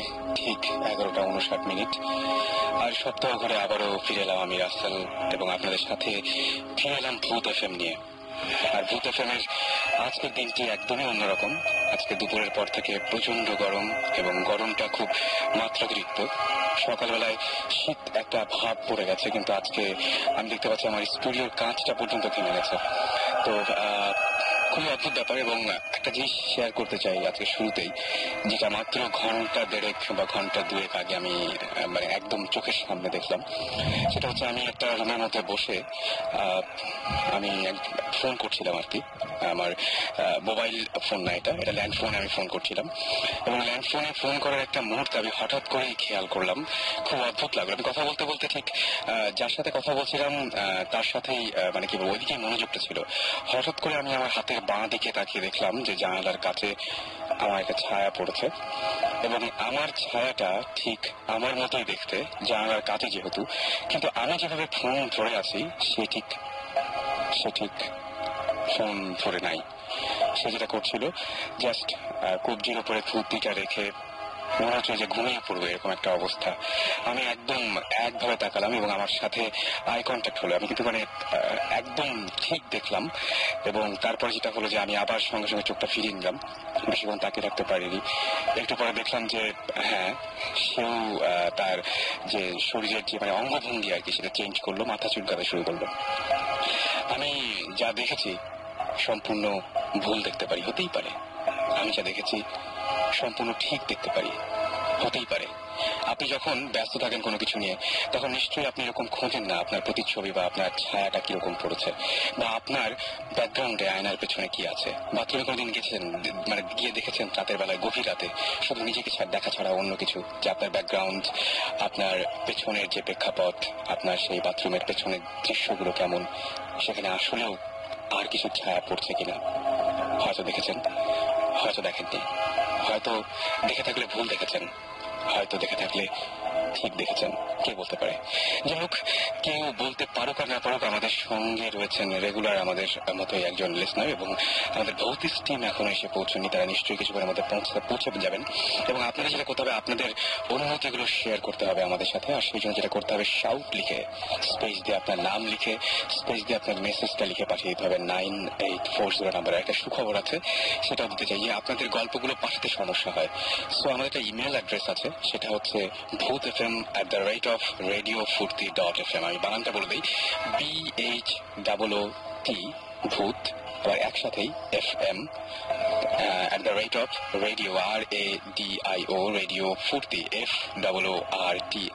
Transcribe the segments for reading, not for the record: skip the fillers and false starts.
সময় ঠিক 11:59। আর সপ্তাহ ঘরে আবারও ফিরে এলাম আমি রাসেল, এবং আপনাদের সাথে ফিরে এলাম ভূত এফএম নিয়ে। আর ভূত এফএম এর আজকের দিনটি একদমই অন্যরকম। আজকে দুপুরের পর থেকে প্রচন্ড গরম, এবং গরমটা খুব মাত্রাতিরিক্ত। সকালবেলায় শীত একটা ভাব পড়ে গেছে, কিন্তু আজকে আমি দেখতে পাচ্ছি আমার স্টুডিওর কাঁচটা পর্যন্ত থেমে গেছে। তো খুবই অদ্ভুত ব্যাপার, এবং একটা জিনিস শেয়ার করতে চাই আজকে শুরুতেই, যেটা মাত্র ঘন্টা দেড়েক বা ঘন্টা দুয়েক আগে আমি মানে একদম চোখের সামনে দেখলাম। সেটা হচ্ছে আমি একটা রুমের মধ্যে বসে আমি ফোন করছিলাম আর কি। আমার মোবাইল ফোন না, এটা ল্যান্ড ফোনে আমি ফোন করছিলাম, এবং ল্যান্ড ফোনে ফোন করার একটা মুহূর্তে আমি হঠাৎ করেই খেয়াল করলাম, খুব অদ্ভুত লাগলো। আমি কথা বলতে বলতে ঠিক যার সাথে কথা বলছিলাম তার সাথেই মানে কি বলবো, ওইদিকে মনোযোগটা ছিল। হঠাৎ করে আমি আমার হাতের বাঁ দিকে তাকিয়ে দেখলাম যে জানালার কাছে আমার একটা ছায়া পড়েছে, এবং আমার ছায়াটা ঠিক আমার মতোই দেখতে, জানালার কাছে যেহেতু, কিন্তু আমি যেভাবে ফোন ধরে আছি সে ঠিক ফোন ধরে নাই। সে যেটা করছিল জাস্ট কবজির উপরে থুতনিটা রেখে মনে হচ্ছে যে ঘুমিয়ে পড়বে, এরকম একটা অবস্থা। আমি একদম একভাবে তাকালাম, এবং আমার সাথে আই কন্ট্যাক্ট হলো। আমি কিন্তু মানে একদম ঠিক দেখলাম, এবং তারপরে যেটা হলো যে আমি আবার সঙ্গে সঙ্গে চোখটা ফিরিয়ে নিলাম, বেশিক্ষণ তাকিয়ে রাখতে পারিনি। একটু পরে দেখলাম যে হ্যাঁ, সেও তার যে শরীরের যে মানে অঙ্গভঙ্গি আর কি, সেটা চেঞ্জ করলো, মাথা চুলকাতে শুরু করলো। আমি যা দেখেছি সম্পূর্ণ ভুল দেখতে পারি, হতেই পারে। আমি যা দেখেছি সম্পূর্ণ ঠিক দেখতে পারি, হতেই পারে। আপনি যখন ব্যস্ত থাকেন কোনো কিছু নিয়ে, তখন নিশ্চয়ই আপনি এরকম খোঁজেন না আপনার প্রতিচ্ছবি বা আপনার ছায়াটা কিরকম পড়েছে, বা আপনার ব্যাকগ্রাউন্ডে আয়নার পেছনে কি আছে। বাথরুমে কোনোদিন গেছেন, মানে গিয়ে দেখেছেন রাতের বেলায়, গভীর রাতে, শুধু নিজেকে দেখা ছাড়া অন্য কিছু, যে আপনার ব্যাকগ্রাউন্ড, আপনার পেছনের যে প্রেক্ষাপট, আপনার সেই বাথরুমের পেছনের দৃশ্যগুলো কেমন, সেখানে আসলেও আর কিছু ছায়া পড়ছে কিনা। হয়তো দেখেছেন, হয়তো দেখেননি, হয়তো দেখে থাকলে ভুল দেখেছেন, হয়তো দেখে থাকলে ঠিক দেখেছেন, কে বলতে পারে। যাই হোক, কেউ বলতে পারুক আর না পারুক, আমাদের সঙ্গে রয়েছেন রেগুলার আমাদের মতোই একজন লিসনার, এবং আমাদের ভৌতিক টিম এখনো এসে পৌঁছনি। তারা নিশ্চয়ই কিছুক্ষণের মধ্যে পৌঁছে যাবেন, এবং আপনাদের যেটা করতে হবে, আপনাদের অনুভূতিগুলো শেয়ার করতে হবে আমাদের সাথে। আর সেই জন্য যেটা করতে হবে, শাউট লিখে, স্পেস দিয়ে আপনার নাম লিখে, স্পেস দিয়ে আপনার মেসেজটা লিখে পাঠিয়ে দিতে হবে 9840 নাম্বারে। একটা সুখবর আছে, সেটাও দিতে চাই, যে আপনাদের গল্পগুলো পাঠাতে সমস্যা হয়। সো আমাদের একটা ইমেল অ্যাড্রেস আছে, সেটা হচ্ছে bhutfm@radiofurti.fm। আমি বানানটা বলে দিই, BHOOT, ভূত, আবার একসাথেই FM @radio, RADIO, রেডিও ফুর্তি, FOORTI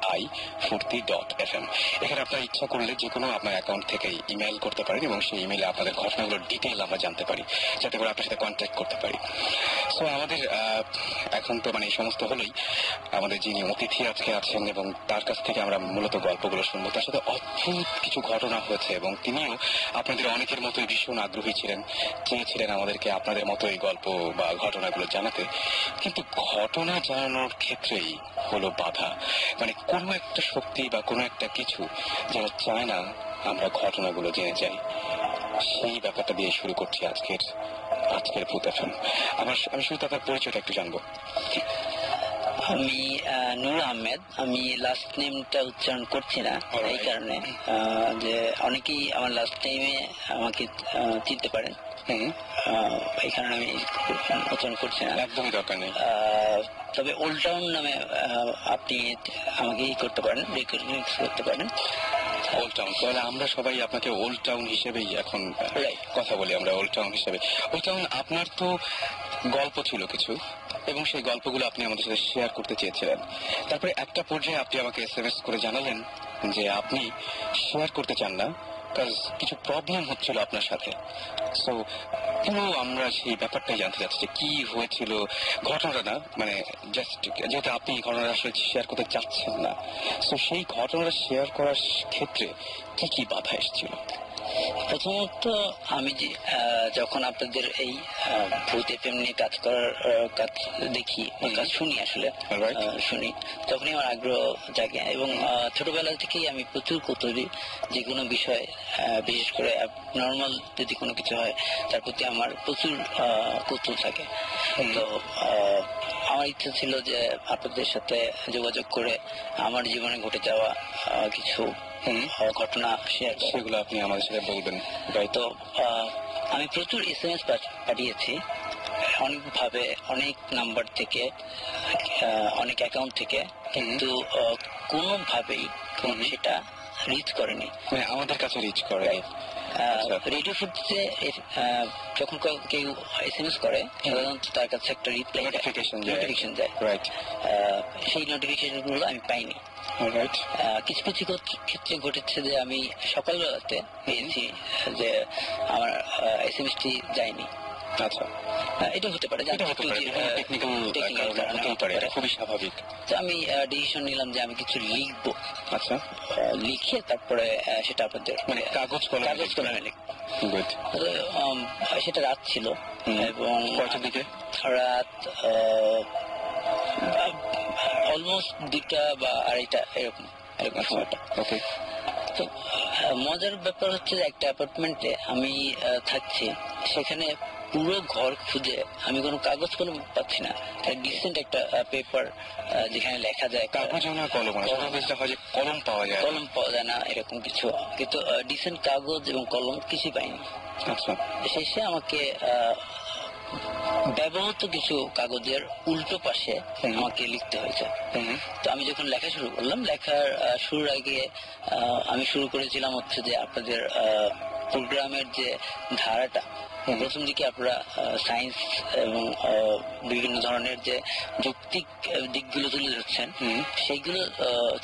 ফুর্তি.FM। এখানে আপনার ইচ্ছা করলে যে কোনো আপনার অ্যাকাউন্ট থেকে ইমেল করতে পারেন, এবং সেই ইমেলে আপনাদের ঘটনাগুলোর ডিটেইল আমরা জানতে পারি, যাতে করে আপনার সাথে কন্ট্যাক্ট করতে পারি। সো আমাদের এখন তো মানে এই সমস্ত হলেই, আমাদের যিনি অতিথি আজকে আছেন, এবং তার কাছ থেকে আমরা মূলত গল্পগুলো শুনবো। তার সাথে অদ্ভুত কিছু ঘটনা হয়েছে, এবং তিনিও আপনাদের অনেকের মতোই ভীষণ আগ্রহী ছিলেন, চেয়েছিলেন আমাদেরকে আপনাদের মতো এই গল্প বা ঘটনাগুলো জানাতে। কিন্তু ঘটনা জানানোর ক্ষেত্রেই হলো বাধা, মানে কোনো একটা শক্তি বা কোনো একটা কিছু যেন চায় না আমরা ঘটনাগুলো জেনে যাই। সেই ব্যাপারটা দিয়ে শুরু করছি আজকের ভূত এফএম। আমি শুধু তার পরিচয়টা একটু জানবো। আমি নূর আহমেদ। আমি লাস্ট নেমটা উচ্চারণ করছি না, এই কারণে যে অনেকেই আমার লাস্ট নেমে আমাকে চিনতে পারেন, এই কারণে আমি উচ্চারণ করছি না, একদমই দরকার নেই। তবে ওল্ড টাউন নামে আপনি আমাকে করতে পারেন, রিকগনাইজ করতে পারেন। ওল্ড টাউন, তাহলে আমরা সবাই আপনাকে ওল্ড টাউন হিসেবেই এখন কথা বলি, আমরা ওল্ড টাউন হিসেবে। ওল্ড টাউন, আপনার তো গল্প ছিল কিছু, এবং সেই গল্পগুলো আপনি আমাদের সাথে শেয়ার করতে চেয়েছিলেন। তারপরে একটা পর্যায়ে আপনি আমাকে SMS করে জানালেন যে আপনি শেয়ার করতে চান না, কিছু প্রবলেম হচ্ছিল আপনার সাথে। সো পুরো আমরা সেই ব্যাপারটাই জানতে চাচ্ছি, যে কি হয়েছিল ঘটনাটা, না মানে জাস্ট যেহেতু আপনি ঘটনাটা আসলে শেয়ার করতে চাচ্ছেন না, সো সেই ঘটনাটা শেয়ার করার ক্ষেত্রে কি কি বাধা এসেছিল? প্রথমত আমি যখন আপনাদের এই ভূত এফএম নিয়ে কাজ দেখি, কাজ শুনি, আসলে শুনি, তখনই আমার আগ্রহ জাগে, এবং ছোটবেলা থেকেই আমি প্রচুর কৌতূহলী। যে কোনো বিষয়, বিশেষ করে নর্মাল যদি কোনো কিছু হয়, তার প্রতি আমার প্রচুর কৌতূহল থাকে। তো আমার ইচ্ছা ছিল যে আপনাদের সাথে যোগাযোগ করে আমার জীবনে ঘটে যাওয়া কিছু ঘটনা শেয়ার করা। সেগুলো আপনি আমাদের সাথে বলবেন। তো আমি প্রচুর SMS পাঠিয়েছি, অনেকভাবে, অনেক নাম্বার থেকে, অনেক অ্যাকাউন্ট থেকে, কিন্তু কোনোভাবেই সেটা রিচ করেনি, আমাদের কাছে রিচ করেনি। রেডিও ফুটতে যখন কেউ SMS করে সাধারণত তার কাছে একটা রিপ্লাই নোটিফিকেশন যায়, সেই নোটিফিকেশন গুলো আমি পাইনি। কিছু কিছু ক্ষেত্রে ঘটেছে যে আমি সকালবেলাতে পেয়েছি যে আমার SMS টি যায়নি। আচ্ছা, এটা হতে পারে, খুবই স্বাভাবিক। তো আমি ডিসিশন নিলাম যে আমি কিছু লিখবো। আচ্ছা, লিখে তারপরে সেটা আপনাদের কাগজ কলমে লিখবো। সেটা রাত ছিল এবং কয়টার দিকে? রাত অলমোস্ট 2টা বা 2:30 এরকম সময়টা। তো মজার ব্যাপার হচ্ছে যে একটা অ্যাপার্টমেন্টে আমি থাকছি, সেখানে পুরো ঘর খুঁজে আমি কোনো কাগজ কলম পাচ্ছি না। ডিসেন্ট একটা পেপার যেখানে লেখা যায়, কাগজ না কলম, কলম পাওয়া যায় না এরকম কিছু, কিন্তু ডিসেন্ট কাগজ এবং কলম কিছুই পাইনি। আচ্ছা, শেষে আমাকে ব্যবহৃত কিছু কাগজের উল্টো পাশে আমাকে লিখতে হয়েছে। তো আমি যখন লেখা শুরু করলাম, লেখার শুরুর আগে আমি শুরু করেছিলাম হচ্ছে যে আপনাদের প্রোগ্রামের যে ধারাটা, প্রথম দিকে আপনারা সায়েন্স এবং বিভিন্ন ধরনের যে যৌক্তিক দিকগুলো তুলে ধরছেন সেইগুলো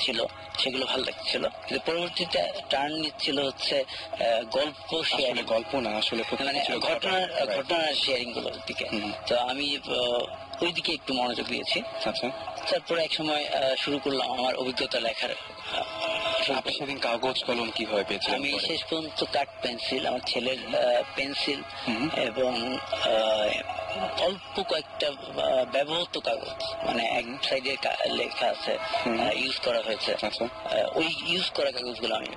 ছিল, সেগুলো ভালো লাগছিল। কিন্তু পরবর্তীতে টার্ন নিচ্ছিল হচ্ছে গল্প শেয়ারিং, গল্প না আসলে মানে ঘটনার শেয়ারিং গুলোর দিকে। তো আমি ওই দিকে একটু মনোযোগ দিয়েছি। আচ্ছা, তারপরে এক সময় শুরু করলাম আমার অভিজ্ঞতা লেখার। আপনি সেদিন কাগজ কলম কিভাবে পেয়েছিলেন? আমি শেষ পর্যন্ত কাঠ পেন্সিল, আমার ছেলের পেন্সিল এবং অল্প কয়েকটা ব্যবহৃত কাগজ, মানে এক সাইডে লেখা আছে ইউজ করা হয়েছে, ওই ইউজ করা কাগজগুলো আমি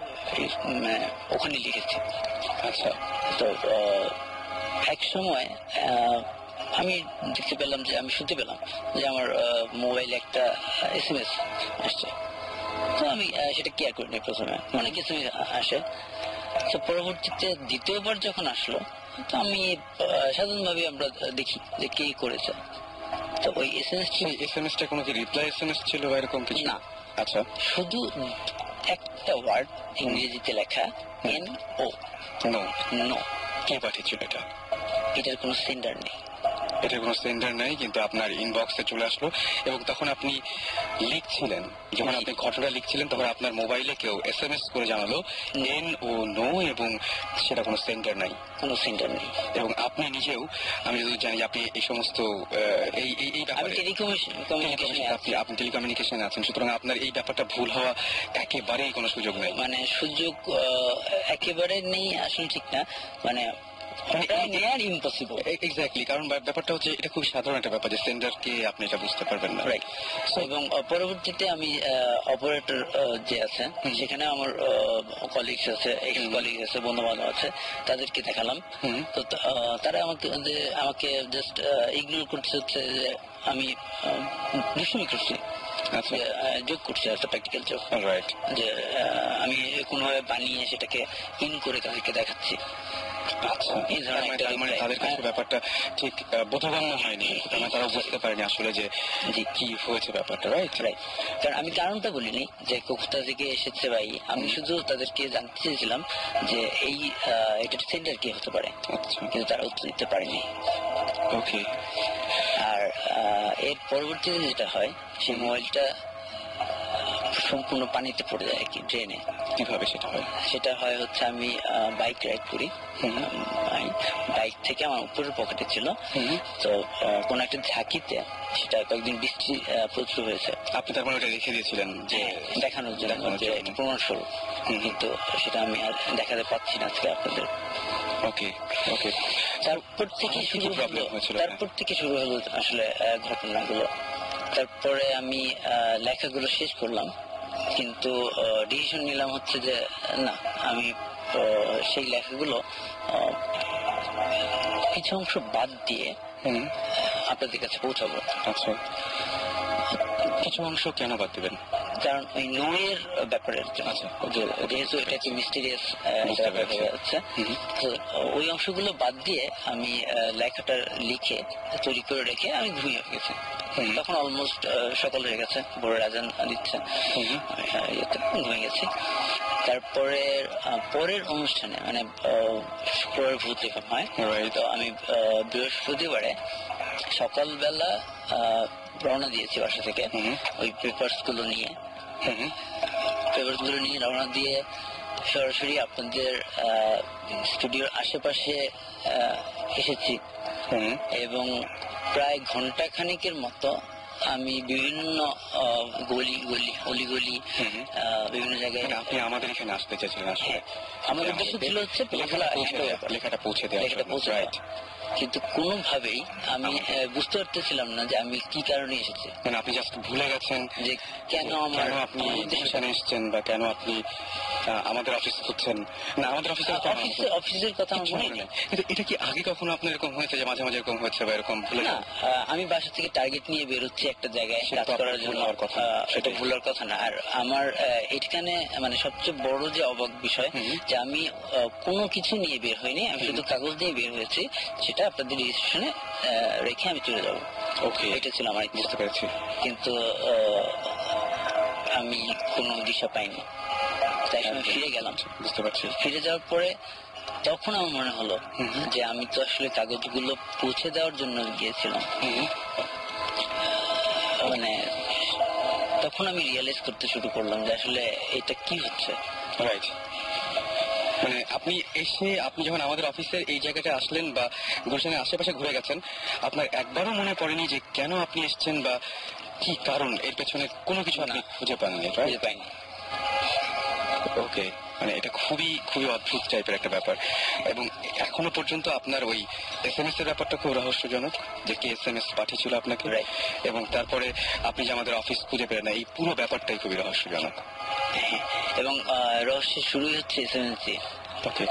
ওখানে লিখেছি। আচ্ছা, তো এক সময় আমি দেখতে পেলাম যে, আমি শুনতে পেলাম যে আমার মোবাইলে একটা SMS আসছে। তো আমি সেটা কেয়ার করিনি প্রথমে, অনেক SMS আসে। তো পরবর্তীতে দ্বিতীয়বার যখন আসলো, তো আমি সাধারণভাবে আমরা দেখি যে কে করেছে। তো ওই এসএমএসটা কোনো কি রিপ্লাই SMS ছিল বা এরকম কিছু? না। আচ্ছা, শুধু একটা ওয়ার্ড ইংরেজিতে লেখা NO। নো। কে পাঠিয়েছিল এটা? এটার কোনো সেন্ডার নেই। এটা কোনো সেন্ডার নাই, কিন্তু আপনার ইনবক্সে চলে আসলো এবং তখন আপনি লিখছিলেন, যখন আপনি ঘটনা লিখছিলেন তখন আপনার মোবাইলে কেউ SMS করে জানালো NO এবং সেটা কোনো সেন্ডার নাই, এবং আপনি নিজেও, আমি যদি জানি আপনি এই সমস্ত এই ব্যাপারে আপনি টেলিকমিউনিকেশনে আছেন, সুতরাং আপনার এই ব্যাপারটা ভুল হওয়া একেবারেই কোনো সুযোগ নেই। মানে সুযোগ একেবারে নেই আসলে ঠিক না, মানে ইম্পসিবল। এক্স্যাক্টলি, কারণ ব্যাপারটা হচ্ছে এটা খুব সাধারণ একটা ব্যাপার যে সেন্ডারকে আপনি এটা বুঝতে পারবেন না। এবং পরবর্তীতে আমি অপারেটর যে আছে সেখানে আমার কলিগস আছে, এক্স কলিগ আছে, বন্ধু বান্ধব আছে, তাদেরকে দেখালাম। তো তারা আমাকে জাস্ট ইগনোর করতে হচ্ছে যে আমি দুষ্টুমি করছি, যোগ করছি, একটা প্র্যাকটিক্যাল যোগ, যে আমি কোনোভাবে বানিয়ে সেটাকে ইন করে তাদেরকে দেখাচ্ছি। আচ্ছা, তাদের কাছে ব্যাপারটা ঠিক বোধগম্য হয়নি, তারা বুঝতে পারেনি আসলে যে কি হয়েছে ব্যাপারটা। কারণ আমি কারণটা বলিনি যে কোথা থেকে এসেছে ভাই, আমি শুধু তাদেরকে জানতে চেয়েছিলাম যে এটা সেন্টার কি হতে পারে, কিন্তু তারা উত্তর দিতে পারেনি। ওকে। আর এর পরবর্তীতে যেটা হয়, সেই মোবাইলটা সম্পূর্ণ পানিতে পড়ে যায়, কি ড্রেনে। কিভাবে সেটা হয়? সেটা হয় হচ্ছে আমি বাইক রাইড করি, বাইক থেকে আমার উপরের পকেটে ছিল, তো কোন একটা ঝাঁকিতে সেটা কয়েকদিন বৃষ্টি প্রচুর হয়েছে। আপনি তার মানে ওটা রেখে দিয়েছিলেন যে দেখানোর জন্য, যে প্রমাণস্বরূপ, কিন্তু সেটা আমি আর দেখাতে পাচ্ছি না আজকে আপনাদের। ওকে ওকে। তারপর থেকে শুরু হলো আসলে ঘটনাগুলো। তারপরে আমি লেখাগুলো শেষ করলাম, কিন্তু ডিসিশন নিলাম হচ্ছে যে না, আমি সেই লেখাগুলো কিছু অংশ বাদ দিয়ে আপনাদের কাছে পৌঁছাবো। আচ্ছা, কিছু অংশ কেন বাদ দিবেন? কারণ ওই নো এর ব্যাপারে আচ্ছা, যেহেতু এটা একটু মিস্টিরিয়াস বুঝতে পেরেছি। যাচ্ছে, তো ওই অংশগুলো বাদ দিয়ে আমি লেখাটা লিখে তৈরি করে রেখে আমি ঘুমিয়ে গেছি। তখন অলমোস্ট সকাল হয়ে গেছে, ভোরের আজান দিচ্ছে, ঘুমিয়ে গেছি। তারপরে পরের অনুষ্ঠানে মানে শুক্রবার ভূত এফএম হয়, তো আমি বৃহস্পতিবারে সকালবেলা রওনা দিয়েছি বাসা থেকে ওই পেপারস গুলো নিয়ে রওনা দিয়ে সরাসরি আপনাদের স্টুডিওর আশেপাশে এসেছি এবং প্রায় ঘন্টা খানিকের মতো আমি বিভিন্ন অলিগলি বিভিন্ন জায়গায়। আপনি আমাদের এখানে আসতে চেয়েছিলেন? আসলে আমাদের উদ্দেশ্য ছিল হচ্ছে লেখাটা পৌঁছে দেওয়া, কিন্তু কোনোভাবেই আমি বুঝতে পারতেছিলাম না যে আমি কি কারণে এসেছি। মানে আপনি জাস্ট ভুলে গেছেন যে কেন আপনি এখানে এসেছেন বা কেন আপনি আমাদের অফিস খুঁজছেন। না, আমাদের অফিসের কথা আমার মনে নেই। কিন্তু এটা কি আগে কখনো আপনার এরকম হয়েছে যে মাঝে মাঝে এরকম হয়েছে বা এরকম ভুলে? না, আমি বাসা থেকে টার্গেট নিয়ে বেরোচ্ছি একটা জায়গায় কাজ করার জন্য, সেটা ভুলার কথা না। আর আমার এখানে মানে সবচেয়ে বড় যে অবাক বিষয় যে আমি কোনো কিছু নিয়ে বের হইনি, আমি শুধু কাগজ দিয়ে বের হয়েছি, সেটা আপনাদের রেজিস্ট্রেশনে রেখে আমি চলে যাবো। ওকে, এটা ছিল আমার। বুঝতে পেরেছি। কিন্তু আমি কোনো দিশা পাইনি, তাই আমি ফিরে গেলাম। বুঝতে পারছি। ফিরে যাওয়ার পরে তখন আমার মনে হলো যে আমি তো আসলে কাগজগুলো পৌঁছে দেওয়ার জন্য গিয়েছিলাম। মানে তখন আমি রিয়েলাইজ করতে শুরু করলাম যে আসলে এটা কি হচ্ছে। রাইট, মানে আপনি যখন আমাদের অফিসের এই জায়গাটা আসলেন বা গুলশানের আশেপাশে ঘুরে গেছেন, আপনার একবারও মনে পড়েনি যে কেন আপনি এসেছেন বা কি কারণ, এর পেছনে কোনো কিছু আপনি খুঁজে পাননি? ওকে, মানে এটা খুবই খুবই অদ্ভুত টাইপের একটা ব্যাপার। এবং এখনো পর্যন্ত আপনার ওই SMS এর ব্যাপারটা খুব রহস্যজনক, যে কে SMS পাঠিয়েছিল আপনাকে, এবং তারপরে আপনি যে আমাদের অফিস খুঁজে পেলেন না, এই পুরো ব্যাপারটাই খুবই রহস্যজনক। এবং রহস্যের শুরুই হচ্ছে SMS দিয়ে। ওকে,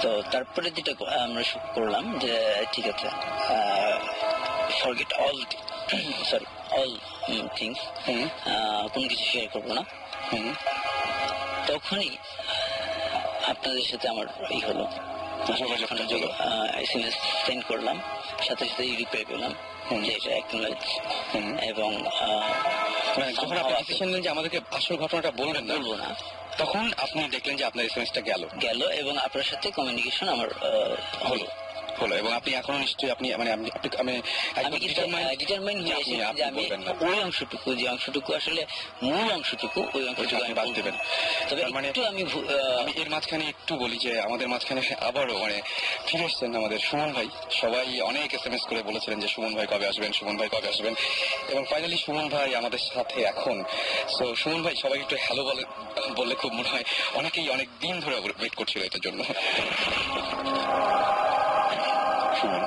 তো তারপরে যেটা আমরা করলাম যে ঠিক আছে, ফরগেট অল থিংস, কোনো কিছু শেয়ার করবো না। তখনই আপনাদের সাথে আমার এই হলো, SMS সেন্ড করলাম, সাথে সাথে রিপ্লাই পেলাম যে এটা অ্যাকনোলেজ। এবং যখন আপনি ডিসিশন নিলেন যে আমাদেরকে আসল ঘটনাটা বলবো না, তখন আপনি দেখলেন যে আপনার SMS-টা গেল এবং আপনার সাথে কমিউনিকেশন আমার হলো। এবং আপনি এখনো নিশ্চয়ই আপনি মানে আমি ডিটারমাইন্ড হয়ে এসেছি যে আমি ওই অংশটুকু, যে অংশটুকু আসলে মূল অংশটুকু, ওই অংশটুকু আমি বাদ দেবেন। তবে মানে আমি এর মাঝখানে একটু বলি যে আমাদের মাঝখানে আবারও মানে ফিরে এসছেন আমাদের সুমন ভাই। সবাই অনেক SMS করে বলেছিলেন যে সুমন ভাই কবে আসবেন, সুমন ভাই কবে আসবেন, এবং ফাইনালি সুমন ভাই আমাদের সাথে এখন। সো সুমন ভাই, সবাই একটু হ্যালো বললে খুব মনে হয় অনেকেই অনেক দিন ধরে ওয়েট করছিল এটার জন্য। সুমন,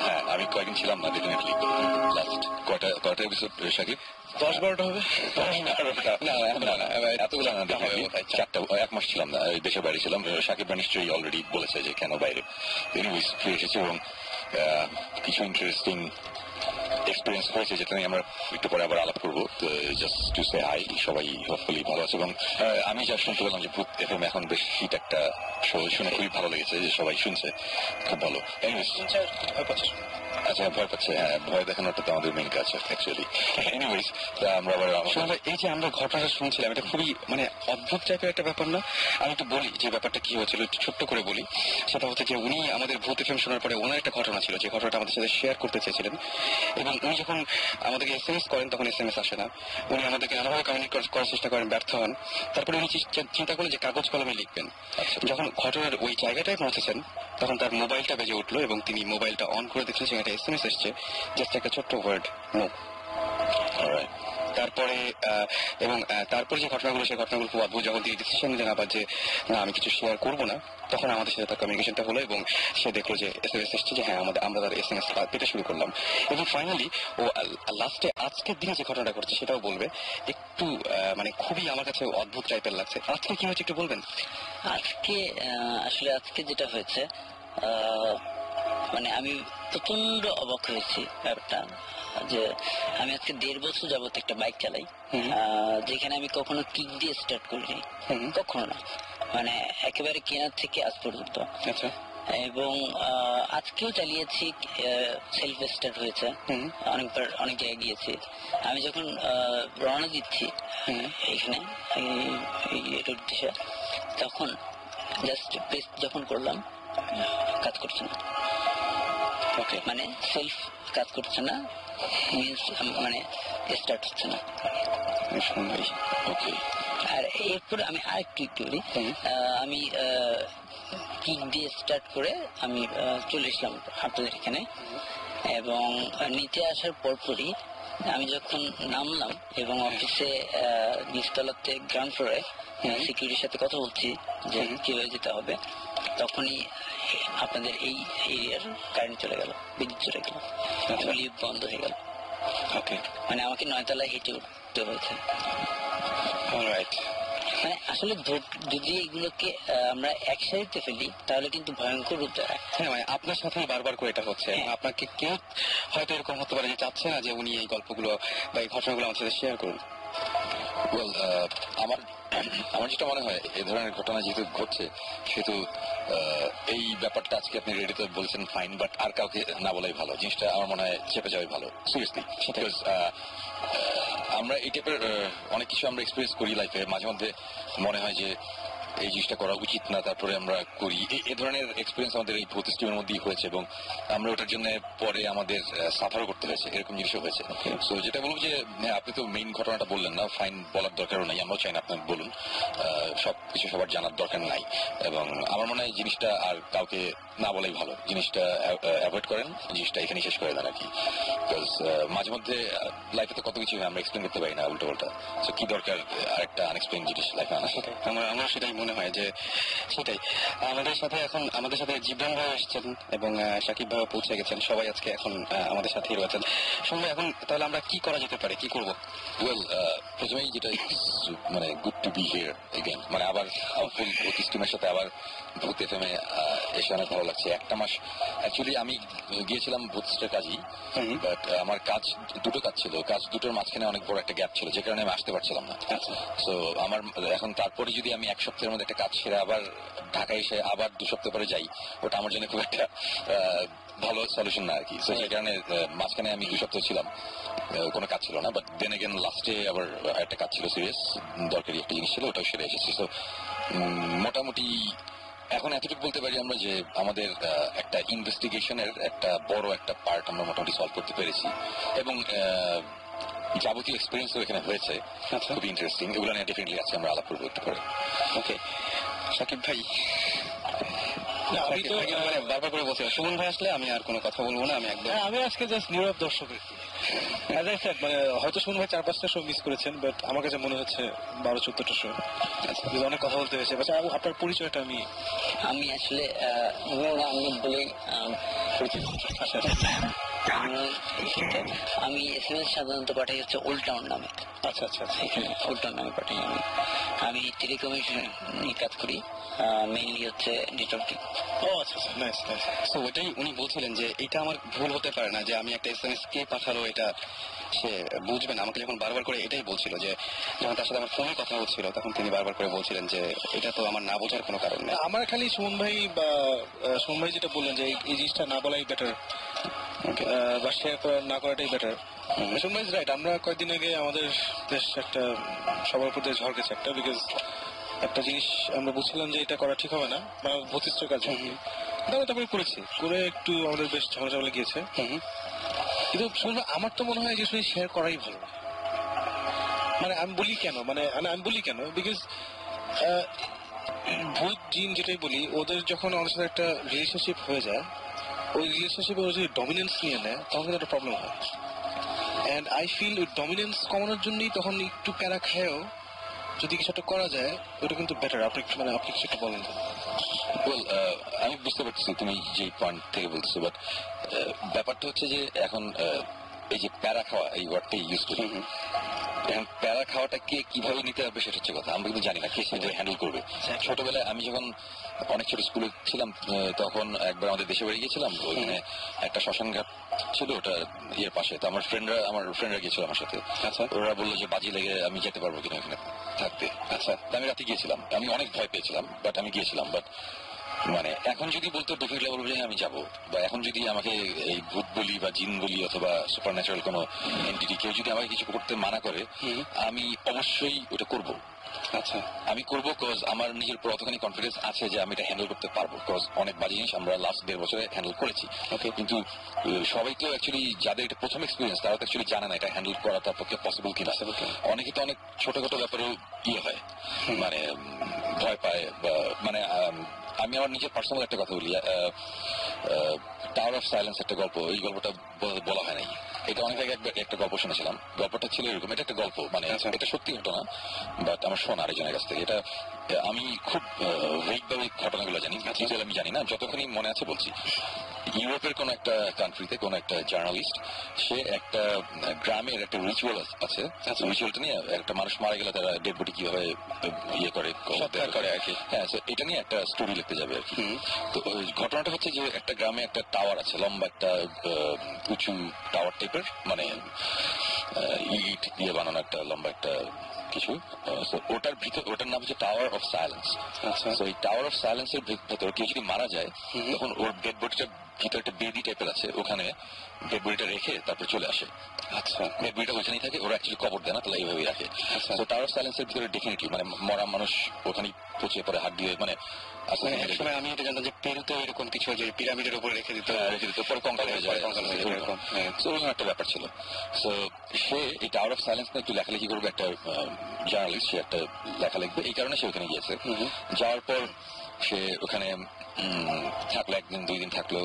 হ্যাঁ, আমি কয়েকদিন ছিলাম না, ডেফিনেটলি। লাস্ট কয়টা এপিসোড শাকিব? 10-12টা হবে। এতগুলো না, 4টা, 1 মাস ছিলাম না, দেশের বাইরে ছিলাম। শাকিবরা নিশ্চয়ই অলরেডি বলেছে যে কেন বাইরে। এনিওয়েজ ফিরে এসেছি এবং কিছু ইন্টারেস্টিং এক্সপিরিয়েন্স হয়েছে, যেটা নিয়ে আমরা একটু পরে আবার আলাপ করবো। জাস্ট টু সে হাই, সবাই হোপফুলি ভালো আছে। এবং আমি যা শুনতে পেলাম যে ভূত এফএম এখন বেশ হিট একটা শো, শুনে খুবই ভালো লেগেছে যে সবাই শুনছে, খুব ভালো। আচ্ছা, ভয় পাচ্ছে? হ্যাঁ, ভয় দেখানোটা তো আমাদের মেইন কাজ অ্যাকচুয়ালি। এনিওয়েজ, আমরা আবার এই যে আমরা ঘটনাটা শুনছিলাম, এটা খুবই মানে অদ্ভুত টাইপের একটা ব্যাপার না? আমি একটু বলি যে ব্যাপারটা কি হয়েছিল, একটু ছোট্ট করে বলি। সেটা হচ্ছে যে উনি আমাদের ভূত এফএম শোনার পরে ওনার একটা ঘটনা ছিল, যে ঘটনাটা আমাদের সাথে শেয়ার করতে চেয়েছিলেন, এবং উনি যখন আমাদেরকে SMS করেন তখন SMS আসে না। উনি আমাদেরকে নানাভাবে কমিউনিকেট করার চেষ্টা করেন, ব্যর্থ হন। তারপরে উনি চিন্তা করলেন যে কাগজ কলমে লিখবেন। যখন ঘটনার ওই জায়গাটায় পৌঁছেছেন, তখন তার মোবাইলটা বেজে উঠলো এবং তিনি মোবাইলটা অন করে দেখলেন সেখানে SMS এসছে, জাস্ট একটা ছোট্ট ওয়ার্ড, নো। তারপরে তারপরে যে ঘটনাগুলো, সেই ঘটনাগুলো খুব অদ্ভুত। যখন তিনি ডিসিশন নিলেন আবার যে না, আমি কিছু শেয়ার করবো না, তখন আমাদের সাথে তার কমিউনিকেশনটা হলো এবং সে দেখলো যে SMS এসছে, যে হ্যাঁ আমরা তার SMS পেতে শুরু করলাম। এবং ফাইনালি ও লাস্টে আজকের দিনে যে ঘটনাটা ঘটছে সেটাও বলবে। একটু মানে খুবই আমার কাছে অদ্ভুত টাইপের লাগছে। আজকে কি হয়েছে একটু বলবেন? আজকে যেটা হয়েছে, মানে আমি প্রচন্ড অবাক হয়েছি ব্যাপারটা, যে আমি আজকে 1.5 বছর যাবত একটা বাইক চালাই, যেখানে আমি কখনো কিক দিয়ে স্টার্ট করিনি, কখনো না, মানে একেবারে কেনার থেকে আজ পর্যন্ত। আচ্ছা। এবং আজকেও চালিয়েছি, সেলফ স্টার্ট হয়েছে, অনেকবার অনেক জায়গায় গিয়েছি। আমি যখন রওনা দিচ্ছি এখানে এটার উদ্দেশ্যে, তখন জাস্ট প্রেস যখন করলাম কাজ করছে না। ওকে, মানে সেলফ কাজ করছে না, মিনস মানে স্টার্ট হচ্ছে না। ওকে। আর এরপরে আমি আরেকটু বলি, আমি কিক দিয়ে স্টার্ট করে আমি চলে এসলাম আপনাদের এখানে, এবং নিচে আসার পরপরই আমি যখন নামলাম এবং অফিসে নিচতলাতে গ্রাউন্ড ফ্লোরে সিকিউরিটির সাথে কথা বলছি যে কিভাবে যেতে হবে, তখনই আপনাদের এই এরিয়ার কারেন্ট চলে গেল, বিদ্যুৎ চলে গেল, লিফট বন্ধ হয়ে গেল। ওকে, মানে আমাকে 9 তলায় হেঁটে উঠতে হয়েছে। অলরাইট। মানে আসলে যদি এগুলোকে আমরা একসাথে ফেলি তাহলে কিন্তু ভয়ঙ্কর রূপ দাঁড়ায়। হ্যাঁ, মানে আপনার সাথে বারবার করে এটা হচ্ছে। আপনাকে কেউ হয়তো এরকম হতে পারে যে চাচ্ছে না যে উনি এই গল্পগুলো বা এই ঘটনাগুলো আমার সাথে শেয়ার করুন। ওয়েল, আমার যেটা মনে হয় এই ধরনের ঘটনা যেহেতু ঘটছে, সেহেতু এই ব্যাপারটা আজকে আপনি রেডিতে বলছেন ফাইন, বাট আর কাউকে না বলাই ভালো। জিনিসটা আমার মনে হয় চেপে যাওয়াই ভালো, সিরিয়াসলি। বিকজ আমরা এই টাইপের অনেক কিছু আমরা এক্সপিরিয়েন্স করি লাইফে, মাঝে মধ্যে মনে হয় যে এই জিনিসটা করা উচিত না, তারপরে আমরা করি। এই ধরনের এক্সপিরিয়েন্স আমাদের এই ভৌত স্ট্রিমের মধ্যেই হয়েছে, এবং আমরা ওটার জন্য পরে আমাদের সাফারও করতে হয়েছে, এরকম জিনিসও হয়েছে। সো যেটা বলবো যে হ্যাঁ, আপনি তো মেইন ঘটনাটা বললেন না, ফাইন বলার দরকারও নাই, আমরাও চাই না আপনার বলুন, সবকিছু সবার জানার দরকার নাই। এবং আমার মনে হয় জিনিসটা আর কাউকে না বলাই ভালো, জিনিসটা অ্যাভয়েড করেন, জিনিসটা এখানে শেষ করে দেন আর কি। বিকজ মাঝে মধ্যে লাইফে তো কত কিছু আমরা এক্সপ্লেন করতে পারি না উল্টো পাল্টা, সো কি দরকার আরেকটা আনএক্সপ্লেন জিনিস লাইফে আনা। আমার সেটাই মনে হয় যে সেটাই আমাদের সাথে এখন আমাদের সাথে জিবরান ভাই এসেছেন এবং সাকিব ভাই পৌঁছে গেছেন, সবাই আজকে এখন আমাদের সাথেই রয়েছেন। শুনবো এখন তাহলে আমরা কি করা যেতে পারে, কি করব? ওয়েল, প্রথমেই যেটা মানে good to be here again, মানে আবার ফুল ভূত স্টিমের সাথে আবার ভূত এফএমে এসে অনেক ভালো লাগছে। একটা মাস অ্যাকচুয়ালি আমি গিয়েছিলাম ভূত স্টের কাজই, বাট আমার কাজ দুটো কাজ ছিল, কাজ দুটোর মাঝখানে অনেক বড় একটা গ্যাপ ছিল, যে কারণে আমি আসতে পারছিলাম না। সো আমার এখন তারপরে যদি আমি 1 সপ্তাহের মধ্যে একটা কাজ ছেড়ে আবার ঢাকায় এসে আবার 2 সপ্তাহ পরে যাই, ওটা আমার জন্য খুব একটা ভালো সলিউশন না আর কি। সেই কারণে মাঝখানে আমি 2 সপ্তাহ ছিলাম, কোনো কাজ ছিল না, বাট দেন এগেন লাস্টে আবার একটা কাজ ছিল, সিরিয়াস দরকারি একটা জিনিস ছিল, ওটাও সেরে এসেছি। তো মোটামুটি এখন এতটুকু বলতে পারি আমরা যে আমাদের একটা ইনভেস্টিগেশনের একটা বড় একটা পার্ট আমরা মোটামুটি সলভ করতে পেরেছি, এবং যাবতীয় এক্সপিরিয়েন্সও এখানে হয়েছে, খুবই ইন্টারেস্টিং। এগুলো নিয়ে ডেফিনেটলি আছে, আমরা আলাপ করবো একটু করে। ওকে, সাকিব ভাই। আমি তো মানে বারবার করে বলছি সুমন ভাই আসলে আমি আর কোনো কথা বলবো না, আমি একদম আমি আজকে জাস্ট নীরব দর্শক। অ্যাজ আই সেড, মানে হয়তো সুমন ভাই 4-5টা শো মিস করেছেন, বাট আমার কাছে মনে হচ্ছে 12-14টা শো অনেক কথা বলতে হয়েছে। বাট আপনার পরিচয়টা আমি আসলে আমি বলে আমি এসএমএস সাধারণত পাঠাই হচ্ছে ওল্ড টাউন নামে। আচ্ছা আচ্ছা, এখানে ওল্ড টাউন নামে পাঠাই। আমি টেলিকমিউনিকেশন নিয়ে কাজ করি, মেইনলি হচ্ছে নেটওয়ার্কিং। ও আচ্ছা আচ্ছা, নাইস নাইস। তো ওইটাই উনি বলছিলেন যে এটা আমার ভুল হতে পারে না যে আমি একটা এসএমএস কে পাঠালো এটা সে বুঝবেন। আমাকে যখন বারবার করে এটাই বলছিল, যে যখন তার সাথে আমার ফোনে কথা হচ্ছিল তখন তিনি বারবার করে বলছিলেন যে এটা তো আমার না বোঝার কোনো কারণ নেই। আমার খালি সুমন ভাই যেটা বললেন যে এই জিনিসটা না বলাই বেটার, বা শেয়ার না করাটাই বেটার। সুমন ভাই রাইট। আমরা কয়েকদিন আগে আমাদের দেশ একটা সবার উপর দিয়ে ঝড় গেছে একটা, বিকজ একটা জিনিস আমরা বুঝছিলাম যে এটা করা ঠিক হবে না, বা ভূতিষ্ঠ কাজ, তারপরে করেছি, করে একটু আমাদের বেশ ঝামেলা গিয়েছে। কিন্তু সুমন ভাই, আমার তো মনে হয় যে শুধু শেয়ার করাই ভালো। মানে আমি বলি কেন, বিকজ ভূত জিন যেটাই বলি, ওদের যখন আমাদের সাথে একটা রিলেশনশিপ হয়ে যায়, ওই রিলেশনশিপে ওরা যদি ডমিনেন্স নিয়ে নেয় তখন কিন্তু একটা প্রবলেম হয়। অ্যান্ড আই ফিল ওই ডমিনেন্স কমানোর জন্যই তখন একটু প্যারা খায়ও যদি কিছু একটা করা যায়, ওটা কিন্তু বেটার। আপনি কিছু একটা বলেন। ওয়েল, আমি বুঝতে পারছি তুমি যে পয়েন্ট থেকে বলছো, বাট ব্যাপারটা হচ্ছে যে এখন এই যে প্যারা খাওয়া এই ওয়ার্ডটাই ইউজ করি। এখন প্যারা খাওয়াটা কে কিভাবে নিতে হবে সেটা হচ্ছে কথা, আমরা কিন্তু জানি না কে সেটা হ্যান্ডেল করবে। ছোটবেলায় আমি যখন অনেক ছোট স্কুলে ছিলাম তখন একবার আমাদের দেশে বাড়ি গিয়েছিলাম, ওইখানে একটা শ্মশান ঘাট ছিল ওটা ইয়ের পাশে, তো আমার ফ্রেন্ডরা গিয়েছিল আমার সাথে। আচ্ছা, ওরা বললো যে বাজি লেগে আমি যেতে পারবো কিনা ওখানে থাকতে। আচ্ছা, আমি রাতে গিয়েছিলাম, আমি অনেক ভয় পেয়েছিলাম, বাট আমি গিয়েছিলাম। বাট মানে এখন যদি বলতো ডেফিনেটলি বলবো যে আমি যাবো, বা এখন যদি আমাকে এই ভূত বলি বা জিন বলি অথবা সুপার ন্যাচারাল কোনো এন্টিটি কেউ যদি আমাকে কিছু করতে মানা করে, আমি অবশ্যই ওটা করব। আচ্ছা, আমি করবো কজ আমার নিজের উপর অতখানি কনফিডেন্স আছে যে আমি এটা হ্যান্ডেল করতে পারবো, কজ অনেক বাজে জিনিস আমরা লাস্ট 1.5 বছরে হ্যান্ডেল করেছি। কিন্তু সবাই তো অ্যাকচুয়ালি যাদের এটা প্রথম এক্সপিরিয়েন্স তারা তো অ্যাকচুয়ালি জানে না এটা হ্যান্ডেল করা তার পক্ষে পসিবল কিনা। অনেকে তো অনেক ছোটখাটো ব্যাপারেও ইয়ে হয়, মানে ভয় পায়। মানে আমি আমার নিজের পার্সোনাল একটা কথা বলি, টাওয়ার অফ সাইলেন্স একটা গল্প, এই গল্পটা বলা হয় নাই, এটা অনেক আগে একটা গল্প শুনেছিলাম। গল্পটা ছিল এরকম, এটা একটা গল্প, মানে এটা সত্যি ঘটনা, বাট আমার শোনা আরেকজনের কাছ থেকে। এটা আমি খুব ভেগভাবে ঘটনাগুলো জানি, ডিটেল আমি জানি না, যতখানি মনে আছে বলছি। ইউরোপের কোন একটা কান্ট্রিতে কোন একটা জার্নালিস্ট, সে একটা গ্রামের একটা রিচুয়াল আছে, রিচুয়ালটা নিয়ে একটা মানুষ মারা গেলে তারা ডেড বডি কিভাবে ইয়ে করে আর কি, হ্যাঁ, এটা নিয়ে একটা স্টোরি লিখতে যাবে আর কি। তো ঘটনাটা হচ্ছে যে একটা গ্রামে একটা টাওয়ার আছে, লম্বা একটা উঁচু টাওয়ার টাইপের, মানে ইট দিয়ে বানানো একটা লম্বা একটা কিছু। ওটার ভিতর, ওটার নাম হচ্ছে টাওয়ার অফ সাইলেন্স। এই টাওয়ার অফ সাইলেন্স এর ভেতর কেউ যদি মারা যায়, তখন ওর ডেড বডিটা ভিতরে একটা বেদি টাইপের আছে, ওখানে ডেড বডিটা রেখে তারপর চলে আসে। আচ্ছা, ডেড বডিটা ওখানেই থাকে, ওরা অ্যাকচুয়ালি কবর দেয় না, তাহলে এইভাবেই রাখে। তো টাওয়ার অফ সাইলেন্স এর ভিতরে ডেফিনেটলি মানে মরা মানুষ ওখানে পচে পরে হাত দিয়ে, মানে আমি এটা জানতাম যে পেরুতে এরকম কিছু যে পিরামিডের উপরে রেখে দিত, পরে কঙ্কাল হয়ে যায়, এরকম একটা ব্যাপার ছিল। তো সে এই টাওয়ার অফ সাইলেন্স নিয়ে একটু লেখালেখি করবে, একটা জার্নালিস্ট, সে একটা লেখা লিখবে, এই কারণে সে ওখানে গিয়েছে। যাওয়ার পর সে ওখানে থাকলো, 1 দিন 2 দিন থাকলো।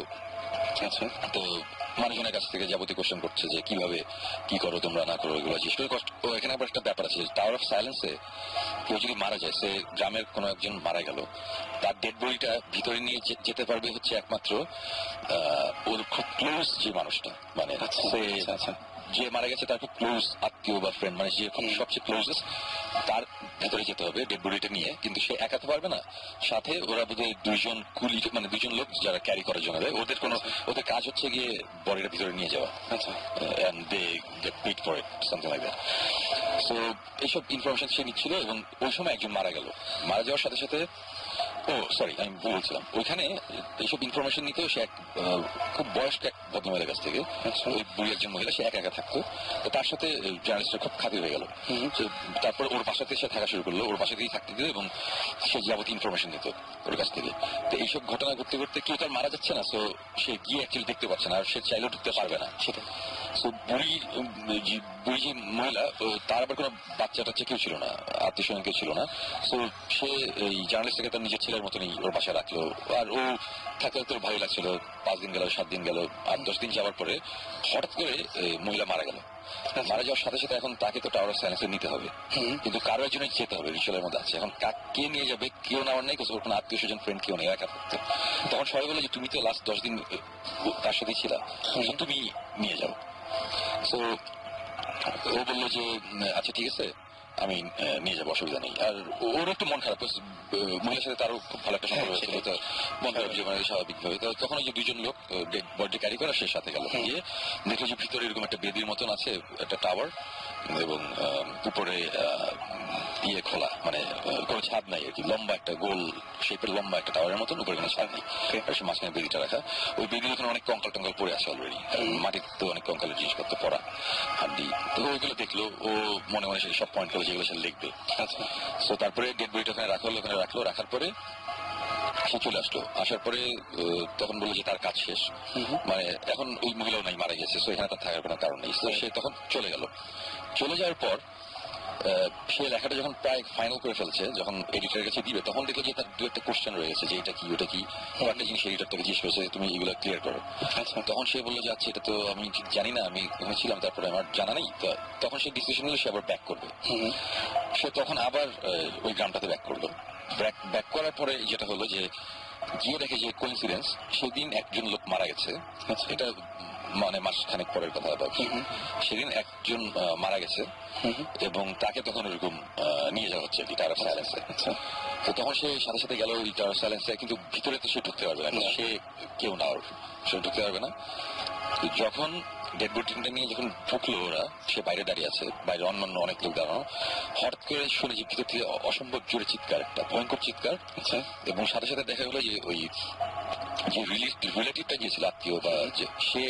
আচ্ছা, তো মানুষজনের কাছ থেকে যাবতীয় কোশ্চেন করছে যে কিভাবে কি করো তোমরা, না করো, এগুলো জিজ্ঞেস করে। এখানে আবার একটা ব্যাপার আছে, টাওয়ার অফ সাইলেন্সে কেউ যদি মারা যায়, সে গ্রামের কোনো একজন মারা গেল, তার ডেড বডিটা ভিতরে নিয়ে যেতে পারবে হচ্ছে একমাত্র ওর খুব ক্লোজ যে মানুষটা, মানে যে মারা গেছে তার খুব ক্লোজ আত্মীয় বা ফ্রেন্ড, মানে যে সবচেয়ে ক্লোজেস্ট, তার ভেতরে যেতে হবে ডেড বডিটা নিয়ে। কিন্তু সে একাতে পারবে না, সাথে ওরা বোধহয় 2 জন কুলি, মানে 2 জন লোক যারা ক্যারি করার জন্য দেয়। ওদের কাজ হচ্ছে গিয়ে বডিটা ভিতরে নিয়ে যাওয়া। আচ্ছা, and they get paid for it, something like that. So এইসব ইনফরমেশন সে নিচ্ছিল, এবং ওই সময় একজন মারা গেল। মারা যাওয়ার সাথে সাথে, আমি বলছিলাম, ওইখানে এইসব ইনফরমেশন নিতে সে এক খুব বয়স্ক এক ভদ্রমহিলার কাছ থেকে, ওই বুড়ি একজন মহিলা, সে একা থাকতো। তো তার সাথে জার্নালিস্টের খুব খাতির হয়ে গেল। তারপর ওর বাসাতে সে থাকা শুরু করলো, ওর বাসাতেই থাকতে দিল, এবং সে যাবতীয় ইনফরমেশন নিত ওর কাছ থেকে। তো এইসব ঘটনা করতে করতে কেউ তার মারা যাচ্ছে না, সো সে গিয়ে অ্যাকচুয়ালি দেখতে পাচ্ছে না, আর সে চাইলেও ঢুকতে পারবে না সেটা। সো বুড়ি যে মহিলা, তার আবার কোনো বাচ্চা টাচ্চা কেউ ছিল না, আত্মীয় স্বজন কেউ ছিল না। সো সে এই জার্নালিস্টকে তার নিজের ছেলের মতনই ওর বাসায় রাখলো, আর ও থাকতে তোর ভালোই লাগছিল। 5 দিন গেল, 7 দিন গেল, 8-10 দিন যাওয়ার পরে হঠাৎ করে মহিলা মারা গেল। মারা যাওয়ার সাথে সাথে এখন তাকে তো টাওয়ার অফ সাইলেন্সে নিতে হবে, কিন্তু কারো একজনের যেতে হবে, রিচুয়ালের মধ্যে আছে। এখন কে নিয়ে যাবে, কেউ নেওয়ার নেই, কোনো আত্মীয় স্বজন ফ্রেন্ড কেউ নেই, একা থাকতে। তখন সবাই বলে যে তুমি তো লাস্ট 10 দিন তার সাথেই ছিলা, তুমি নিয়ে যাও। তো ও বললো যে আচ্ছা ঠিক আছে, আমি নিয়ে যাবো, অসুবিধা নেই। আর ওর একটু মন খারাপ, মহিলার সাথে তারও খুব ভালো একটা সম্পর্ক হয়েছিল, তো মন খারাপ জীবনে স্বাভাবিকভাবে। তখন ওই যে 2 জন লোক বডি ক্যারি করা, সে সাথে গেল, গিয়ে দেখলো যে ভিতরে এরকম একটা বেদির মতন আছে, একটা টাওয়ার, এবং উপরে ইয়ে খোলা, মানে কোনো ছাদ নাই আর কি, লম্বা একটা গোল শেপের লম্বা একটা টাওয়ারের মতন, উপরে কোনো ছাদ নেই, আর সে মাঝখানে বেদিটা রাখা। ওই বেদির ওখানে অনেক কঙ্কাল টঙ্কাল পড়ে আছে অলরেডি, মাটিতে তো অনেক কঙ্কালের জিনিসপত্র পড়া, হাড্ডি। তো ওইগুলো দেখলো, ও মনে মনে সব পয়েন্ট করে যেগুলো সে লিখবে। আচ্ছা, তো তারপরে ডেড বডিটা ওখানে রাখলো, রাখার পরে সে চলে আসলো। আসার পরে তখন বললো যে তার কাজ শেষ, মানে এখন ওই মহিলাও নাই, মারা গেছে, তো এখানে তার থাকার কোনো কারণ নেই। তো সে তখন চলে গেল। চলে যাওয়ার পর সে লেখাটা যখন প্রায় ফাইনাল করে ফেলছে, যখন এডিটরের কাছে দিবে, তখন দেখলো যে তার 2-1টা কোশ্চেন রয়ে গেছে, যে এটা কি ওটা কি, একটা জিনিস এডিটর তাকে জিজ্ঞেস করেছে তুমি এগুলো ক্লিয়ার করো। তখন সে বললো যে আচ্ছা এটা তো আমি ঠিক জানি না, আমি ছিলাম, তারপরে আমার জানা নেই। তখন সে ডিসিশন নিল সে আবার ব্যাক করবে। সে তখন আবার ওই গ্রামটাতে ব্যাক করলো। ব্যাক করার পরে যেটা হলো যে গিয়ে দেখে যে কোইন্সিডেন্স, সেদিন একজন লোক মারা গেছে। এটা মানে মাস খানেক পরের কথা। সেদিন একজন মারা গেছে এবং তাকে তখন ওরকম নিয়ে যাওয়া হচ্ছে টাওয়ার অফ সাইলেন্সে। তো তখন সে সাথে সাথে গেল ওই টাওয়ার অফ সাইলেন্সে, কিন্তু ভিতরে তো সে ঢুকতে পারবে না, সে কেউ না, ওর সে ঢুকতে পারবে না। যখন ডেড বডিটা নিয়ে যখন ঢুকলো ওরা, সে বাইরে দাঁড়িয়ে আছে, বাইরে অন্যান্য অনেক লোক দাঁড়ানো, হঠাৎ করে শুনে যে ভিতর থেকে অসম্ভব জোরে চিৎকার, একটা ভয়ঙ্কর চিৎকার। এবং সাথে সাথে দেখা গেলো যে ওই যে রিলেটিভটা গিয়েছিল আত্মীয় বা যে, সে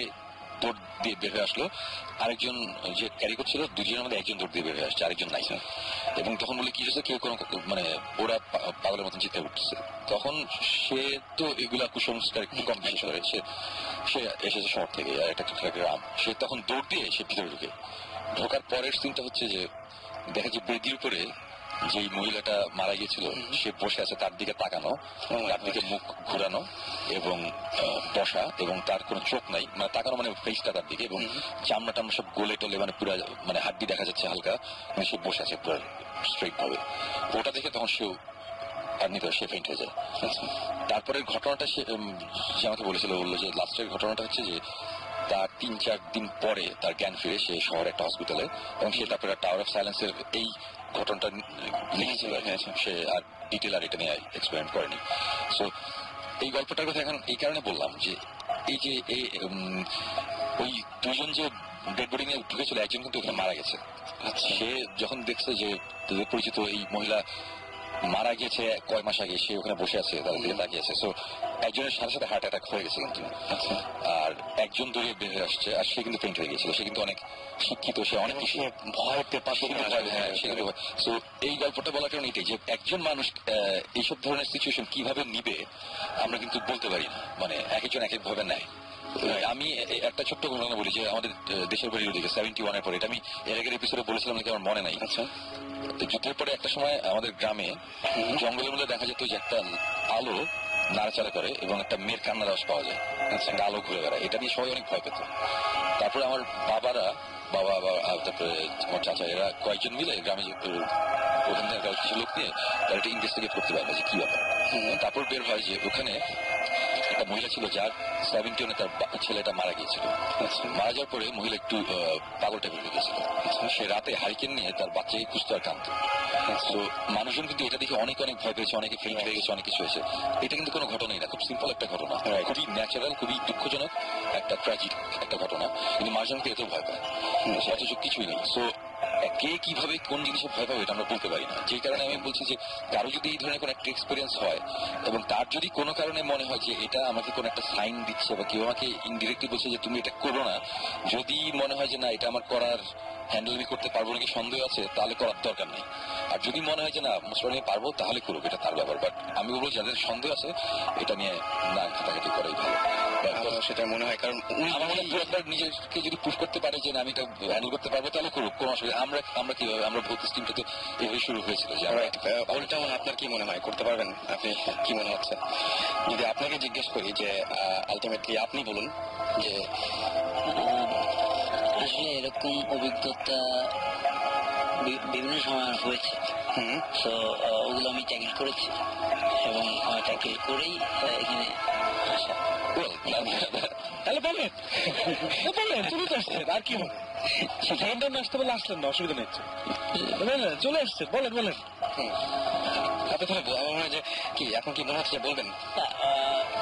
দৌড় দিয়ে বের হয়ে আসলো, আরেকজন যে ক্যারি করছিল দুজনের মধ্যে একজন দৌড় দিয়ে বের হয়ে আসছে, আরেকজন নাই। এবং তখন বলে কি হয়েছে, কেউ কোনো মানে ওরা পাগলের মতন চিৎকার করতেছে। তখন সে তো এগুলা কুসংস্কার একটু কম বিশ্বাস করে, সে এসেছে শহর থেকে একটা গ্রাম, সে তখন দৌড় দিয়ে সে ভিতরে ঢোকার পরের সিনটা হচ্ছে যে দেখা যায় বেদির উপরে যে মহিলাটা মারা গিয়েছিল সে বসে আছে, তার দিকে তাকানো, তার দিকে মুখ ঘুরানো এবং বসা, এবং তার কোনো চোখ নাই, মানে তাকানো মানে ফেসটা তার দিকে, এবং চামড়া টামড়া সব গোলে টোলে, মানে পুরো মানে হাড্ডি দেখা যাচ্ছে হালকা, মানে সে বসে আছে পুরো স্ট্রেট ভাবে। ওটা দেখে তখন সেও এমনিতে সে ফেন্ট হয়ে যায়। তারপরে ঘটনাটা সে যে আমাকে বললো যে লাস্টের ঘটনাটা হচ্ছে যে তার 3-4 দিন পরে তার জ্ঞান ফিরে, সে শহরে একটা হসপিটালে, এবং সে তারপরে টাওয়ার অফ সাইলেন্সের এই ঘটনাটা লিখেছিল। সে আর ডিটেল আর এটা নিয়ে এক্সপেরিমেন্ট করেনি। সো এই গল্পটার কথা এখন এই কারণে বললাম যে এই যে ওই দুজন যে ডেড বডি নিয়ে ঢুকেছিল, একজন কিন্তু ওখানে মারা গেছে। সে যখন দেখছে যে তাদের পরিচিত এই মহিলা মারা গেছে কয় মাস আগে, সে ওখানে বসে আছে, তাদের দিকে তাকিয়ে আছে। সো একজনের সাথে সাথে হার্ট অ্যাটাক হয়ে গেছে কিন্তু, আর একজন দৌড়ে বের হয়ে আসছে, আর সে কিন্তু পেন্ট হয়ে গেছিল। সে কিন্তু অনেক শিক্ষিত, সে অনেক কিছু ভয় পেপার। সো এই গল্পটা বলার কারণ এটাই যে একজন মানুষ এইসব ধরনের সিচুয়েশন কিভাবে নিবে আমরা কিন্তু বলতে পারি না, মানে এক একজন এক এক ভাবে নেয়। আমি একটা ছোট্ট ঘটনা বলি যে আমাদের দেশের বাড়ির ওদিকে 71-এর পরে, এটা আমি এর আগের এপিসোডে বলেছিলাম নাকি আমার মনে নাই। যুদ্ধের পরে একটা সময় আমাদের গ্রামে জঙ্গলের মধ্যে দেখা যেত যে একটা আলো নাড়াচাড়া করে এবং একটা মেয়ের কান্নার আওয়াজ পাওয়া যায়, একটা আলো ঘুরে বেড়ায়। এটা নিয়ে সবাই অনেক ভয় পেত। তারপরে আমার বাবা তারপরে আমার চাচা, এরা কয়েকজন মিলে গ্রামে ওখান থেকে কিছু লোক নিয়ে তারা একটা ইনভেস্টিগেট করতে পারবে যে কি ব্যাপার। তারপর বের হয় যে ওখানে একটা মহিলা ছিল যার 71-এ তার ছেলেটা মারা গিয়েছিল। মারা যাওয়ার পরে মহিলা একটু পাগল টাইপের হয়ে গেছিল। সে রাতে হারিকেন নিয়ে তার বাচ্চাকে খুঁজতে আর কাঁদত। তো মানুষজন কিন্তু এটা দেখে অনেক ভয় পেয়েছে, অনেকে ফেল হয়ে গেছে, অনেক কিছু হয়েছে। এটা কিন্তু কোনো ঘটনাই না, খুব সিম্পল একটা ঘটনা, খুবই ন্যাচারাল, খুবই দুঃখজনক একটা ট্র্যাজিক একটা ঘটনা, কিন্তু মানুষজনকে এতেও ভয় পায়, অথচ কিছুই নেই। সো কে কিভাবে কোন জিনিসে ভয় পাবে এটা আমরা বলতে পারি না। যেই কারণে আমি বলছি যে কারো যদি এই ধরনের কোনো একটা এক্সপিরিয়েন্স হয় এবং তার যদি কোনো কারণে মনে হয় যে এটা আমাকে কোনো একটা সাইন দিচ্ছে বা কেউ আমাকে ইনডিরেক্টলি বলছে যে তুমি এটা করো না, যদি মনে হয় যে না এটা আমার করার হ্যান্ডেল আমি করতে পারবো নাকি সন্দেহ আছে, তাহলে করার দরকার নেই। আর যদি মনে হয় যে না মুসলিম নিয়ে পারবো, তাহলে করুক, এটা তার ব্যাপার। বাট আমি বলবো যাদের সন্দেহ আছে এটা নিয়ে না ঘাটাঘাটি করাই ভালো, সেটা মনে হয়। কারণ আমার মনে হয় একবার নিজেকে যদি প্রুফ করতে পারে যে আমি এটা হ্যান্ডেল করতে পারবো, তাহলে করুক, কোনো অসুবিধা। আমরা কিভাবে আমরা ভৌত স্টিমটা তো এভাবে শুরু হয়েছিল যে ওইটা আপনার কি মনে হয় করতে পারবেন? আপনি কি মনে হচ্ছে যদি আপনাকে জিজ্ঞেস করি যে আলটিমেটলি আপনি বলুন যে আসলে এরকম অভিজ্ঞতা বিভিন্ন সময় হয়েছে। তো ওগুলো আমি ট্যাকেল করেছি এবং ট্যাকেল করেই এখানে আসা। তাহলে বলেন চলে তো আসছেন, আর কি হবে? আসতে বলে আসলেন না, অসুবিধা নেই, চলে আসছে, বলেন। আপনি তাহলে আমার মনে হয় যে কি এখন কি মনে হচ্ছে বলবেন?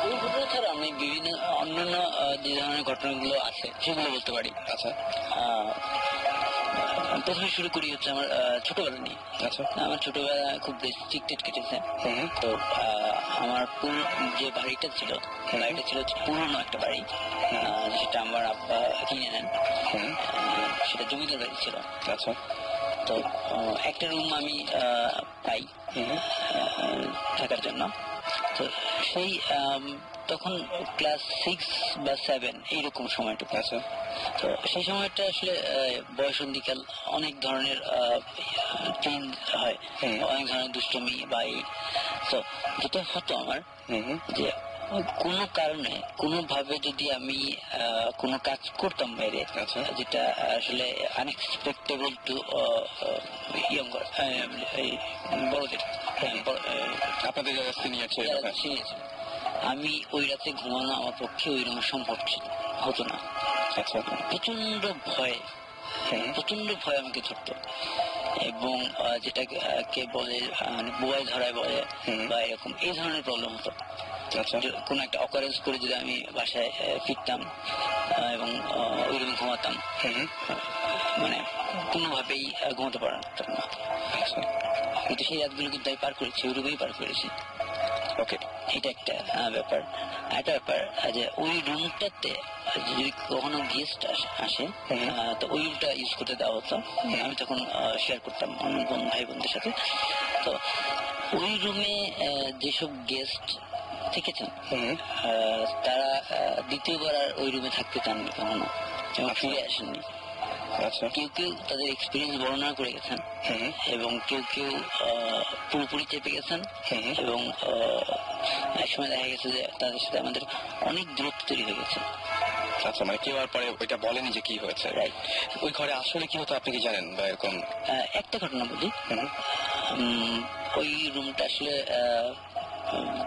ওই ঘটনা ছাড়া আমি বিভিন্ন অন্যান্য যে ধরনের ঘটনাগুলো আছে সেগুলো বলতে পারি। আচ্ছা, প্রথমে শুরু করি হচ্ছে আমার ছোটবেলা নিয়ে। আচ্ছা, আমার ছোটবেলা খুব রেস্ট্রিক্টেড কেটেছে। তো আমার যে বাড়িটা ছিল, বাড়িটা ছিল পুরনো একটা বাড়ি, যেটা আমার আব্বা কিনে নেন। সেটা জমিদার বাড়ি ছিল। আচ্ছা, তো একটা রুম আমি পাই থাকার জন্য। তো সেই তখন ক্লাস 6 বা 7 এইরকম সময়টুকু। আচ্ছা, তো সেই সময়টা আসলে বয়সন্ধিকাল, অনেক ধরনের চেঞ্জ হয়, অনেক ধরনের দুষ্টমি বা তো যেটা হতো আমার যে কোনো কারণে কোনোভাবে যদি আমি কোনো কাজ করতাম বাইরে, যেটা আসলে আনএক্সপেক্টেবল টু বড়দের, আপনাদের যারা সিনিয়র ছিল, আমি ওই রাতে ঘুমানো আমার পক্ষে ওই রুমে সম্ভব হতো না। আচ্ছা, প্রচন্ড ভয় আমাকে ধরতো, এবং যেটাকে বলে বুয়ায় ধরায় বলে বা এরকম এই ধরনের প্রবলেম হতো। আচ্ছা, কোন একটা অকারেন্স করে যদি আমি বাসায় ফিরতাম এবং ওই রুমে ঘুমাতাম, মানে কোনোভাবেই ঘুমাতে পারতাম না। কিন্তু সেই রাতগুলো কিন্তু আমি পার করেছি, ওই রুমেই পার করেছি। ওকে, এটা একটা ব্যাপার। একটা ব্যাপার যে ওই রুমটাতে যদি কখনো গেস্ট আসে তো ওই রুমটা ইউজ করতে দেওয়া হতো। আমি তখন শেয়ার করতাম অন্য ভাই বোনদের সাথে। তো ওই রুমে যেসব গেস্ট থেকেছেন তারা দ্বিতীয়বার আর ওই রুমে থাকতে চাননি কখনো এবং ফিরে আসেননি। কেউ কেউ তাদের এক্সপিরিয়েন্স বর্ণনা করে গেছেন এবং কেউ কেউ পুরোপুরি চেপে গেছেন, এবং একসময় দেখা গেছে যে তাদের সাথে আমাদের অনেক দূরত্ব তৈরি হয়ে গেছে। আচ্ছা, মানে কেউ আর পরে ওইটা বলেনি যে কি হয়েছে? রাইট। ওই ঘরে আসলে কি হতো আপনি কি জানেন বা এরকম? একটা ঘটনা বলি। ওই রুমটা আসলে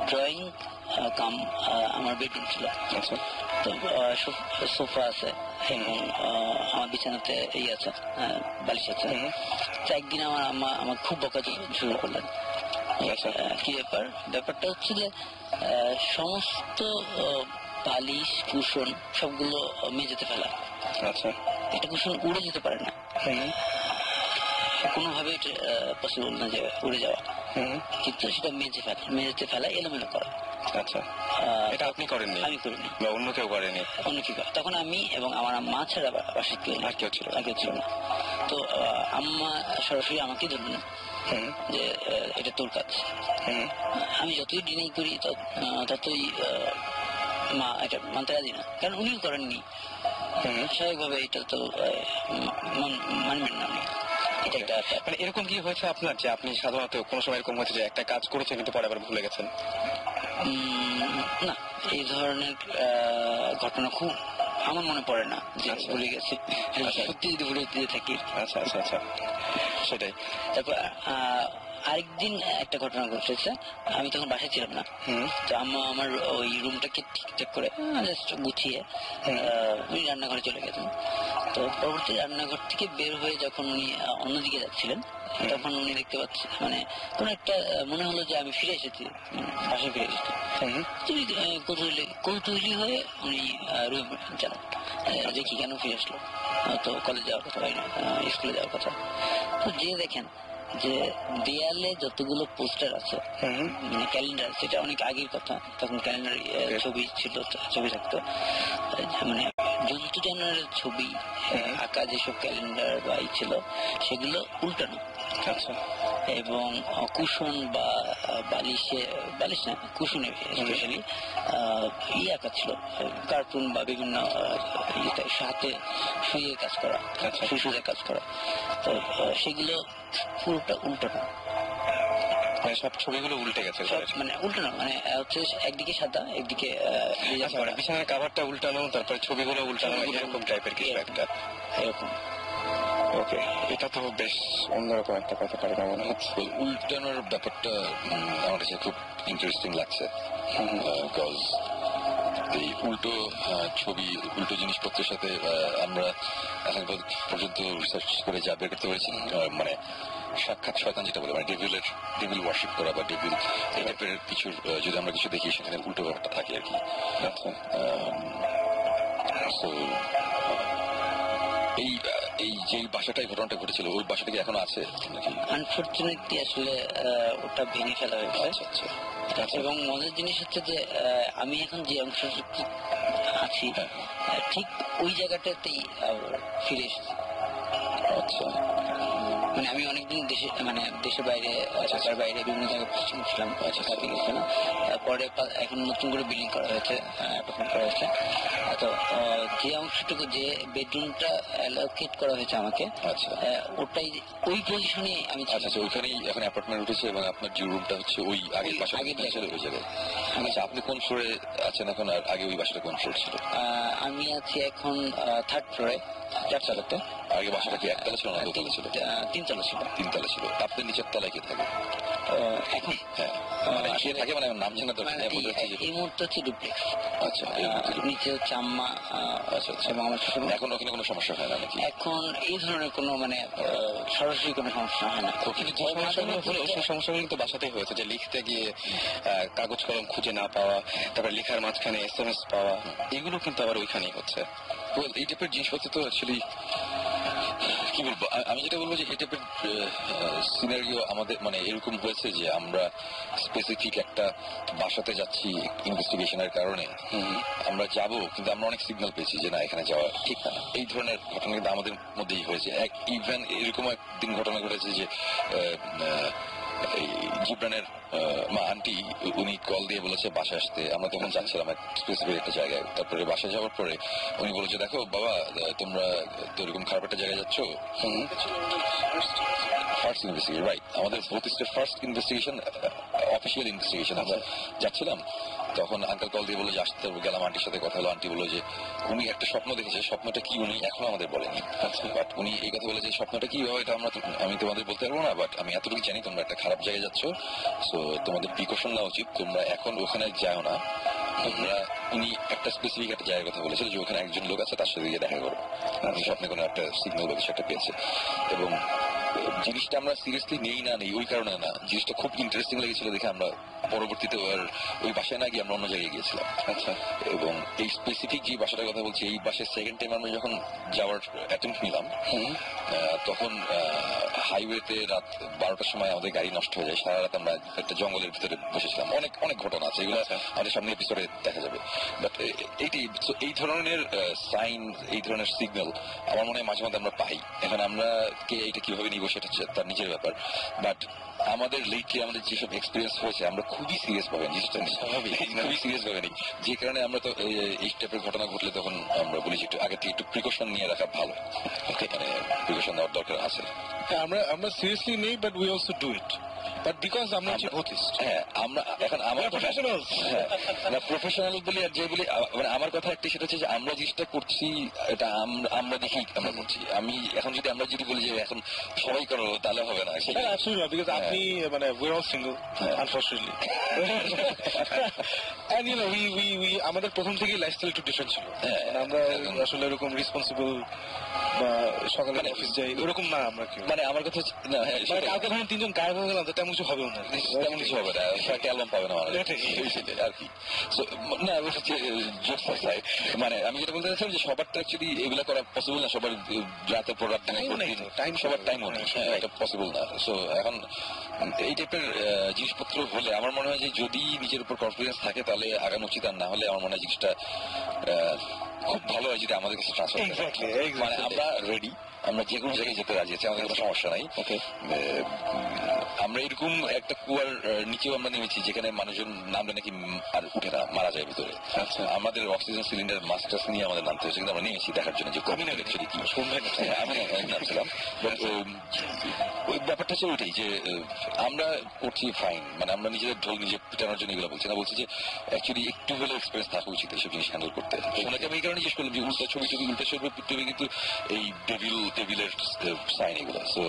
ড্রয়িং কাম আমার বেডরুম ছিল। আচ্ছা, তো সোফা আছে এবং আমার বিছানাতে এই আছে, বালিশ আছে। তো একদিন আমার আম্মা আমার খুব বকা শুরু করলেন। কি ব্যাপারটা হচ্ছে যে সমস্ত বালিশ কুশন সবগুলো মেঝেতে ফেলা। আচ্ছা, এটা কুশন উড়ে যেতে পারে না, কোনোভাবে এটা পসিবল না যে উড়ে যাওয়া, কিন্তু সেটা মেঝেতে ফেলা এলোমেলো করা। আচ্ছা, এটা আপনি করেননি? আমি করিনি, বা অন্য কেউ করেনি? অন্য কেউ। তখন আমি এবং আমার মা ছাড়া বাসায় কেউ আর কেউ ছিল না। তো আম্মা সরাসরি আমাকে ধরলেন যে এটা তোর কাজ। আমি যতই ডিনাই করি ততই মা এটা মানতে রাজি না, কারণ উনিও করেননি। স্বাভাবিকভাবে এটা তো মানবেন না উনি। এটা একটা মানে এরকম কি হয়েছে আপনার যে আপনি সাধারণত কোনো সময় এরকম হয়েছে যে একটা কাজ করেছেন কিন্তু পরে আবার ভুলে গেছেন? না, এই ধরনের ঘটনা খুব আমার মনে পড়ে না যে ভুলে গেছি। সত্যি যদি ভুলে দিয়ে থাকি। আচ্ছা আচ্ছা আচ্ছা, সেটাই। তারপর আরেকদিন একটা ঘটনা ঘটেছে, আমি তখন বাসায় ছিলাম না। তো আম্মা আমার ওই রুমটাকে ঠিকঠাক করে জাস্ট গুছিয়ে উনি রান্নাঘরে চলে গেছেন। তো পরবর্তী রান্নাঘর থেকে বের হয়ে যখন উনি অন্যদিকে যাচ্ছিলেন তখন উনি দেখতে পাচ্ছেন মানে কোন একটা মনে হলো যে আমি ফিরে এসেছি, বাসায় ফিরে এসেছি। কৌতূহলী হয়ে উনি রুমে যান, দেখি কেন ফিরে আসলো, তো কলেজ যাওয়ার কথা, স্কুলে যাওয়ার কথা। তো যে দেখেন যে দেয়ালে যতগুলো পোস্টার আছে মানে ক্যালেন্ডার, সেটা অনেক আগের কথা, তখন ক্যালেন্ডার ছবি থাকতো, মানে জন্তু জানোয়ারের ছবি আঁকা যেসব ক্যালেন্ডার বা ছিল সেগুলো উল্টানো। আচ্ছা, এবং কুশন বা বালিশ না কুশনে স্পেশালি আঁকা ছিল, কার্টুন বা বিভিন্ন হাতে শুয়ে কাজ করা, শুয়ে কাজ করা। তো সেগুলো পুরোটা উল্টানো, সব ছবিগুলো উল্টে গেছে। মানে উল্টানো মানে হচ্ছে একদিকে সাদা একদিকে বিছানার কাভারটা উল্টানো, তারপরে ছবিগুলো উল্টানো, এরকম টাইপের কিছু একটা এরকম। ওকে, এটা তো বেশ অন্যরকম একটা কথা পারে মনে হচ্ছে। উল্টানোর ব্যাপারটা আমার কাছে খুব ইন্টারেস্টিং লাগছে, বিকজ এই উল্টো ছবি উল্টো জিনিসপত্রের সাথে আমরা এখন পর্যন্ত রিসার্চ করে যা বের করতে পেরেছি, মানে সাক্ষাৎ শয়তান যেটা বলে, মানে ডেভিল ওয়ার্শিপ করা বা ডেভিল এই টাইপের কিছুর যদি আমরা কিছু দেখি সেখানে উল্টো ব্যাপারটা থাকে আর কি। এই যে বাসাটাই ঘটনাটা ঘটেছিল ওই বাসাটা কি এখনো আছে নাকি? আনফরচুনেটলি আসলে ওটা ভেঙে ফেলা হয়েছে। আচ্ছা, এবং মজার জিনিস হচ্ছে যে আমি এখন যে অংশ আছি ঠিক ওই জায়গাটাতেই ফিরে এসেছি। আচ্ছা, মানে আমি অনেকদিন দেশের বাইরে, ঢাকার বাইরে বিভিন্ন জায়গায় পশ্চিম ছিলাম, কাজে গেছিলাম। তারপরে এখন নতুন করে বিল্ডিং করা হয়েছে, অ্যাপার্টমেন্ট করা হয়েছে। তো যে অংশটুকু যে বেডরুমটা অ্যালোকেট করা হয়েছে আমাকে, আচ্ছা ওটাই ওই পজিশনে আমি। আচ্ছা, ওইখানেই এখন অ্যাপার্টমেন্ট উঠেছে এবং আপনার যে রুমটা হচ্ছে ওই আগের বাসা ওই জায়গায়। আচ্ছা, আপনি কোন ফ্লোরে আছেন এখন আর আগে ওই বাসাটা কোন ফ্লোর ছিল? আমি আছি এখন 3rd ফ্লোরে, 4 তলাতে। আগে বাসাটা কি একতলা ছিল না দোতলা ছিল? 3 তলা ছিল। 3 তলা ছিল। আপনার নিচের তলায় কে থাকে? এখন মানে কে থাকে মানে নাম জানা তো এই মুহূর্তে হচ্ছে ডুপ্লেক্স। আচ্ছা, নিচে হচ্ছে আম্মা। আচ্ছা আচ্ছা। এবং আমার শ্বশুর। এখন ওখানে কোনো সমস্যা হয় না নাকি? এখন এই ধরনের কোনো মানে সরাসরি কোনো সমস্যা হয় না। ওখানে যে সমস্যাগুলো হলো সেই সমস্যাগুলো কিন্তু বাসাতেই হয়েছে, যে লিখতে গিয়ে কাগজ কলম খুঁজে না পাওয়া, তারপরে লেখার মাঝখানে SMS পাওয়া, এগুলো কিন্তু আবার ওইখানেই হচ্ছে। এই টাইপের জিনিসপত্র তো অ্যাকচুয়ালি কি বলবো, আমি যেটা বলবো যে এই টাইপের সিনারিও আমাদের মানে এরকম হয়েছে যে আমরা স্পেসিফিক একটা বাসাতে যাচ্ছি ইনভেস্টিগেশনের কারণে, আমরা যাব কিন্তু আমরা অনেক সিগন্যাল পেয়েছি যে না এখানে যাওয়া ঠিক না। এই ধরনের ঘটনা কিন্তু আমাদের মধ্যেই হয়েছে। ইভেন এরকম একদিন ঘটনা ঘটেছে যে এই জিব্রানের মা আন্টি উনি কল দিয়ে বলেছে বাসায় আসতে। আমরা তখন যাচ্ছিলাম এক স্পেসিফিক একটা জায়গায়। তারপরে বাসায় যাওয়ার পরে উনি বলেছে দেখো বাবা তোমরা তো এরকম খারাপ একটা জায়গায় যাচ্ছ। ফার্স্ট ইনভেস্টিগেশন, রাইট, আমাদের প্রতিষ্ঠার ফার্স্ট ইনভেস্টিগেশন, অফিসিয়াল ইনভেস্টিগেশন। আমরা যাচ্ছিলাম তখন আঙ্কেল কল দিয়ে বলে যে আসতে গেলাম, আন্টির সাথে কথা হলো। আন্টি বললো যে উনি একটা স্বপ্ন দেখেছে, স্বপ্নটা কি উনি এখনো আমাদের বলেনি। বাট উনি এই কথা বলে যে স্বপ্নটা কি হবে এটা আমি তোমাদের বলতে পারবো না, বাট আমি এতটুকু জানি তোমরা একটা খারাপ জায়গায় যাচ্ছ, সো তোমাদের প্রিকশন নেওয়া উচিত, তোমরা এখন ওখানে যাও না। তোমরা উনি একটা স্পেসিফিক একটা জায়গার কথা বলেছিল যে ওখানে একজন লোক আছে, তার সাথে গিয়ে দেখা করো। আমি স্বপ্নে কোনো একটা সিগন্যাল বা কিছু একটা পেয়েছে। এবং জিনিসটা আমরা সিরিয়াসলি নেই না নেই ওই কারণে না, জিনিসটা খুব ইন্টারেস্টিং লেগেছিল দেখে আমরা পরবর্তীতে ওই বাসায় না গিয়ে আমরা অন্য জায়গায় গিয়েছিলাম। আচ্ছা। এবং এই স্পেসিফিক যে বাসাটার কথা বলছি, এই বাসায় সেকেন্ড টাইম আমরা যখন যাওয়ার অ্যাটেম্প নিলাম তখন হাইওয়েতে রাত 12টার সময় আমাদের গাড়ি নষ্ট হয়ে যায়। সারা রাত আমরা একটা জঙ্গলের ভিতরে বসেছিলাম। অনেক অনেক ঘটনা আছে, এগুলো আমাদের সামনে এপিসোডে দেখা যাবে। বাট এই ধরনের সাইন, এই ধরনের সিগন্যাল আমার মনে হয় মাঝে মাঝে আমরা পাই। এখন আমরা এইটা কিভাবে নিব সেটা তার নিজের ব্যাপার। বাট আমাদের লেটলি আমাদের যেসব এক্সপিরিয়েন্স হয়েছে আমরা খুবই সিরিয়াস ভাবে জিনিসটা খুবই সিরিয়াস ভাবে নিই, যে কারণে আমরা তো এই টাইপের ঘটনা ঘটলে তখন আমরা বলি যে একটু আগে থেকে একটু প্রিকশন নিয়ে রাখা ভালো, মানে প্রিকশন নেওয়ার দরকার আছে। আমরা সিরিয়াসলি নেই, but we also do it, but because আমরা হচ্ছে ভূতিস্ট। হ্যাঁ, আমরা এখন আমার প্রফেশনাল, হ্যাঁ প্রফেশনাল বলি আর যে বলি, মানে আমার কথা একটা সেটা হচ্ছে যে আমরা জিনিসটা করছি এটা আমরা দেখি আমরা করছি। আমি এখন যদি আমরা যদি বলি যে এখন সবাই করো তাহলে হবে না, সেটা আসলে বিকজ আপনি মানে we are all single unfortunately, and you know we আমাদের প্রথম থেকেই লাইফস্টাইল একটু ডিফারেন্ট ছিল। আমরা আসলে এরকম রেসপন্সিবল বা সকালে অফিস যাই ওরকম না আমরা কেউ। মানে আমার কথা হচ্ছে না, হ্যাঁ কালকে ধরেন তিনজন গায়েব হয়ে গেলাম তো তেমন কিছু হবে না, তেমন কিছু হবে না, একটা অ্যালবাম পাবে না আর কি। না হচ্ছে জোকস সাইড, মানে আমি যেটা বলতে চাচ্ছিলাম যে সবার তো অ্যাকচুয়ালি এগুলো করা পসিবল না, সবার রাতের পর রাত টাইম সবার টাইম নেই, এটা পসিবল না। সো এখন এই টাইপের জিনিসপত্র হলে আমার মনে হয় যে যদি নিজের উপর কনফিডেন্স থাকে তাহলে আগানো উচিত, আর না হলে আমার মনে হয় জিনিসটা খুব ভালো হয় যদি আমাদের কাছে ট্রান্সফার করে। মানে আমরা রেডি, আমরা যে কোনো জায়গায় যেতে রাজি আছি, আমাদের কোনো সমস্যা নাই। আমরা এরকম একটা কুয়ার নিচেও আমরা নেমেছি যেখানে মানুষজন নামলে নাকি আর উঠে না, মারা যায় ভিতরে। আচ্ছা, আমাদের অক্সিজেন সিলিন্ডার মাস্টার্স নিয়ে আমাদের নামতে হয়েছে, কিন্তু আমরা নেমেছি দেখার জন্য যে কমিউনিটি অ্যাকচুয়ালি কি। আমি নামছিলাম, ওই ব্যাপারটা হচ্ছে ওইটাই যে আমরা করছি ফাইন, মানে আমরা নিজেদের ঢোল নিজে পিটানোর জন্য এগুলো বলছি না, বলছি যে অ্যাকচুয়ালি একটু হলেও এক্সপিরিয়েন্স থাকা উচিত এইসব জিনিস হ্যান্ডেল করতে। ওনাকে আমি এই কারণে জিজ্ঞেস করলাম যে উল্টা ছবি কিন্তু এই টেবিলের সাইন এগুলো। সো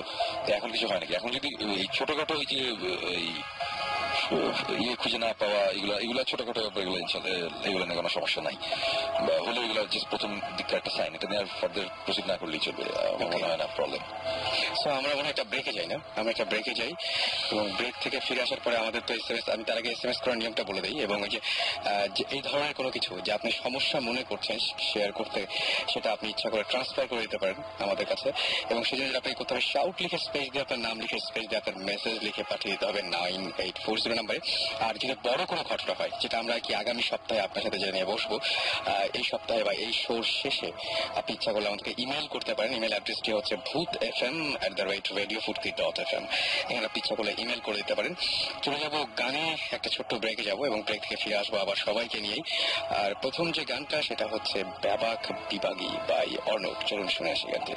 এখন কিছু হয় নাকি? এখন যদি এই ছোটখাটো ওই যে ইয়ে খুঁজে না পাওয়া এগুলা ছোটখাটো এগুলো নিয়ে কোনো সমস্যা নাই, বা হলে এগুলো জাস্ট প্রথম দিককার একটা সাইন, এটা নিয়ে আর ফার্দার প্রসিড না করলেই চলবে, মনে হয় না প্রবলেম। সো আমরা মনে হয় একটা ব্রেকে যাই না, আমরা একটা ব্রেকে যাই এবং ব্রেক থেকে ফিরে আসার পরে আমাদের তো SMS, আমি তার আগে SMS করার নিয়মটা বলে দিই। এবং ওই যে এই ধরনের কোনো কিছু যে আপনি সমস্যা মনে করছেন শেয়ার করতে, সেটা আপনি ইচ্ছা করে ট্রান্সফার করে দিতে পারেন আমাদের কাছে। এবং সেই জন্য আপনাকে করতে হবে শাউট লিখে স্পেস দিয়ে আপনার নাম লিখে স্পেস দিয়ে আপনার মেসেজ লিখে পাঠিয়ে দিতে হবে 9840 নাম্বারে। আর যদি বড় কোনো ঘটনা হয়, যেটা আমরা কি আগামী সপ্তাহে আপনার সাথে জেনে বসবো, এই সপ্তাহে বা এই শোর শেষে আপনি ইচ্ছা করলে আমাদেরকে ইমেল করতে পারেন। ইমেল অ্যাড্রেসটি হচ্ছে bhutfm@radiofurti.fm। এখানে আপনি ইচ্ছা করলে ইমেল করে দিতে পারেন। চলে যাবো গানে, একটা ছোট্ট ব্রেকে যাবো এবং ব্রেক থেকে ফিরে আসবো আবার সবাইকে নিয়েই। আর প্রথম যে গানটা সেটা হচ্ছে ব্যাবাক বিভাগী বাই অর্ণব। চলুন শুনে আসি গানটি।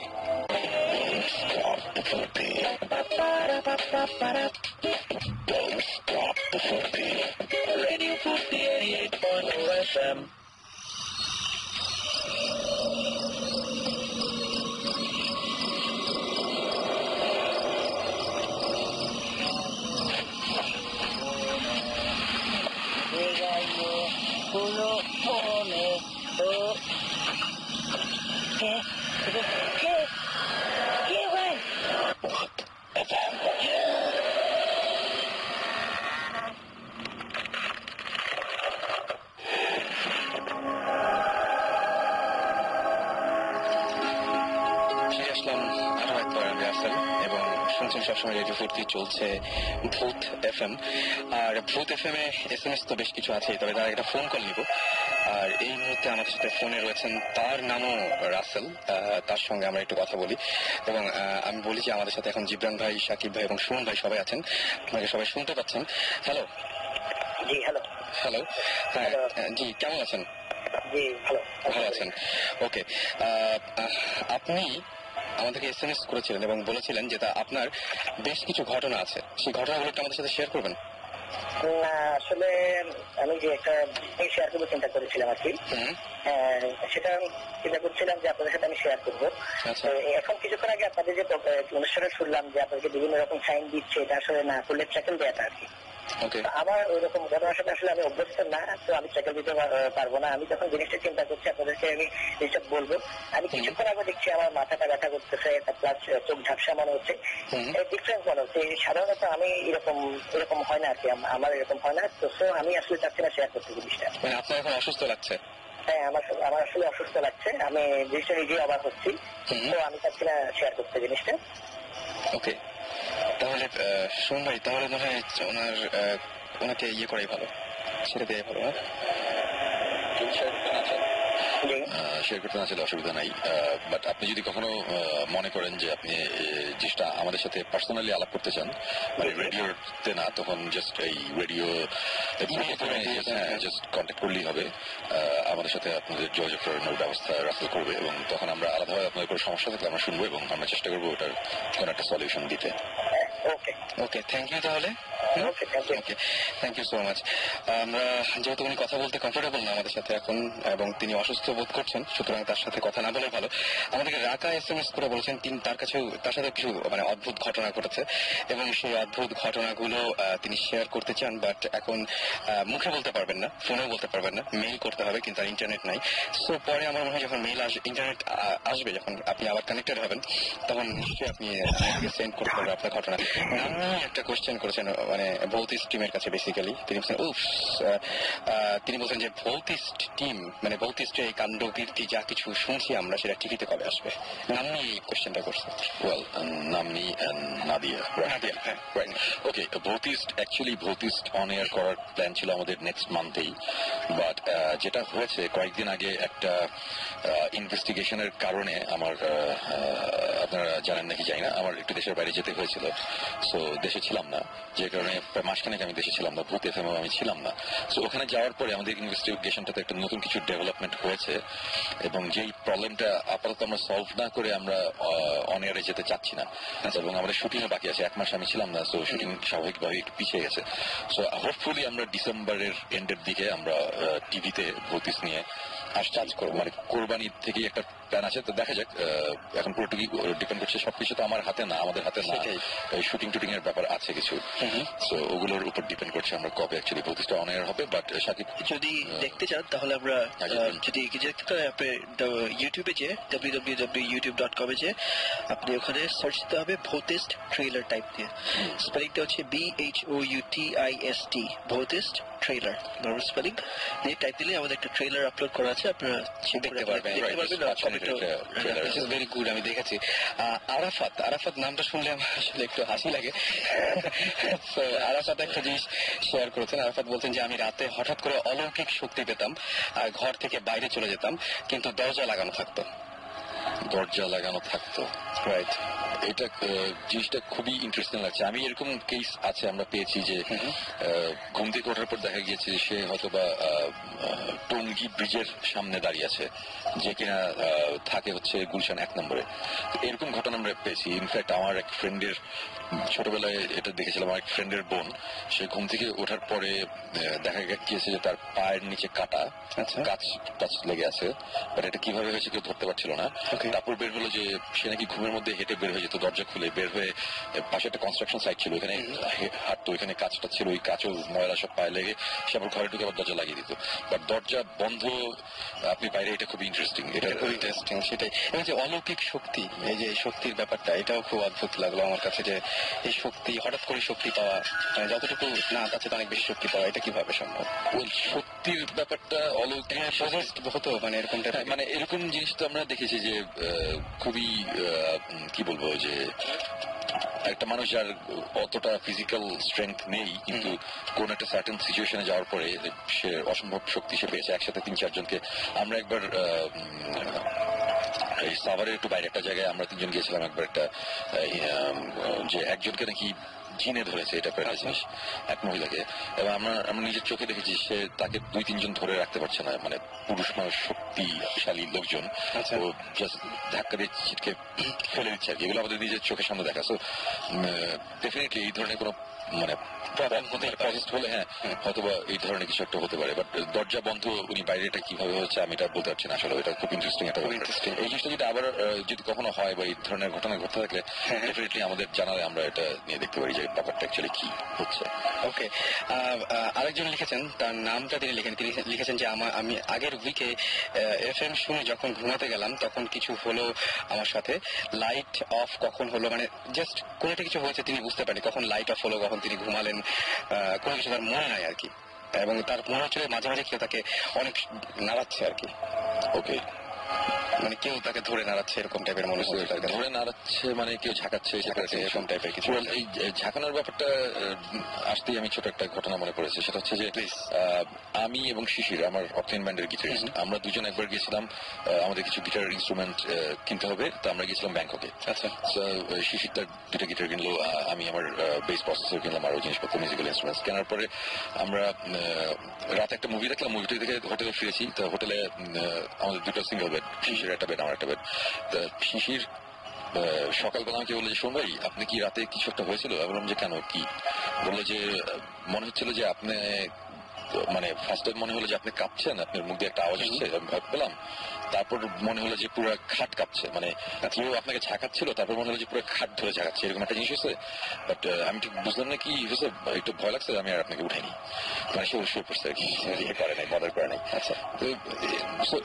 Radio Furti 88.0 FM. ও কে কে কে ভাই? ফিরে আসলাম আরো একবার রাসেল, এবং শুনছেন সবসময় রেডিও ফুর্তি চলছে ভূত এফএম। আর ভূত এফএম এ SMS তো বেশ কিছু আছে, তবে তার একটা ফোন কল নিব। আর এই মুহূর্তে আমাদের সাথে ফোনে রয়েছেন, তার নামও রাসেল। তার সঙ্গে আমরা একটু কথা বলি, এবং আমি বলি যে আমাদের সাথে এখন জিবরান ভাই, সাকিব ভাই এবং সুমন ভাই সবাই আছেন। আপনাকে সবাই শুনতে পাচ্ছেন? হ্যালো। জি হ্যালো। হ্যালো, হ্যাঁ জি, কেমন আছেন? জি ভালো। ভালো আছেন, ওকে। আপনি আমাদেরকে SMS করেছিলেন এবং বলেছিলেন যে আপনার বেশ কিছু ঘটনা আছে, সেই ঘটনাগুলো একটু আমাদের সাথে শেয়ার করবেন। না আসলে আমি যে একটা শেয়ার করবো চিন্তা করেছিলাম আর কি, সেটা চিন্তা করছিলাম যে আপনাদের সাথে আমি শেয়ার করবো। এখন কিছুক্ষণ আগে আপনাদের যে অনুষ্ঠানে শুনলাম যে আপনাদেরকে বিভিন্ন রকম সাইন দিচ্ছে, এটা আসলে না করলে ট্র্যাকেল দেওয়াটা আর কি। আমার ওই রকম ঘটনার সাথে আসলে আমি অভ্যস্ত না, তো আমি ট্র্যাকেল দিতে পারবো না। আমি তখন জিনিসটা চিন্তা করছি আপনাদেরকে আমি এইসব বলবো। আমি কিছুক্ষণ আগে দেখছি আমার মাথাটা ব্যথা করতেছে, প্লাস চোখ ঝাপসা মনে হচ্ছে, ডিফারেন্স মনে হচ্ছে। সাধারণত আমি এরকম হয় না আর কি, আমার এরকম হয় না। তো আমি আসলে চাচ্ছি না শেয়ার করতে জিনিসটা। আপনার এখন অসুস্থ লাগছে? হ্যাঁ, আমার আসলে অসুস্থ লাগছে, আমি জিনিসটা নিজেই অবাক হচ্ছি, তো আমি চাচ্ছি না শেয়ার করতে জিনিসটা। ওকে, তাহলে শুন ভাই, তাহলে মনে হয় ওনাকে ইয়ে করাই ভালো, ছেড়ে দেওয়াই ভালো। শেয়ার করতে না চাইলে অসুবিধা নাই, বাট আপনি যদি কখনো মনে করেন যে আপনি জিনিসটা আমাদের সাথে পার্সোনালি আলাপ করতে চান, মানে রেডিওতে না, তখন জাস্ট এই রেডিও জাস্ট কন্ট্যাক্ট করলেই হবে। আমাদের সাথে আপনাদের যোগাযোগ করানোর ব্যবস্থা রাখতে করবে, এবং তখন আমরা আলাদাভাবে আপনাদের কোনো সমস্যা থাকলে আমরা শুনবো এবং আমরা চেষ্টা করবো ওটার কোনো একটা সলিউশন দিতে। ওকে, থ্যাংক ইউ। তাহলে ওকে, থ্যাংক ইউ সো মাচ। আমরা যেহেতু উনি কথা বলতে কমফোর্টেবল না আমাদের সাথে এখন, এবং তিনি অসুস্থ বোধ করছেন, সুতরাং তার সাথে কথা না বলে ভালো। আমাদেরকে রাকা SMS করে বলেছেন তিনি তার সাথে কিছু মানে অদ্ভুত ঘটনা ঘটেছে, এবং সেই অদ্ভুত ঘটনাগুলো তিনি শেয়ার করতে চান, বাট এখন মুখে বলতে পারবেন না, ফোনেও বলতে পারবেন না, মেইল করতে হবে, কিন্তু আর ইন্টারনেট নাই। সো পরে আমার মনে হয় যখন ইন্টারনেট আসবে, যখন আপনি আবার কানেক্টেড হবেন, তখন নিশ্চয়ই আপনি সেন্ড করতে পারবেন আপনার ঘটনা। আমি একটা কোশ্চেন করেছেন, মানে ভৌতিস্ট টিমের কাছে বেসিক্যালি তিনি বলছেন তিনি বলছেন যে ভৌতিস্ট টিম, মানে ভৌতিস্টের এই কাণ্ড কীর্তি যা কিছু শুনছি আমরা, সেটা টিভিতে কবে আসবে? নামনি এই কোশ্চেনটা করছে। ওয়েল, নামনি নাদিয়া, হ্যাঁ, রাইট। ওকে, ভৌতিস্ট অন এয়ার করার প্ল্যান ছিল আমাদের নেক্সট মান্থেই, বাট যেটা হয়েছে কয়েকদিন আগে একটা ইনভেস্টিগেশনের কারণে আমার, আপনারা জানেন নাকি জানি না, আমার একটু দেশের বাইরে যেতে হয়েছিল। সো দেশে ছিলাম না, যে কারণে প্রায় মাসখানেক আমি দেশে ছিলাম না, ভূত এফএম আমি ছিলাম না। সো ওখানে যাওয়ার পরে আমাদের ইনভেস্টিগেশনটাতে একটা নতুন কিছু ডেভেলপমেন্ট হয়েছে, এবং যেই প্রবলেমটা আপাতত আমরা সলভ না করে আমরা অন এয়ারে যেতে চাচ্ছি না, এবং আমাদের শুটিংও বাকি আছে। 1 মাস আমি ছিলাম না, সো শুটিং স্বাভাবিকভাবে একটু পিছিয়ে গেছে। সো হোপফুলি আমরা ডিসেম্বরের এন্ডের দিকে আমরা টিভিতে ভূতিস নিয়ে কাজ করবো, মানে কোরবানির থেকেই একটা প্ল্যান আছে। তো দেখা যাক, এখন পুরোটুকু ডিপেন্ড করছে, সবকিছু তো আমার হাতে না, আমাদের হাতে না, শুটিং টুটিং এর ব্যাপার আছে কিছু, সো ওগুলোর উপর ডিপেন্ড করছে আমরা কবে অ্যাকচুয়ালি ভূতিসটা অন এয়ার হবে। বাট সাকিব যদি দেখতে চান তাহলে আমরা যদি দেখতে চান আপনি ইউটিউবে যে www.youtube.com এ যে আপনি ওখানে সার্চ দিতে হবে ভৌতিস্ট ট্রেলার টাইপ দিয়ে, স্পেলিংটা হচ্ছে BHOUTIST, ভৌতিস্ট ট্রেলার নর্মাল স্পেলিং দিয়ে টাইপ দিলে আমাদের একটা ট্রেলার আপলোড করা আছে, আপনারা দেখতে পারবেন। ভেরি গুড, আমি দেখেছি। আরাফাত নামটা শুনলে আমার আসলে একটু হাসি লাগে। আরাফাত একটা জিনিস শেয়ার করেছেন। আরাফাত বলছেন যে আমি রাতে হঠাৎ করে অলৌকিক শক্তি পেতাম আর ঘর থেকে বাইরে চলে যেতাম, কিন্তু দরজা লাগানো থাকতো। রাইট, এটা জিনিসটা খুবই ইন্টারেস্টিং লাগছে। আমি এরকম কেস আছে আমরা পেয়েছি যে ঘুম থেকে ওঠার পর দেখা গিয়েছে সে হয়তোবা টঙ্গী ব্রিজের সামনে দাঁড়িয়ে আছে, যে কিনা থাকে হচ্ছে গুলশান 1 নম্বরে। এরকম ঘটনা আমরা পেয়েছি। ইনফ্যাক্ট আমার এক ফ্রেন্ডের, ছোটবেলায় এটা দেখেছিলাম, আমার এক ফ্রেন্ডের বোন, সে ঘুম থেকে ওঠার পরে দেখা গিয়েছে যে তার পায়ের নিচে কাটা, কাচ লেগে আছে, বাট এটা কিভাবে হয়েছে কেউ ধরতে পারছিল না। তারপর বের হলো যে সে নাকি ঘুমের মধ্যে হেঁটে বের হয়ে যেত যেত দরজা খুলে বের হয়ে পাশে একটা কনস্ট্রাকশন সাইট ছিল, ওখানে হাঁটতো, ওখানে কাঁচটা ছিল, ওই কাঁচও ময়লা সব পায়ে লেগে সে আবার ঘরে ঢুকে আবার দরজা লাগিয়ে দিত। বাট দরজা বন্ধ আপনি বাইরে, এটা খুব ইন্টারেস্টিং। এটা খুব ইন্টারেস্টিং, সেটাই। এবং যে অলৌকিক শক্তি, এই যে শক্তির ব্যাপারটা, এটাও খুব অদ্ভুত লাগলো আমার কাছে, যে এই শক্তি হঠাৎ করে শক্তি পাওয়া, মানে যতটুকু না তার চেয়ে অনেক বেশি শক্তি পাওয়া, এটা কিভাবে সম্ভব? ওই শক্তির ব্যাপারটা অলৌকিক হতো, মানে এরকমটা, মানে এরকম জিনিস তো আমরা দেখেছি যে খুবই কি বলবো, যে একটা মানুষ যার অতটা ফিজিক্যাল স্ট্রেংথ নেই, কিন্তু কোন একটা সার্টেন সিচুয়েশনে যাওয়ার পরে সে অসম্ভব শক্তি সে পেয়েছে। একসাথে 3-4 জনকে, আমরা একবার এই সাভারের একটু বাইরে একটা জায়গায় আমরা 3 জন গিয়েছিলাম একবার, একটা যে একজনকে নাকি জিনে ধরেছে, এটা একটা জিনিস, এক মহিলাকে, এবং আমরা নিজের চোখে দেখেছি সে তাকে 2-3 জন ধরে রাখতে পারছে না, মানে পুরুষ মানুষ, শক্তিশালী লোকজন, ও জাস্ট ধাক্কা দিয়ে ছিটকে ফেলে দিচ্ছে আর কি। এগুলো আমাদের নিজের চোখের সামনে দেখা। সো ডেফিনেটলি এই ধরনের কোনো মানে পজেস্ট হলে হ্যাঁ হয়তোবা এই ধরনের কিছু একটা হতে পারে। বাট দরজা বন্ধ উনি বাইরে এটা কিভাবে হচ্ছে আমি এটা বলতে পারছি না আসলে। এটা খুব ইন্টারেস্টিং একটা এই জিনিসটা যদি আবার যদি কখনো হয় বা এই ধরনের ঘটনা ঘটতে থাকলে ডেফিনেটলি আমাদের জানালে আমরা এটা নিয়ে দেখতে পারি যে ব্যাপারটা অ্যাকচুয়ালি কি হচ্ছে। ওকে, আরেকজন লিখেছেন, তার নামটা তিনি লিখেছেন যে আমি আগের উইকে FM শুনে যখন ঘুমাতে গেলাম তখন কিছু হলো আমার সাথে, লাইট অফ কখন হলো, মানে জাস্ট কোনো একটা কিছু হয়েছে তিনি বুঝতে পারেন কখন লাইট অফ হলো, কখন তিনি ঘুমালেন, কোনো কিছু তার মনে নাই আর কি, এবং তার মনে হচ্ছে মাঝে মাঝে কেউ তাকে অনেক নাড়াচ্ছে আর কি। ওকে, মানে কেউ তাকে ধরে নাড়াচ্ছে এরকম টাইপের মনে হচ্ছে, ধরে নাড়াচ্ছে মানে কেউ ঝাঁকাচ্ছে এরকম টাইপের কিছু। এই ঝাঁকানোর ব্যাপারটা আসতেই আমি ছোট একটা ঘটনা মনে পড়েছে। সেটা হচ্ছে যে আমি এবং শিশির, আমার অকটেন ব্যান্ডের গিটারিস্ট, আমরা দুজন একবার গিয়েছিলাম আমাদের কিছু গিটার ইনস্ট্রুমেন্ট কিনতে হবে, তো আমরা গিয়েছিলাম ব্যাংককে। আচ্ছা, শিশির তার 2টা গিটার কিনলো, আমি আমার বেস প্রসেসর কিনলাম, আরো জিনিসপত্র, মিউজিক্যাল ইনস্ট্রুমেন্টস কেনার পরে আমরা রাতে একটা মুভি দেখলাম, মুভিটা দেখে হোটেলে ফিরেছি। তো হোটেলে আমাদের 2টা সিঙ্গেল বেড, শিশির একটা বেড, আমার একটা বেড। তা শিশির সকালবেলা আমাকে বললো যে শোন ভাই, আপনি কি রাতে কিছু একটা হয়েছিল? আমি বললাম যে কেন, কি? বললো যে মনে হচ্ছিল যে আপনি, মানে ফার্স্ট টাইম মনে হলো যে আপনি কাঁপছেন, আপনার মুখ দিয়ে একটা আওয়াজ আসছে, আমি ভয় পেলাম। তারপর মনে হলো যে পুরো খাট কাঁপছে, মানে কেউ আপনাকে ঝাঁকাচ্ছিল, তারপর মনে হলো যে পুরো খাট ধরে ঝাঁকাচ্ছে, এরকম একটা জিনিস হয়েছে। বাট আমি ঠিক বুঝলাম না কি হয়েছে, একটু ভয় লাগছে, আমি আর আপনাকে উঠাইনি, মানে সে শুয়ে পড়ছে আর কি, করে নাই, মদার করে নাই। আচ্ছা, তো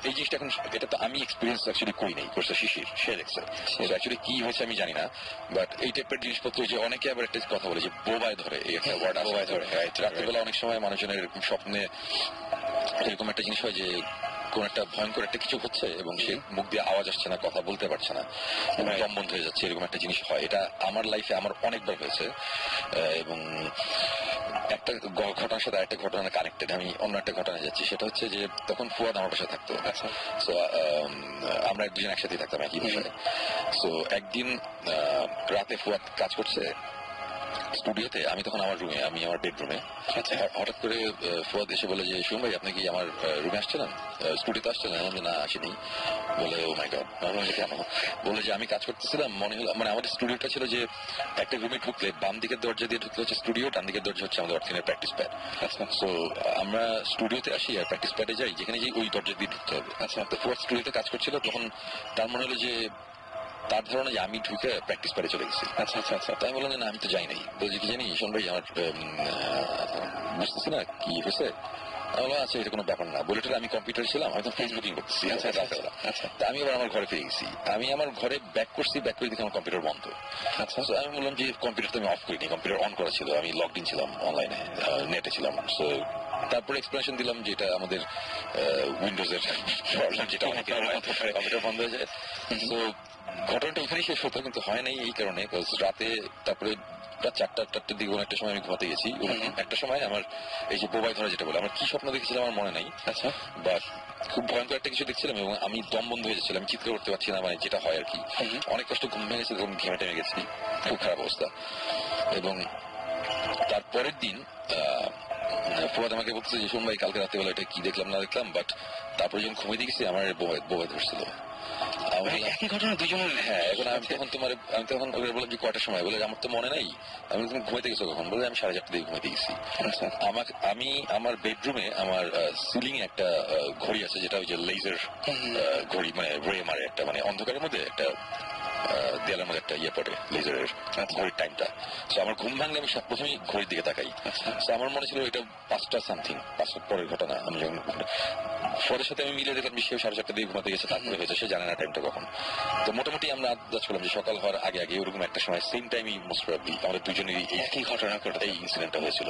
এই জিনিসটা এখন, এটা তো আমি এক্সপিরিয়েন্স অ্যাকচুয়ালি করি নাই, করছে শিশির, সে দেখছে। অ্যাকচুয়ালি কি হয়েছে আমি জানি না, বাট এই টাইপের জিনিসপত্র, যে অনেকে আবার একটা কথা বলে যে বোবায় ধরে, এই একটা ওয়ার্ড, বোবায় ধরে। রাত্রেবেলা অনেক সময় মানুষজনের এরকম স্বপ্নে এরকম একটা জিনিস হয় যে কোন একটা ভয়ঙ্কর একটা কিছু হচ্ছে এবং সে মুখ দিয়ে আওয়াজ আসছে না, কথা বলতে পারছে না, দম বন্ধ হয়ে যাচ্ছে, এরকম একটা জিনিস হয়। এটা আমার লাইফে আমার অনেকবার হয়েছে, এবং একটা ঘটনার সাথে একটা ঘটনা কানেক্টেড। আমি অন্য একটা ঘটনায় যাচ্ছি, সেটা হচ্ছে যে তখন ফুয়াদ আমার বাসায় থাকতো। আচ্ছা, তো আমরা দুজন একসাথে থাকতাম একই বিষয়ে। তো একদিন রাতে ফুয়াদ কাজ করছে স্টুডিওতে, আমি তখন আমার রুমে, আমি আমার বেডরুমে। হঠাৎ করে ফুয়াদ এসে বলে যে শুন ভাই, আপনি কি আমার রুমে আসছিলেন, স্টুডিওতে আসছিলেন? আমি না, আসিনি। বলে ও মাই গড। আমি কেন? বলে যে আমি কাজ করতেছিলাম, মনে হলো, মানে আমাদের স্টুডিওটা ছিল যে একটা রুমে ঢুকলে বাম দিকের দরজা দিয়ে ঢুকলে হচ্ছে স্টুডিও, ডান দিকের দরজা হচ্ছে আমাদের অর্থিনের প্র্যাকটিস প্যাড। আচ্ছা, তো আমরা স্টুডিওতে আসি আর প্র্যাকটিস প্যাডে যাই, যেখানে যাই ওই দরজা দিয়ে ঢুকতে হবে। আচ্ছা, তো ফুয়াদ স্টুডিওতে কাজ করছিল, তখন তার মনে হলো যে, তার ধারণা যে আমি ঢুকে প্র্যাকটিস প্যাডে চলে গেছি। আচ্ছা আচ্ছা আচ্ছা, তাই বললাম যে না, আমি তো যাই নাই। বলছি কি জানি শোন ভাই, আমার বুঝতেছি না কি হয়েছে। আচ্ছা, এটা কোনো ব্যাপার না। বলে আমি কম্পিউটার ছিলাম, আমি তো ফেসবুকিং করতেছি। আচ্ছা, আমি আবার আমার ঘরে ফিরে গেছি। আমি আমার ঘরে ব্যাক করছি, ব্যাক করে দেখি আমার কম্পিউটার বন্ধ। আচ্ছা, আমি বললাম যে কম্পিউটার তো আমি অফ করিনি, কম্পিউটার অন করা ছিল, আমি লগড ইন ছিলাম, অনলাইনে নেটে ছিলাম। সো তারপরে এক্সপ্লেনেশন দিলাম যে এটা আমাদের উইন্ডোজের প্রবলেম, যেটা কম্পিউটার বন্ধ হয়ে যায়। তো ঘটনাটা ওখানেই শেষ হতো, কিন্তু হয় নাই এই কারণে, রাতে তারপরে রাত 4টার দিকে কোনো একটা সময় আমি ঘুমাতে গেছি। একটা সময় আমার এই যে বোবাই ধরা যেটা বলে, আমার কি স্বপ্ন দেখেছিলাম আমার মনে নাই। আচ্ছা, বাট খুব ভয়ঙ্কর একটা কিছু দেখছিলাম এবং আমি দম বন্ধ হয়ে যাচ্ছিলাম, আমি চিৎকার করতে পারছি না, মানে যেটা হয় আর কি। অনেক কষ্ট ঘুম ভেঙেছে, তখন ঘেমে টেমে গেছি, খুব খারাপ অবস্থা। এবং তারপরের দিন ফুয়াদ আমাকে বলতেছে যে শোন ভাই, কালকে রাত্রেবেলা এটা কি দেখলাম না দেখলাম, বাট তারপরে যখন ঘুমিয়ে গেছি আমার বোবাই ধরছিল। একই ঘটনা দুজনের। হ্যাঁ, এখন আমি তখন বললাম যে কয়টার সময়? বলে আমার তো মনে নাই। আমি তুমি ঘুমাইতে গেছো কখন? বলে আমি 4:30 দিকে ঘুমাইতে গেছি। আমি আমার বেডরুমে আমার সিলিং এ একটা ঘড়ি আছে, যেটা ওই যে লেজার ঘড়ি, মানে রে মারে একটা, মানে অন্ধকারের মধ্যে একটা দেয়ালের মধ্যে একটা ইয়ে পড়ে লেজারের ঘড়ির টাইমটা। তো আমার ঘুম ভাঙলে আমি প্রথমেই ঘড়ির দিকে তাকাই। তো আমার মনে ছিল এটা 5টা সামথিং, 5টার পরের ঘটনা। আমি যখন ফরের সাথে আমি মিলিয়ে দেখলাম সে 7:30 দিয়ে ঘুমাতে গেছে, তারপরে হয়েছে, সে জানে না টাইমটা কখন। তো মোটামুটি আমরা আন্দাজ করলাম যে সকাল হওয়ার আগে আগে ওরকম একটা সময় সেম টাইমই মোস্ট প্রবাবলি আমাদের দুজনেরই একই ঘটনা ঘটে, এই ইনসিডেন্টটা হয়েছিল।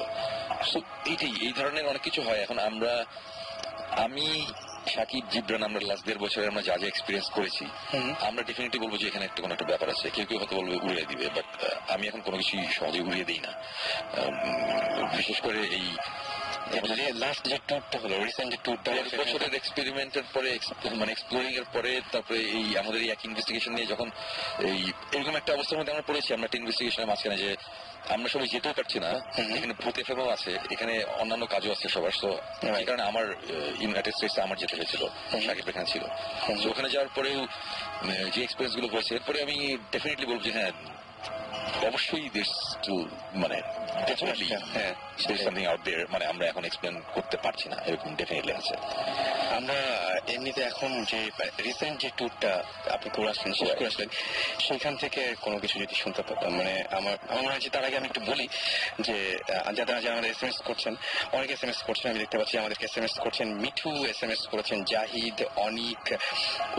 সো এইটাই, এই ধরনের অনেক কিছু হয়। এখন আমি সাকিব, জিবরান, আমরা লাস্ট 1.5 বছরে আমরা যা যা এক্সপিরিয়েন্স করেছি, আমরা ডেফিনেটলি বলবো যে এখানে একটা কোনো একটা ব্যাপার আছে। কেউ কেউ হয়তো বলবে উড়িয়ে দিবে, বাট আমি এখন কোনো কিছু সহজে উড়িয়ে দিই না। বিশেষ করে এই লাস্ট যে ট্যুরটা হলো, রিসেন্ট যে ট্যুরটা, বছরের এক্সপেরিমেন্টের পরে, মানে এক্সপ্লোরিং এর পরে, তারপরে এই আমাদের এই এক ইনভেস্টিগেশন নিয়ে যখন এরকম একটা অবস্থার মধ্যে আমরা পড়েছি, আমরা একটা ইনভেস্টিগেশনের মাঝখানে যে আমরা সবাই যেতেও পারছি না, এখানে ভূত এফএমও আছে, এখানে অন্যান্য কাজও আছে সবার। তো এই কারণে আমার ইউনাইটেড স্টেটসে আমার যেতে হয়েছিল, সাকিব এখানে ছিল। তো ওখানে যাওয়ার পরেও যে এক্সপিরিয়েন্স গুলো হয়েছে, এরপরে আমি ডেফিনেটলি বলবো যে হ্যাঁ, অবশ্যই মানে ডেফিনেটলি হ্যাঁ, সামথিং আউট দেয়ার, মানে আমরা এখন এক্সপ্লেন করতে পারছি না, এরকম ডেফিনেটলি আছে। আমরা এমনিতে এখন যে রিসেন্ট যে ট্যুরটা আপনি করে আসলেন, শেষ করে আসলেন, সেখান থেকে কোনো কিছু যদি শুনতে পারতাম, মানে আমার মনে হয় যে তার আগে আমি একটু বলি যে যারা আমাদের SMS করছেন, অনেকে SMS করছেন, আমি দেখতে পাচ্ছি আমাদেরকে SMS করছেন, মিঠু SMS করেছেন, জাহিদ, অনিক,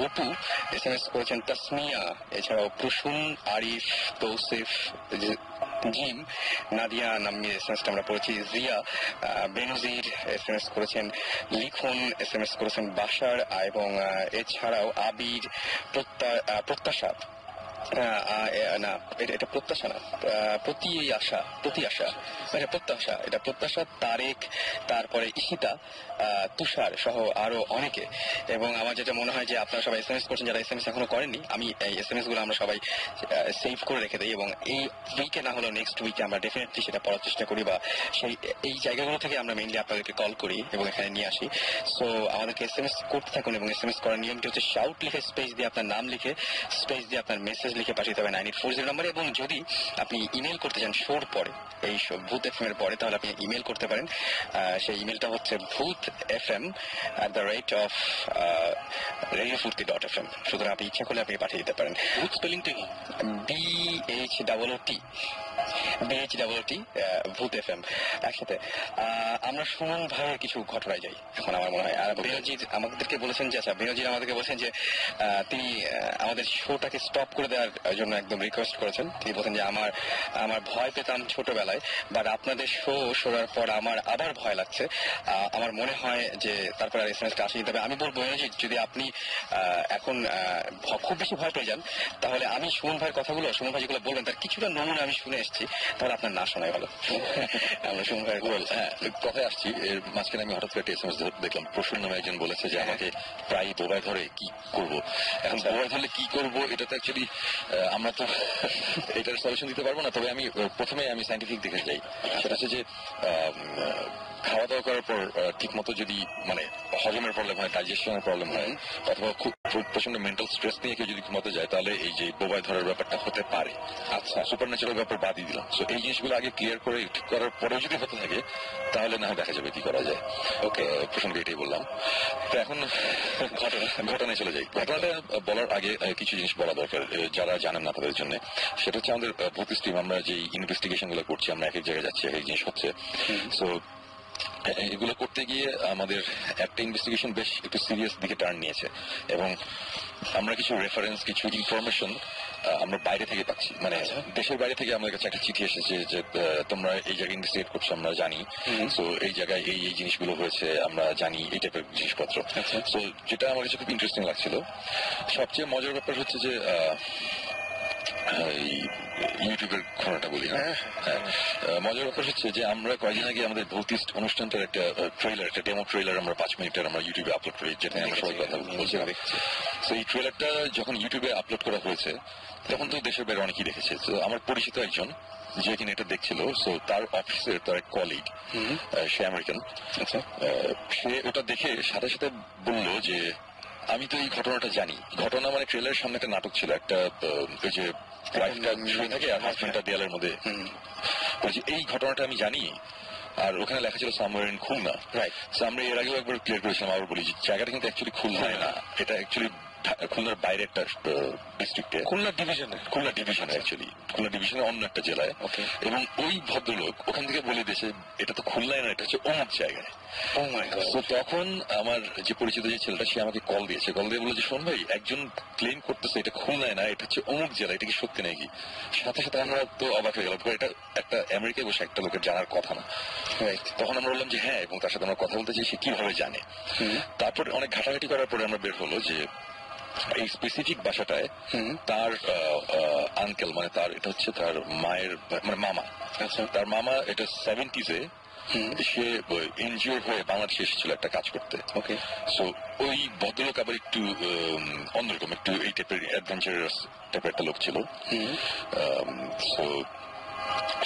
অপু SMS করেছেন, তাসমিয়া, এছাড়াও প্রসূন, আরিফ, তৌসিফ, জিম, নাদিয়া নামের SMS আমরা পড়েছি, জিয়া, বেনজির SMS করেছেন, লিখন SMS করেছেন, বাসার, এবং এছাড়াও আবির, প্রত্যাশা, না এটা প্রত্যাশা না, প্রত্যাশা, এটা প্রত্যাশা, তারেক, তারপরে ঈশিতা, তুষার সহ আরো অনেকে। এবং আমার যেটা মনে হয় যে আপনারা সবাই SMS করছেন, যারা SMS এখনো করেননি, আমি এই SMS গুলো আমরা সবাই সেভ করে রেখে দিই, এবং এই উইকে না হলেও নেক্সট উইকে আমরা ডেফিনেটলি সেটা পড়ার চেষ্টা করি, বা এই জায়গাগুলো থেকে আমরা মেইনলি আপনাদেরকে কল করি এবং এখানে নিয়ে আসি। সো আমাদেরকে SMS করতে থাকুন, এবং SMS করার নিয়মটি হচ্ছে শাউট লিখে স্পেস দিয়ে আপনার নাম লিখে স্পেস দিয়ে আপনার মেসেজ লিখে পাঠিয়ে দেবেন 9840 নম্বরে। এবং যদি আপনি ইমেল করতে চান শোর পরে, এই ভূত FM এর পরে, তাহলে আপনি ইমেল করতে পারেন। সেই ইমেলটা হচ্ছে bhutfm@radiofurti.fm। সুতরাং আপনি ইচ্ছা করলে আপনি পাঠিয়ে দিতে পারেন। ভূত স্পেলিংটা কি? BHOOT, ভূত FM একসাথে। আমরা সুমন ভাইয়ের কিছু ঘটনায় যাই এখন, আমার মনে হয়। আর বেনজির আমাদেরকে বলেছেন যে, আমাদেরকে বলেছেন যে তিনি আমাদের শোটাকে স্টপ করে দেওয়ার জন্য একদম রিকোয়েস্ট করেছেন। তিনি বলেন যে আমার ভয় পেতাম ছোটবেলায়, বাট আপনাদের শো শোনার পর আমার আবার ভয় লাগছে। আমার মনে হয় যে তারপর আর SMS-টা আসেনি। তবে আমি বলবো বেনজির, যদি আপনি এখন খুব বেশি ভয় পেয়ে যান, তাহলে আমি সুমন ভাইয়ের সুমন ভাই যেগুলো বলবেন তার কিছুটা নমুনা আমি শুনে এসেছি, তাহলে আপনার না শোনাই ভালো। আমরা সুমন ভাইয়ের কথায় আসছি, এর মাঝখানে আমি হঠাৎ করে একটা SMS দেখলাম, প্রসূন নামে একজন বলেছে যে আমাকে প্রায় বোবায় ধরে, কি করব এখন, বোবায় ধরলে কি করব, এটা তো অ্যাকচুয়ালি আমরা তো এটার সলিউশন দিতে পারবো না। তবে আমি প্রথমে সায়েন্টিফিক দিকে যাই, সেটা হচ্ছে যে খাওয়া দাওয়া করার পর ঠিক মতো যদি মানে হজমের প্রবলেম হয়, ডাইজেশনের প্রবলেম হয়, অথবা খুব প্রচন্ড মেন্টাল স্ট্রেস নিয়ে কেউ যদি ঘুমাতে যায়, তাহলে এই যে বোবায় ধরার ব্যাপারটা হতে পারে। আচ্ছা, সুপার ন্যাচারাল ব্যাপার বাদই দিলাম। সো এই জিনিসগুলো আগে ক্লিয়ার করে ঠিক করার পরেও যদি হতে থাকে, তাহলে না দেখা যাবে কি করা যায়। ওকে, প্রসঙ্গে এটাই বললাম। তো এখন ঘটনায় চলে যাই। ঘটনাটা বলার আগে কিছু জিনিস বলা দরকার যারা জানেন না তাদের জন্য। সেটা হচ্ছে আমাদের ভূত স্ট্রিম, আমরা যে ইনভেস্টিগেশন গুলো করছি, আমরা এক এক জায়গায় যাচ্ছি, এক এক জিনিস হচ্ছে। সো এগুলো করতে গিয়ে আমাদের একটা ইনভেস্টিগেশন বেশ একটু সিরিয়াস দিকে টার্ন নিয়েছে, এবং আমরা কিছু রেফারেন্স, কিছু ইনফরমেশন আমরা বাইরে থেকে পাচ্ছি, মানে দেশের বাইরে থেকে আমাদের কাছে একটা চিঠি এসেছে যে তোমরা এই জায়গায় ইনভেস্টিগেট করছো, আমরা জানি, তো এই জায়গায় এই এই জিনিসগুলো হয়েছে, আমরা জানি, এই টাইপের জিনিসপত্র। তো যেটা আমার কাছে খুব ইন্টারেস্টিং লাগছিল। সবচেয়ে মজার ব্যাপার হচ্ছে যে ইউটিউবের ঘটনাটা বলি। মজার ব্যাপার হচ্ছে যে আমরা কয়েকদিন আগে আমাদের ভৌতিস্ট অনুষ্ঠানটার একটা ট্রেলার, একটা ডেমো ট্রেলার আমরা 5 মিনিটের আমরা ইউটিউবে আপলোড করি, যেটা আমরা সবাই কথা বলছিলাম। তো এই ট্রেলারটা যখন ইউটিউবে আপলোড করা হয়েছে, তখন তো দেশের বাইরে অনেকেই দেখেছে। তো আমার পরিচিত একজন যে কিনা এটা দেখছিল, সো তার অফিসের তার এক কলিগ, সে আমেরিকান, সে ওটা দেখে সাথে সাথে বললো যে আমি তো এই ঘটনাটা জানি। ঘটনা মানে ট্রেলারের সামনে একটা নাটক ছিল, একটা ওই যে ওয়াইফটা শুয়ে থাকে আর হাজবেন্ডটা দেয়ালের মধ্যে, এই ঘটনাটা আমি জানি। আর ওখানে লেখা ছিল somewhere in Khulna. Right. So আমরা এর আগেও একবার ক্লিয়ার করেছিলাম, আবার বলি জায়গাটা কিন্তু অ্যাকচুয়ালি খুলনা না, এটা অ্যাকচুয়ালি খুলনার বাইরে একটা ডিস্ট্রিক্টে, খুলনা ডিভিশনে অ্যাকচুয়ালি খুলনা ডিভিশনে অন্য একটা জেলায়। এবং ওই ভদ্রলোক ওখান থেকে বলে দিয়েছে এটা তো খুলনায় না, এটা হচ্ছে অমুক জায়গায়। তো তখন আমার যে পরিচিত যে ছেলেটা সে আমাকে কল দিয়ে বলে যে শোন ভাই, একজন ক্লেম করতেছে এটা খুলনায় না, এটা হচ্ছে অমুক জেলা, এটা কি সত্যি নাকি? সাথে সাথে আমরা তো অবাক হয়ে গেলাম, এটা একটা আমেরিকায় বসে একটা লোকের জানার কথা না। তখন আমরা বললাম যে হ্যাঁ, এবং তার সাথে আমরা কথা বলতে চাই সে কিভাবে জানে। তারপর অনেক ঘাটাঘাটি করার পরে আমরা বের হলো যে এই স্পেসিফিক বাসাটায় তার আঙ্কেল, মানে তার এটা হচ্ছে তার মায়ের মানে মামা, তার মামা এটা 70s-এ সে এনজিও হয়ে বাংলাদেশে এসেছিল একটা কাজ করতে। সো ওই ভদ্রলোক আবার একটু অন্যরকম, একটু এই টাইপের অ্যাডভেঞ্চারাস টাইপের একটা লোক ছিল। সো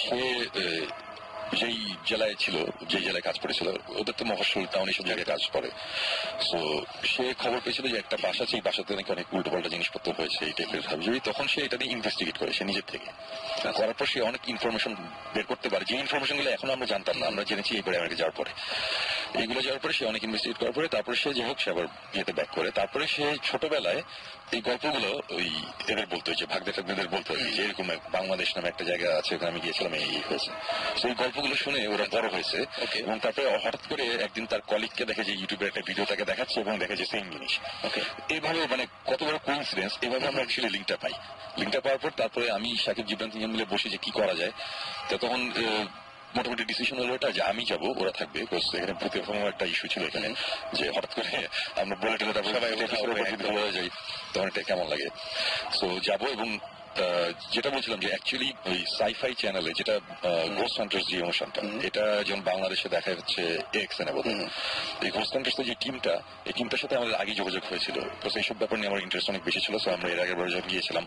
সে যেই জেলায় ছিল, যে জেলায় কাজ করেছিল, ওদের তো মফস্বল টাউন এইসব জায়গায় কাজ করে। সো সে খবর পেয়েছিল যে একটা বাসা আছে, এই বাসাতে নাকি অনেক উল্টো পাল্টা জিনিসপত্র হয়েছে এই টাইপের হাবিজাবি। তখন সে এটা নিয়ে ইনভেস্টিগেট করে, সে নিজের থেকে করার পর সে অনেক ইনফরমেশন বের করতে পারে, যে ইনফরমেশন গুলো এখন আমরা জানতাম না, আমরা জেনেছি এইবারে আমেরিকা যাওয়ার পরে। এইগুলো যাওয়ার পরে সে অনেক ইনভেস্টিগেট করার পরে তারপরে সে যে হোক সে আবার ইয়েতে ব্যাক করে। তারপরে সে ছোটবেলায় এই গল্পগুলো ওই এদের বলতো, যে ভাগদের বলতো যে এরকম বাংলাদেশ নামে একটা জায়গা আছে, ওখানে আমি গিয়েছিলাম, এই হয়েছে। সেই গল্পগুলো শুনে ওরা বড় হয়েছে। এবং তারপরে হঠাৎ করে একদিন তার কলিগকে দেখে যে ইউটিউবে একটা ভিডিওটাকে দেখাচ্ছে এবং দেখে যে সেম জিনিস। এইভাবে মানে কত বড় কোইন্সিডেন্স, এইভাবে আমরা অ্যাকচুয়ালি লিঙ্কটা পাই। লিঙ্কটা পাওয়ার পর তারপরে আমি সাকিব জিবরান তিনজন মিলে বসে যে কি করা যায়। তো তখন মোটামুটি ডিসিশন হলো এটা যে আমি যাবো, ওরা থাকবে। এখানে ভূতের কোনো একটা ইস্যু ছিল এখানে, যে হঠাৎ করে আমরা বলে টেলে তারপরে যাই, তখন এটা কেমন লাগে। সো যাবো। এবং যেটা বলছিলাম যে অ্যাকচুয়ালি ওই সাইফাই চ্যানেলে যেটা ঘোস্ট হান্টার্স যে অনুষ্ঠানটা, এটা যেমন বাংলাদেশে দেখা হচ্ছে এক্সএন এ বোধহয়। এই ঘোস্ট হান্টার্স যে টিমটা, এই টিমটার সাথে আমাদের আগে যোগাযোগ হয়েছিল। তো এইসব ব্যাপার নিয়ে আমার ইন্টারেস্ট অনেক বেশি ছিল। সো আমরা এর আগের বার যখন গিয়েছিলাম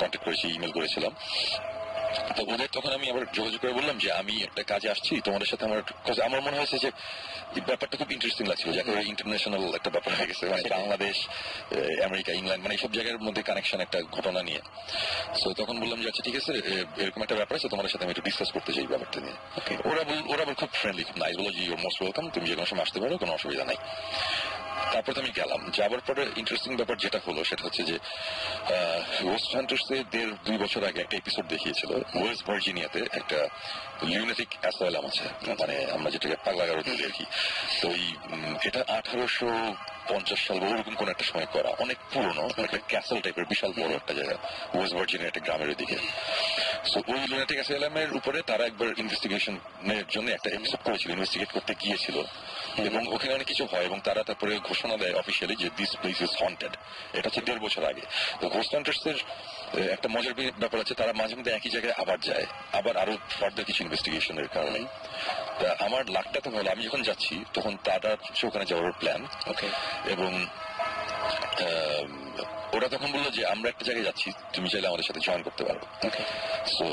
কন্ট্যাক্ট করেছি, ইমেল করেছিলাম। তো ওদের তখন আমি আবার যোগাযোগ করে বললাম যে আমি একটা কাজে আসছি তোমাদের সাথে। আমার মনে হয়েছে যে ব্যাপারটা খুব ইন্টারেস্টিং লাগছিল, যে একটা ইন্টারন্যাশনাল একটা ব্যাপার হয়ে গেছে, মানে বাংলাদেশ, আমেরিকা, ইংল্যান্ড, মানে এইসব জায়গার মধ্যে কানেকশন একটা ঘটনা নিয়ে। তো তখন বললাম যে আচ্ছা ঠিক আছে, এরকম একটা ব্যাপার আছে, তোমাদের সাথে আমি একটু ডিসকাস করতে চাই ব্যাপারটা নিয়ে। ওরা খুব ফ্রেন্ডলি, খুব নাইস, বলো যে ইউর মোস্ট ওয়েলকাম, তুমি যে কোনো সময় আসতে পারো, কোনো অসুবিধা নাই। তারপর তো আমি গেলাম। যাবার পরে ইন্টারেস্টিং ব্যাপার যেটা হলো সেটা হচ্ছে যে ঘোস্ট হান্টার্সে 1.5-2 বছর আগে একটা এপিসোড দেখিয়েছিল ওয়েস্ট ভার্জিনিয়াতে একটা লিউনেটিক অ্যাসাইলাম আছে, মানে আমরা যেটাকে পাগলাগারো বলি আর কি। তো এটা 1850 সাল বা ওরকম কোন একটা সময় করা, অনেক পুরনো, একটা ক্যাসেল টাইপের বিশাল বড় একটা জায়গা ওয়েস্ট ভার্জিনিয়ার একটা গ্রামের দিকে। সো ওই লিউনেটিক অ্যাসাইলামের উপরে তারা একবার ইনভেস্টিগেশনের জন্য একটা এপিসোড করেছিল, ইনভেস্টিগেট করতে গিয়েছিল। এবং ওখানে অনেক কিছু হয় এবং তারা তারপরে ঘোষণা দেয় অফিসিয়ালি যে দিস প্লেস ইজ হন্টেড। এটা হচ্ছে 1.5 বছর আগে। তো ঘোস্ট হান্টার্সের একটা মজার ব্যাপার আছে, তারা মাঝে মধ্যে একই জায়গায় আবার যায়, আবার আরো ফার্দার কিছু ইনভেস্টিগেশনের কারণে। তা আমার লাকটা তো হলো, আমি যখন যাচ্ছি তখন তারা ওখানে যাওয়ার প্ল্যান। এবং ওরা তখন বললো যে আমরা একটা জায়গায় যাচ্ছি, তুমি চাইলে আমাদের সাথে জয়েন করতে পারো। সো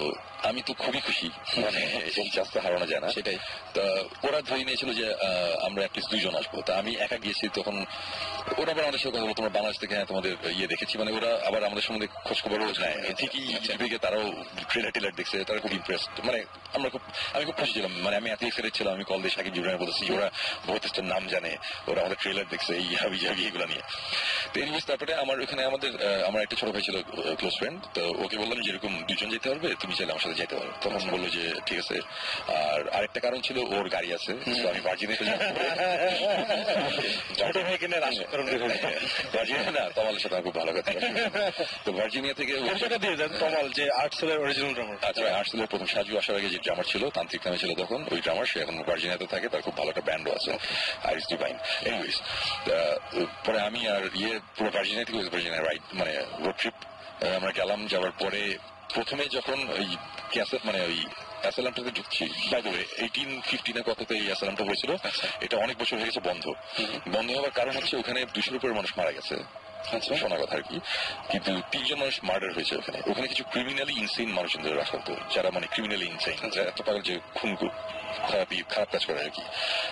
আমি তো খুবই খুশি, মানে এই চান্সটা হারানো যায় না। সেটাই। তা ওরা ধরে নিয়েছিল যে আমরা অ্যাটলিস্ট 2 জন আসবো। তা আমি একা গিয়েছি। তখন ওরা আবার আমাদের সাথে কথা বলো, তোমরা বাংলাদেশ থেকে, হ্যাঁ তোমাদের দেখেছি, মানে ওরা আবার আমাদের সম্বন্ধে খোঁজ খবর নেয় ঠিকই। ইউটিউবে তারাও ট্রেলার দেখছে, তারা খুব ইমপ্রেসড। মানে আমি খুব খুশি ছিলাম, মানে আমি এত এক্সাইটেড ছিলাম। আমি কল দিয়ে সাকিব জিবরান বলেছি, ওরা ভূতের নাম জানে, ওরা আমাদের ট্রেলার দেখছে, এই হাবি জাবি এগুলো নিয়ে। তো এনিওয়েজ তারপরে আমার ওখানে আমার একটা ছোট ভাই ছিল ক্লোজ ফ্রেন্ড। তো ওকে বললাম যে এরকম 2 জন যেতে পারবে, তুমি চাইলে আমার সাথে যেতে পারো। তখন বললো যে ঠিক আছে। আর আরেকটা কারণ ছিল ওর গাড়ি আছে, আমি ভার্জিনিয়াতে যাবো। ছোট ভাই কিনে ভার্জিনিয়া না, তমালের সাথে খুব ভালো কথা। তো ভার্জিনিয়া থেকে তমাল যে আর্টসেলের অরিজিনাল ড্রামার। আচ্ছা, আর্টসেলের প্রথম সাজু আসার আগে যে ড্রামার ছিল, তান্ত্রিক নামে ছিল তখন, ওই ড্রামার সে এখন ভার্জিনিয়াতে থাকে, তার খুব ভালো একটা ব্যান্ডও আছে, আইরিস ডিভাইন। এনিওয়েজ পরে আমি আর পুরো ভার্জিনিয়া থেকে ভার্জিনিয়া রাইড, মানে রোড ট্রিপ আমরা গেলাম। যাওয়ার পরে প্রথমে যখন ওই ক্যাসেট, মানে ওই অ্যাসাইলামটাতে ঢুকছি, বাই দ্য ওয়ে 1850 কততে এই অ্যাসাইলামটা হয়েছিল। এটা অনেক বছর হয়ে গেছে বন্ধ হওয়ার কারণ হচ্ছে ওখানে 200-এর উপরে মানুষ মারা গেছে, শোনা কথা আর কি। কিন্তু 3 জন মানুষ মার্ডার হয়েছে ওখানে কিছু ক্রিমিনালি ইনসেইন মানুষজন ধরে রাখা হতো, যারা মানে ক্রিমিনালি ইনসেইন, যারা এত পাগল যে খুন খারাপ কাজ করে আর কি।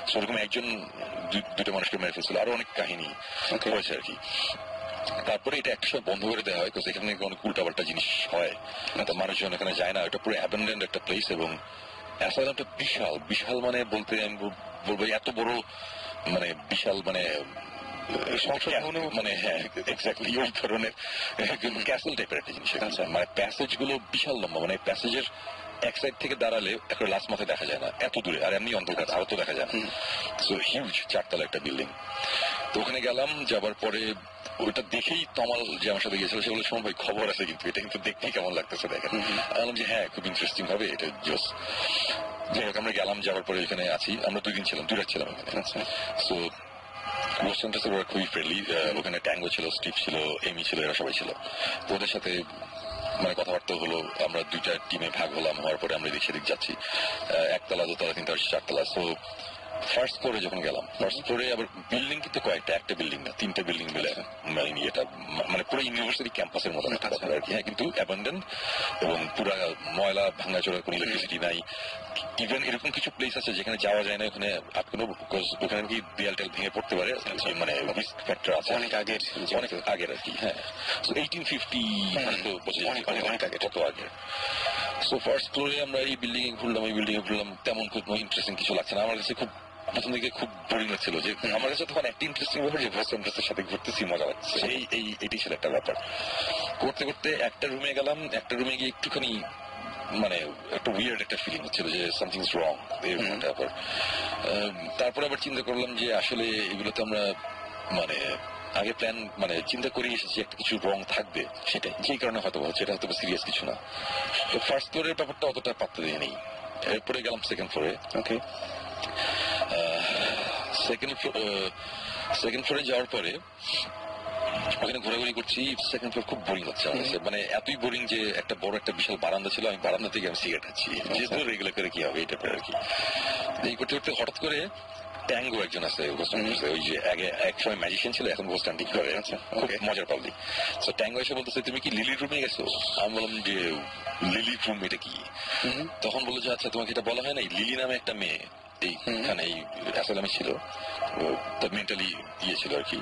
সেরকম একজন 2টা মানুষকে মেরে ফেলছিল, আরো অনেক কাহিনী হয়েছে আর কি। তারপরে এটা একটা সময় বন্ধ করে দেওয়া হয়, কারণ এখানে অনেক উল্টাপাল্টা জিনিস হয়, মানুষজন এখানে যায় না। এটা পুরো অ্যাবান্ডেন্ড একটা প্লেস। এবং অ্যাসাইলামটা বিশাল, মানে বলতে আমি বলবো এত বড়, মানে বিশাল, মানে সংসদ ভবনে মানে হ্যাঁ এক্স্যাক্টলি ওই ধরনের ক্যাসেল টাইপের একটা জিনিস। মানে প্যাসেজ গুলো বিশাল লম্বা, মানে প্যাসেজের এক সাইড থেকে দাঁড়ালে একটা লাস্ট মাথায় দেখা যায় না, এত দূরে, আর এমনি অন্ধকার আরো তো দেখা যায় না। সো হিউজ 4 তলা একটা বিল্ডিং। তো ওখানে গেলাম, যাবার পরে ওইটা দেখেই তমাল যে আমার সাথে গেছিল সেগুলো সময় ভাই খবর আছে কিন্তু এটা কিন্তু দেখতেই কেমন লাগতেছে দেখেন। বললাম যে হ্যাঁ খুব ইন্টারেস্টিং হবে এটা, জোস। যাই হোক আমরা গেলাম, যাওয়ার পরে এখানে আছি আমরা 2 দিন ছিলাম, 2 রাত ছিলাম এখানে। সো ওয়েস্টার্ন ওরা খুবই ফ্রেন্ডলি। ওখানে ট্যাঙ্গো ছিল, স্টিভ ছিল, এমি ছিল, এরা সবাই ছিল। তো ওদের সাথে মানে কথাবার্তা হলো, আমরা 2টা টিমে ভাগ হলাম, হওয়ার পরে আমরা এদিক সেদিক যাচ্ছি, 1 তলা 2 তলা 3 তলা 4 তলা। সো ফার্স্ট ফ্লোরে যখন গেলাম, ফার্স্ট ফ্লোরে আবার বিল্ডিং কিন্তু কয়েকটা, একটা বিল্ডিং না 3টে বিল্ডিং মিলে মানে এটা মানে পুরো ইউনিভার্সিটি ক্যাম্পাসের মতো একটা ব্যাপার আর কি। হ্যাঁ কিন্তু অ্যাবান্ডেন্ট এবং পুরা ময়লা ভাঙাচোরা, কোনো ইলেকট্রিসিটি নাই। ইভেন এরকম কিছু প্লেস আছে যেখানে যাওয়া যায় না, ওখানে আটকানো, ওখানে কি দেয়াল টেল ভেঙে পড়তে পারে, মানে রিস্ক ফ্যাক্টর আছে অনেক আগের আর কি। হ্যাঁ 1850 অনেক আগে, কত আগে। সো ফার্স্ট ফ্লোরে আমরা এই বিল্ডিং এ ঘুরলাম, এই বিল্ডিং এ ঘুরলাম, তেমন খুব ইন্টারেস্টিং কিছু লাগছে না আমার কাছে। খুব প্রথম দিকে খুব বোরিং লাগছিল, যে আমার কাছে তখন একটা ইন্টারেস্টিং ব্যাপার যে ভয়েস সাথে ঘুরতেছি, মজা লাগছে, এইটি ছিল একটা ব্যাপার। করতে করতে একটা রুমে গেলাম, একটা রুমে গিয়ে একটুখানি মানে একটা উইয়ার্ড একটা ফিলিং হচ্ছিল যে সামথিং ইজ রং এরকম একটা ব্যাপার। তারপরে আবার চিন্তা করলাম যে আসলে এগুলো তো আমরা মানে আগে প্ল্যান মানে চিন্তা করে এসেছি একটা কিছু রং থাকবে, সেটাই যেই কারণে হয়তো হচ্ছে, এটা হয়তো সিরিয়াস কিছু না। তো ফার্স্ট ফ্লোরের ব্যাপারটা অতটা পাত্তা দিয়ে নেই। এরপরে গেলাম সেকেন্ড ফ্লোরে। ওকে, সেকেন্ড ফ্লোরে যাওয়ার পরে ওখানে ঘোরাঘুরি করছি। সেকেন্ড ফ্লোর খুব বোরিং হচ্ছে আমার কাছে, মানে এতই বোরিং যে একটা বড় একটা বিশাল বারান্দা ছিল, আমি বারান্দা থেকে আমি সিগারেট খাচ্ছি, যেহেতু রেগুলার করে কি হবে এটা আর কি। এই করতে করতে হঠাৎ করে ট্যাঙ্গো একজন আছে, ওই যে আগে এক সময় ম্যাজিশিয়ান ছিল, এখন ঘোষ টান্টিং করে, খুব মজার পাবলিক। তো ট্যাঙ্গো এসে বলতেছে তুমি কি লিলির রুমে গেছো? আমি বললাম যে লিলির রুম এটা কি? তখন বললো যে আচ্ছা তোমাকে এটা বলা হয় নাই, লিলি নামে একটা মেয়ে এইখানে এই অ্যাসালামে ছিল, তার মেন্টালি ইয়ে ছিল আর কি।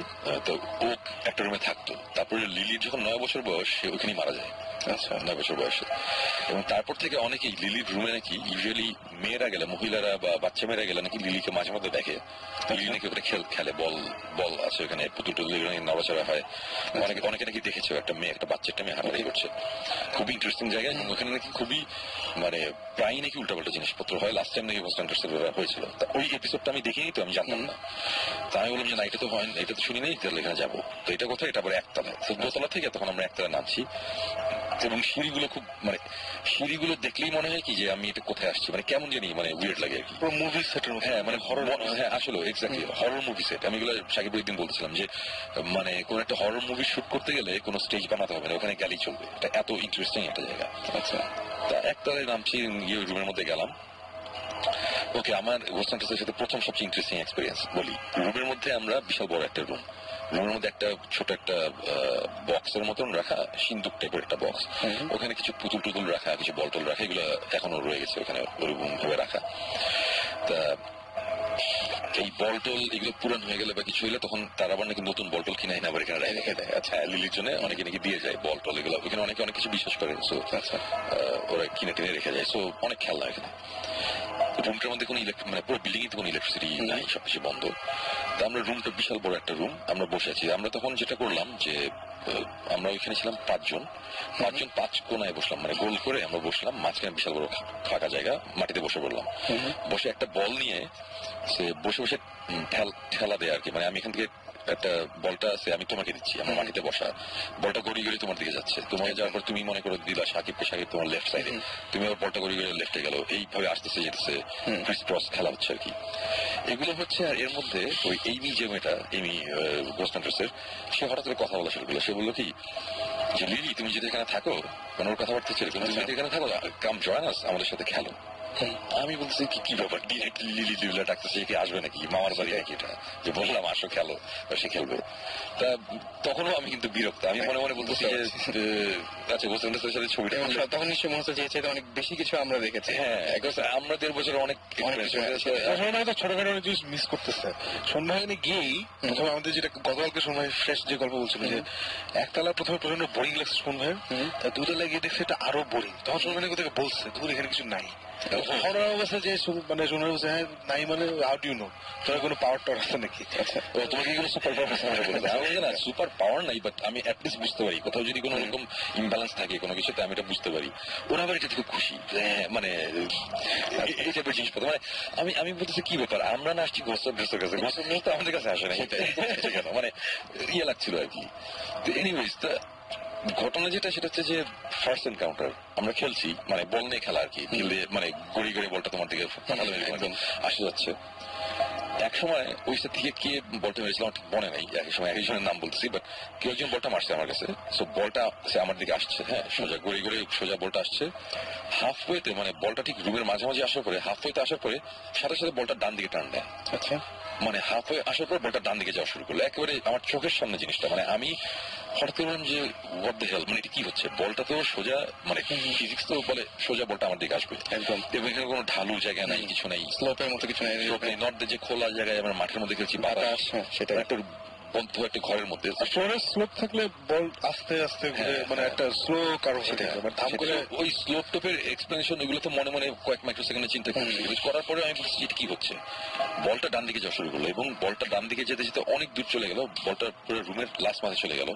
তো ও একটা রুমে থাকতো, তারপরে লিলির যখন 9 বছর বয়স সে ওখানেই মারা যায়। আচ্ছা, 9 বছর বয়সে। এবং তারপর থেকে অনেকেই লিলির রুমে নাকি ইউজুয়ালি মেয়েরা গেলে, মহিলারা বা বাচ্চা মেয়েরা গেলে নাকি লিলিকে মাঝে মধ্যে দেখে, লিলি নাকি ওখানে খেলে, বল আছে ওখানে, পুতুল টুতুল নড়াচড়া হয়। অনেকে নাকি দেখেছে একটা মেয়ে, একটা বাচ্চা একটা মেয়ে হাঁটাহাঁটি করছে। খুবই ইন্টারেস্টিং জায়গা, এবং ওখানে নাকি খুবই মানে প্রায় নাকি উল্টাপাল্টা জিনিসপত্র হয়। লাস্ট টাইম নাকি হয়েছিল, ওই এপিসোডটা আমি দেখিনি, তো আমি জানতাম না। তা আমি বললাম যে না এটা তো হয়, এটা তো শুনি নেই, তাহলে এখানে যাবো। তো এটা কোথায়? এটা আবার 1 তলায়। তো 2 তলা থেকে তখন আমরা 1 তলায় নামছি, এবং সিঁড়িগুলো খুব মানে সিঁড়িগুলো দেখলেই মনে হয় কি যে আমি এটা কোথায় আসছি, মানে কেমন জানি মানে উইয়ার্ড লাগে আর কি, মুভি সেটের মতো। হ্যাঁ মানে হরর, হ্যাঁ আসলে এক্স্যাক্টলি হরর মুভি সেট। আমি এগুলো সাকিব একদিন বলছিলাম যে মানে কোন একটা হরর মুভি শুট করতে গেলে কোনো স্টেজ বানাতে হবে না, ওখানে গেলেই চলবে, এটা এত ইন্টারেস্টিং একটা জায়গা। আচ্ছা, তা 1 তলায় নামছি, গিয়ে রুমের মধ্যে গেলাম। ওকে, আমার ঘোষণাটার সাথে প্রথম সবচেয়ে ইন্টারেস্টিং এক্সপিরিয়েন্স বলি। রুমের মধ্যে আমরা বিশাল বড় একটা রুমের মধ্যে একটা ছোট একটা বক্সের মতন রাখা, সিন্দুক টাইপের একটা বক্স, ওখানে কিছু পুতুল টুতুল রাখা, কিছু বলটল রাখা, এগুলো এখনো রয়ে গেছে ওখানে ওরকম ভাবে রাখা। তা এই বলটল এগুলো পুরান হয়ে গেলে বা কিছু হইলে তখন তারা আবার নাকি নতুন বলটল কিনে এনে আবার এখানে রেখে দেয়। আচ্ছা, লিলির জন্য অনেকে নাকি দিয়ে যায় বলটল, এগুলো ওখানে অনেকে অনেক কিছু বিশ্বাস করে। সো ওরা কিনে টেনে রেখে যায়। সো অনেক খেলনা এখানে। রুমটার মধ্যে কোনো মানে পুরো বিল্ডিং এ কোনো ইলেকট্রিসিটি নাই, সবকিছু বন্ধ। তা আমরা রুমটা বিশাল বড় একটা রুম, আমরা বসে আছি। আমরা তখন যেটা করলাম যে আমরা ওইখানে ছিলাম 5 জন 5 কোনায় বসলাম, মানে গোল করে আমরা বসলাম, মাঝখানে বিশাল বড় ফাঁকা জায়গা, মাটিতে বসে পড়লাম। বসে একটা বল নিয়ে সে বসে বসে ঠেলা দেয় আর কি, মানে আমি এখান থেকে একটা বলটা আছে, আমি তোমাকে দিচ্ছি, আমার মাটিতে বসা, বলটা গড়ি গড়ি তোমার দিকে যাচ্ছে, তোমাকে যাওয়ার পর তুমি মনে করে দিলা সাকিব তোমার লেফট সাইডে, তুমি আবার বলটা গড়ি গড়ি লেফটে গেল, এইভাবে আসতেছে যেতেছে ক্রিস ক্রস খেলা হচ্ছে আর কি। এগুলো হচ্ছে। আর এর মধ্যে ওই এমি যে মেয়েটা, এমি গোস্টান্টার্সের, সে হঠাৎ করে কথা বলা শুরু করলো। সে বললো কি যে লিলি তুমি যদি এখানে থাকো, মানে ওর কথাবার্তা ছিল, তুমি যদি এখানে থাকো কাম জয়েন আস, আমাদের সাথে খেলো। আমি বলছি কি ব্যাপার, ডিরেক্ট লিলি লিলা ডাকতেছে, কি আসবে নাকি, মামার বাড়ি নাকি এটা, যে বললাম আসো খেলো, সে খেলবে। তা তখনও আমি কিন্তু বিরক্ত, আমি মনে মনে বলতেছি যে আচ্ছা গোস্টান্টার্সের সাথে ছবিটা, তখন নিশ্চয়ই মনে হচ্ছে যে অনেক বেশি কিছু আমরা দেখেছি। হ্যাঁ, আমরা 1.5 বছর অনেক ছোটখাটো অনেক জিনিস মিস করতেছে। সন্ধ্যায় গিয়েই প্রথমে আমাদের যেটা গতকালকে সময় ফ্রেশ যে গল্প বলছিল যে 1 তলা প্রথমে প্রচন্ড বোরিং লাগছে সন্ধ্যায়, 2 তলায় গিয়ে দেখছে এটা আরো বোরিং। তখন সন্ধ্যায় কোথাও বলছে দূর এখানে কিছু নাই, ওরা অবস্থা যে মানে শোনার বলছে হ্যাঁ নাই মানে হাউ ডু ইউ নো তোর কোনো পাওয়ার টাওয়ার আছে নাকি? তোমার কি কোনো সুপার পাওয়ার বলে না? সুপার পাওয়ার নাই, বাট আমি অ্যাটলিস্ট বুঝতে পারি কোথাও যদি কোনো রকম ইমব্যালেন্স থাকে কোনো কিছুতে, আমি এটা বুঝতে পারি। ওরা আবার এটা থেকে খুশি, মানে এই টাইপের জিনিসপত্র। মানে আমি বলতেছি কি ব্যাপার, আমরা না আসছি গোসল ড্রেসের কাছে, গোসল ড্রেস তো আমাদের কাছে আসে না, এটা কেন মানে ইয়ে লাগছিল আর কি। এনিওয়েজ, ঘটনা যেটা সেটা হচ্ছে যে ফার্স্ট এনকাউন্টার আমরা খেলছি, মানে বল নিয়ে খেলা আর কি, ফিল্ডে মানে গড়ি গড়ি বলটা তোমার দিকে পাঠালো, একদম আসে যাচ্ছে। এক সময় ওই সাথে থেকে কে বলটা মেরেছিল আমার ঠিক মনে নেই, এক সময় একজনের নাম বলতেছি, বাট কেউ একজন বলটা মারছে আমার কাছে। সো বলটা সে আমার দিকে আসছে, হ্যাঁ সোজা গড়ি গড়ি সোজা বলটা আসছে। হাফ ওয়েতে মানে বলটা ঠিক রুমের মাঝামাঝি আসার পরে, হাফ ওয়েতে আসার পরে সাথে সাথে বলটা ডান দিকে টান দেয়। আচ্ছা, মানে হাফ ওয়ে আসার পর বলটা ডান দিকে যাওয়া শুরু করলো, একেবারে আমার চোখের সামনে জিনিসটা। মানে আমি হঠাৎ করে বললাম যে হোয়াট দ্য হেল, মানে এটা কি হচ্ছে? বলটা তো সোজা, মানে ফিজিক্স তো বলে সোজা বলটা আমার দিকে আসবে একদম, এবং এখানে কোনো ঢালু জায়গা নাই, কিছু নাই, স্লোপের মতো কিছু নাই, নর্থ যে খোলা জায়গায় আমরা মাঠের মধ্যে খেলছি, বাতাস, সেটা একটা বন্ধ একটা ঘরের মধ্যে। স্লোপ থাকলে বল আস্তে আস্তে মানে একটা স্লো কারো ওই স্লোপ টোপের এক্সপ্লেনেশন এগুলো তো মনে মনে কয়েক মাইক্রো সেকেন্ডে চিন্তা করছি, করার পরে আমি বুঝছি এটা কি হচ্ছে। বলটা ডান দিকে যাওয়া শুরু করলো, এবং বলটা ডান দিকে যেতে যেতে অনেক দূর চলে গেল, বলটা পুরো রুমের লাস্ট মাথায় চলে গেল,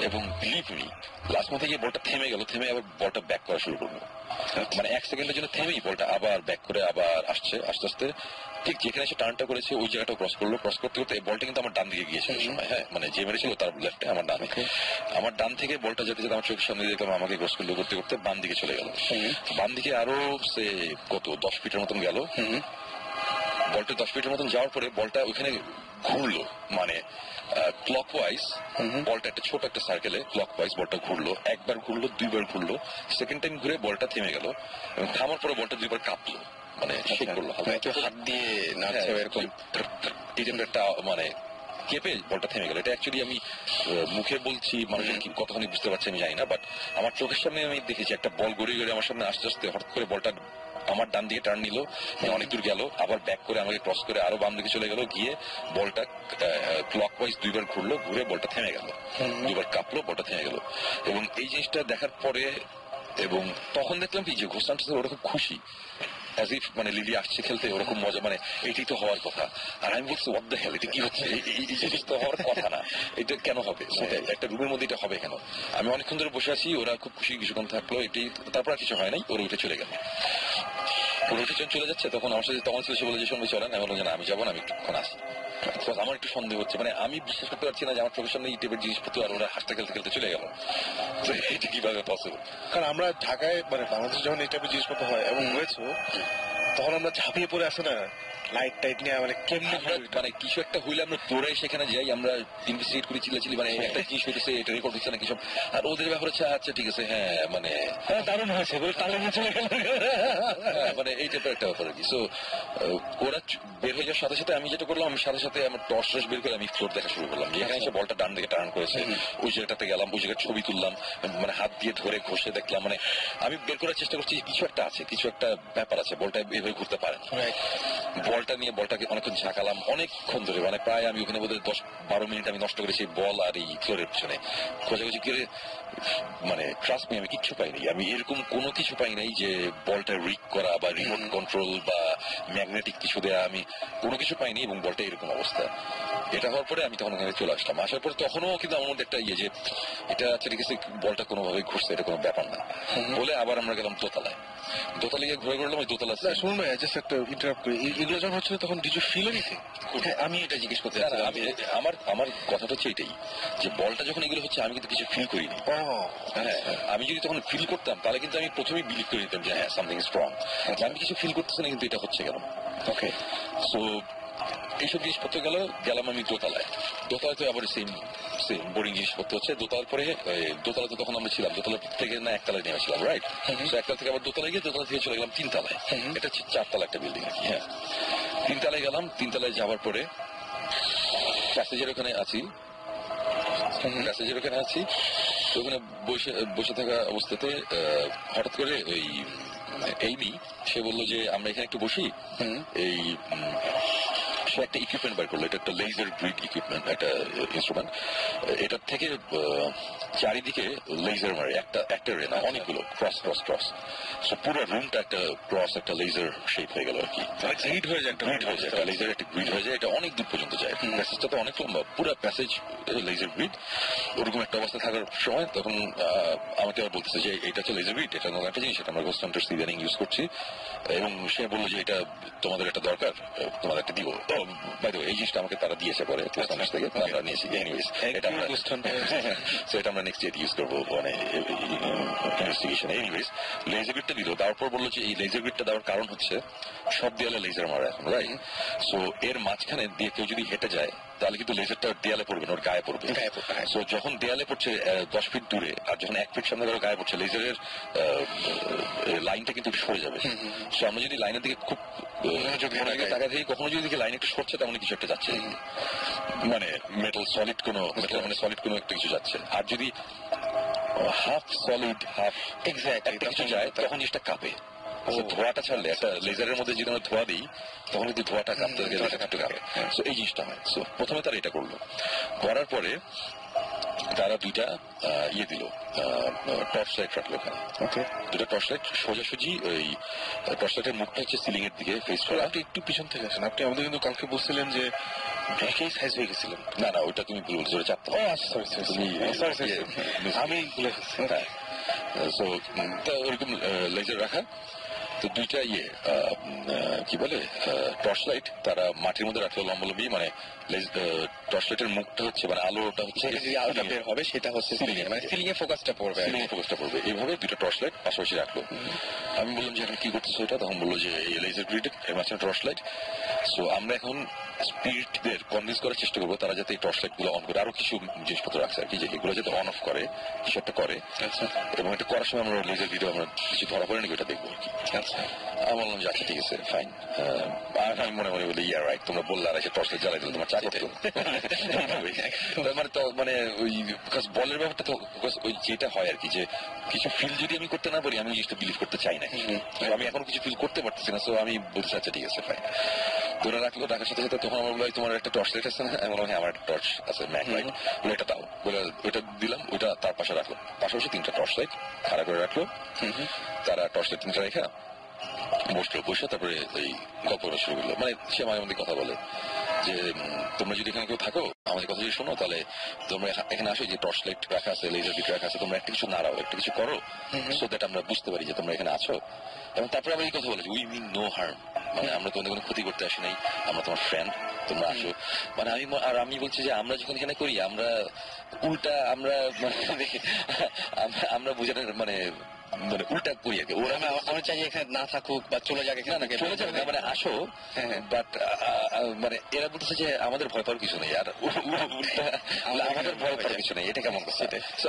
এবং বিলিভ মি লাস্ট মাথায় গিয়ে বলটা থেমে গেল, থেমে আবার বলটা ব্যাক করা শুরু করলো। মানে এক সেকেন্ডের জন্য থেমেই বলটা আবার ব্যাক করে আবার আসছে, আস্তে আস্তে ঠিক যেখানে সে টার্নটা করেছে ওই জায়গাটা ক্রস করলো, ক্রস করতে করতে বলটা কিন্তু আমার ডান দিকে গিয়েছে সময়, হ্যাঁ মানে যে মেরেছিল তার লেফটে, আমার ডানে। আমার ডান থেকে বলটা যেতে যেতে আমার চোখের সামনে দেখলাম আমাকে ক্রস করলো, করতে করতে বাম দিকে চলে গেল। বাম দিকে আরো সে কত 10 ফিটের মতন গেল। বলটা 10 ফিটের মতন যাওয়ার পরে বলটা ওইখানে ঘুরলো, মানে ক্লকওয়াইজ বলটা একটা ছোট একটা সার্কেলে ক্লকওয়াইজ বলটা ঘুরলো, একবার ঘুরলো, দুইবার ঘুরলো, সেকেন্ড টাইম ঘুরে বলটা থেমে গেল, এবং থামার পরে বলটা দুইবার কাঁপলো, মানে শেক করলো, হাত দিয়ে নাড়ছে এরকম একটা, মানে কেঁপে বলটা থেমে গেল। এটা অ্যাকচুয়ালি আমি মুখে বলছি, মানুষজন কি কতখানি বুঝতে পারছে আমি জানি না, বাট আমার চোখের সামনে আমি দেখেছি একটা বল গড়িয়ে গড়িয়ে আমার সামনে আস্তে আস্তে হঠাৎ করে বলটা আমার ডান দিকে টার্ন নিল, অনেক দূর গেল, আবার ব্যাক করে আমাকে ক্রস করে আরো বাম দিকে চলে গেল, গিয়ে বলটা ক্লকওয়াইজ দুইবার ঘুরলো, ঘুরে বলটা থেমে গেল, দুবার কাঁপলো, বলটা থেমে গেল। এবং এই জিনিসটা দেখার পরে, এবং তখন দেখলাম কি যে ঘোষণা ওরা খুব খুশি, অ্যাজ ইফ মানে লিলি আসছে খেলতে, ওরকম মজা, মানে এটাই তো হওয়ার কথা। আর আমি বলছি হোয়াট দ্য হেল, এটা কি হচ্ছে? এই জিনিস তো হওয়ার কথা না, এটা কেন হবে? একটা রুমের মধ্যে এটা হবে কেন? আমি অনেকক্ষণ ধরে বসে আছি, ওরা খুব খুশি, কিছুক্ষণ থাকলো, এটাই, তারপর আর কিছু হয় নাই, ওরা উঠে চলে গেল। ওরা উঠে চলে যাচ্ছে, তখন আমার সাথে তখন ছিল সে বলে যে সঙ্গে চলেন, আমি বললাম যে না আমি যাবো না, আমি একটুক্ষণ আসি। আমার একটু সন্দেহ হচ্ছে, মানে আমি বিশ্বাস করতে পারছি না যে আমার চোখের সামনে এই টাইপের জিনিসপত্র, আর ওরা হাসতে খেলতে খেলতে চলে গেল, এটা কিভাবে পসিবল? কারণ আমরা ঢাকায় মানে বাংলাদেশে যখন এই টাইপের জিনিসপত্র হয় এবং হয়েছে, তখন আমরা ঝাঁপিয়ে পড়ে আসে না লাইট টাইট নিয়ে, মানে কেমনি মানে কিছু একটা হইলে আমরা দৌড়াই সেখানে যাই, আমরা ইনভেস্টিগেট করি, চিল্লাচিল্লি, মানে একটা জিনিস হইতেছে, এটা রেকর্ড হচ্ছে না কিছু, আর ওদের ব্যাপার হচ্ছে আচ্ছা ঠিক আছে, হ্যাঁ মানে দারুণ হয়েছে বলে তালে চলে গেল, মানে এই টাইপের একটা ব্যাপার আর কি। সো ওরা বের হয়ে যাওয়ার সাথে সাথে আমি যেটা করলাম, আমি সাথে সাথে আমার টর্চ টর্চ বের করে আমি ফ্লোর দেখা শুরু করলাম, যেখানে এসে বলটা ডান দিকে টার্ন করেছে ওই জায়গাটাতে গেলাম, ওই জায়গায় ছবি তুললাম, মানে হাত দিয়ে ধরে ঘষে দেখলাম, মানে আমি বের করার চেষ্টা করছি কিছু একটা আছে, কিছু একটা ব্যাপার আছে, বলটা এভাবে ঘুরতে পারে না। বলটা নিয়ে বলটাকে অনেকক্ষণ ঝাঁকালাম, অনেকক্ষণ ধরে, মানে প্রায় আমি ওখানে বোধহয় 10-12 মিনিট আমি নষ্ট করেছি বল আর এই ফ্লোরের পিছনে খোঁজাখুঁজি করে, মানে ট্রাস্ট মি আমি কিচ্ছু পাইনি, আমি এরকম কোনো কিছু পাই নাই যে বলটা রিক করা বা রিমোট কন্ট্রোল বা ম্যাগনেটিক কিছু দেয়া, আমি কোনো কিছু পাইনি, এবং বলটা এরকম অবস্থা। এটা হওয়ার পরে আমি তখন ওখানে চলে আসলাম, আসার পরে তখনও কিন্তু আমার মধ্যে একটা ইয়ে যে এটা ঠিক আছে, বলটা কোনোভাবে ঘুরছে, এটা কোনো ব্যাপার না বলে আবার আমরা গেলাম দোতলায়, দোতলা গিয়ে ঘুরে ঘুরলাম, ওই দোতলা। শুনুন ভাই, জাস্ট একটা ইন্টারাপ্ট করি, এগুলো যখন হচ্ছিল তখন ডিড ইউ ফিল এনিথিং? আমি এটা জিজ্ঞেস করতে চাচ্ছি, আমি আমার কথাটা হচ্ছে এটাই যে বলটা যখন এগুলো হচ্ছে আমি কিন্তু কিছু ফিল করিনি। হ্যাঁ, আমি যদি তখন ফিল করতাম তাহলে কিন্তু আমি প্রথমেই বিলিভ করে নিতাম যে হ্যাঁ সামথিং স্ট্রং, আমি কিছু ফিল করতেছি না, কিন্তু এটা হচ্ছে কেন? ওকে, সো এইসব জিনিসপত্র গেলাম আমি দোতলায়, দোতলায় তো আবার সেম বোরিং জিনিসপত্র হচ্ছে। দোতলার পরে দোতলাতে তখন আমরা ছিলাম, দোতলা থেকে না একতলায় নেমেছিলাম, রাইট? একতলা থেকে আবার দোতলায় গিয়ে দোতলা থেকে চলে গেলাম তিনতলায়, এটা হচ্ছে 4তলা একটা বিল্ডিং আর কি। হ্যাঁ, তিনতলায় গেলাম, তিনতলায় যাওয়ার পরে প্যাসেজের ওখানে আছি, ওখানে বসে থাকা অবস্থাতে হঠাৎ করে ওই এইমি সে বললো যে আমরা এখানে একটু বসি, এই সে একটা ইকুইপমেন্ট বার করলো, এটা একটা লেজার গ্রিড ইকুইপমেন্ট, একটা ইনস্ট্রুমেন্ট, এটার থেকে চারিদিকে লেজার মারে, একটা রে না, অনেকগুলো ক্রস ক্রস ক্রস। সো পুরো রুমটা একটা ক্রস, একটা লেজার শেপ হয়ে গেল আর কি। গ্রিড হয়ে যায়, গ্রিড হয়ে যায়, একটা লেজার একটা গ্রিড হয়ে যায়, এটা অনেক দূর পর্যন্ত যায়। প্যাসেজটা তো অনেক লম্বা, পুরো প্যাসেজ লেজার গ্রিড। ওরকম একটা অবস্থা থাকার সময় তখন আমাকে আবার বলতেছে যে এটা হচ্ছে লেজার গ্রিড, এটা নতুন একটা জিনিস, এটা আমরা গোস্ট হান্টার সিজনিং ইউজ করছি। এবং সে বললো যে এটা তোমাদের এটা দরকার, তোমার একটা দিব। বাই দ্য ওয়ে এই জিনিসটা আমাকে তারা দিয়েছে পরে গোস্ট হান্টার থেকে, আমরা নিয়েছি। এনিওয়েজ এটা আমরা সো এটা আমরা নেক্সট ডে ইউজ করবো মানে ইনভেস্টিগেশন। এনিওয়েজ লেজার গ্রিডটা দিল, দেওয়ার পর বললো যে এই লেজার গ্রিডটা দেওয়ার কারণ হচ্ছে সব দেয়ালে লেজার মারা এখন, রাইট? সো এর মাঝখানে দিয়ে কেউ যদি হেঁটে যায় তাহলে কিন্তু লেজারটা দেয়ালে পড়বে না, ওর গায়ে পড়বে। সো যখন দেয়ালে পড়ছে 10 ফিট দূরে, আর যখন 1 ফিট সামনে গায়ে পড়ছে, লেজারের লাইনটা কিন্তু সরে যাবে। সো আমরা যদি লাইনের দিকে খুব টাকা দিয়ে কখনো যদি লাইন একটু সরছে, তেমন কিছু একটা যাচ্ছে, মানে মেটাল সলিড কোনো মানে সলিড কোনো একটা কিছু যাচ্ছে। আর যদি হাফ সলিড হাফ একটা কিছু যায়, তখন জিনিসটা কাঁপে। ধোঁয়াটা ছাড়লে, একটা লেজারের মধ্যে যদি আমরা ধোঁয়া দিই, তখন যদি ধোঁয়াটা কাঁপতে কাঁপে। সো এই জিনিসটা হয়। সো প্রথমে তারা এটা করলো, করার পরে তারা দুইটা ইয়ে দিল, টর্চ লাইট রাখলো ওখানে। দুটা টর্চ লাইট সোজাসুজি, ওই টর্চ লাইটের মুখটা হচ্ছে সিলিং এর দিকে ফেস করে। আপনি একটু পিছন থেকে আসেন, আপনি আমাদের কিন্তু কালকে বলছিলেন যে একই সাইজ হয়ে গেছিলেন। না না, ওইটা তুমি ভুল বলছো, চাপতে। ও আচ্ছা, সরি আমি ভুলে গেছি। সো ওরকম লেজার রাখা। তো দুইটা কি বলে টর্চ লাইট তারা মাটির মধ্যে রাখলো লম্বলম্বি, মানে টর্চ লাইটের মুখটা হচ্ছে মানে আলোটা হচ্ছে আলোটা বের হবে, সেটা হচ্ছে সিলিং এ, মানে সিলিং এ ফোকাসটা পড়বে, এইভাবে দুটো টর্চ লাইট পাশাপাশি রাখলো। আমি বললাম যে এখন কি করতেছো এটা? তখন বললো যে এই লেজার গ্রিড এর মাঝখানে টর্চ লাইট। সো আমরা এখন স্পিরিটদের কনভিন্স করার চেষ্টা করবো তারা যাতে এই টর্চ লাইট গুলো অন করে, আরো কিছু জিনিসপত্র রাখছে আর কি, যে এগুলো যাতে অন অফ করে, কিছু একটা করে। এবং এটা করার সময় আমরা লেজার গ্রিডে আমরা কিছু ধরা পড়ে নাকি ওটা দেখবো আর কি। আমি বললাম যে আচ্ছা ঠিক আছে ফাইন। আমি মনে মনে বলি ইয়ার রাইট, তোমরা বললে আর এসে টর্চ লাইট জ্বালাই দিলে তোমার চা করতো। মানে তো মানে ওই বলের ব্যাপারটা তো ওই যেটা হয় আর কি, যে কিছু ফিল যদি আমি করতে না পারি, আমি জিনিসটা বিলিভ করতে চাই না। আমি এখন কিছু ফিল করতে পারতেছি না, সো আমি বলছি আচ্ছা ঠিক আছে ফাইন। তোরা রাখলো, রাখার সাথে সাথে তখন আমার বলে তোমার একটা টর্চ লাইট আছে না? আমি বললাম হ্যাঁ আমার একটা টর্চ আছে, ম্যাক লাইট। বলে এটা দাও, বলে ওইটা দিলাম, ওইটা তার পাশে রাখলো, পাশাপাশি 3টা টর্চ লাইট খাড়া করে রাখলো। তারা টর্চ লাইট 3টা রেখা বসলো, বসে তারপরে এই গল্প করা শুরু করলো। মানে সে মাঝে মধ্যে কথা বলে যে তোমরা যদি এখানে কেউ থাকো, আমাদের কথা যদি শোনো, তাহলে তোমরা এখানে আসো, যে টর্চ লাইট রাখা আছে, লেজার লাইট রাখা আছে, তোমরা একটা কিছু নাড়াও, একটা কিছু করো, সো দ্যাট আমরা বুঝতে পারি যে তোমরা এখানে আছো। এবং তারপরে আমরা এই কথা বলেছি, উই মিন নো হার্ম, মানে আমরা তোমাদের কোনো ক্ষতি করতে আসি নাই, আমরা তোমার ফ্রেন্ড, তোমরা আসো। মানে আমি বলছি যে আমরা যখন এখানে করি, আমরা উল্টা আমরা বুঝানোর মানে উল্টা করি আর কি। ওরা আমরা চাই এখানে না থাকুক বা চলে যাক, এখানে চলে যাবে না, মানে আসো, বাট মানে এরা বলতেছে যে আমাদের ভয় পাওয়ার কিছু নেই, আর আমাদের ভয় পাওয়ার কিছু নেই, এটা কেমন কথা?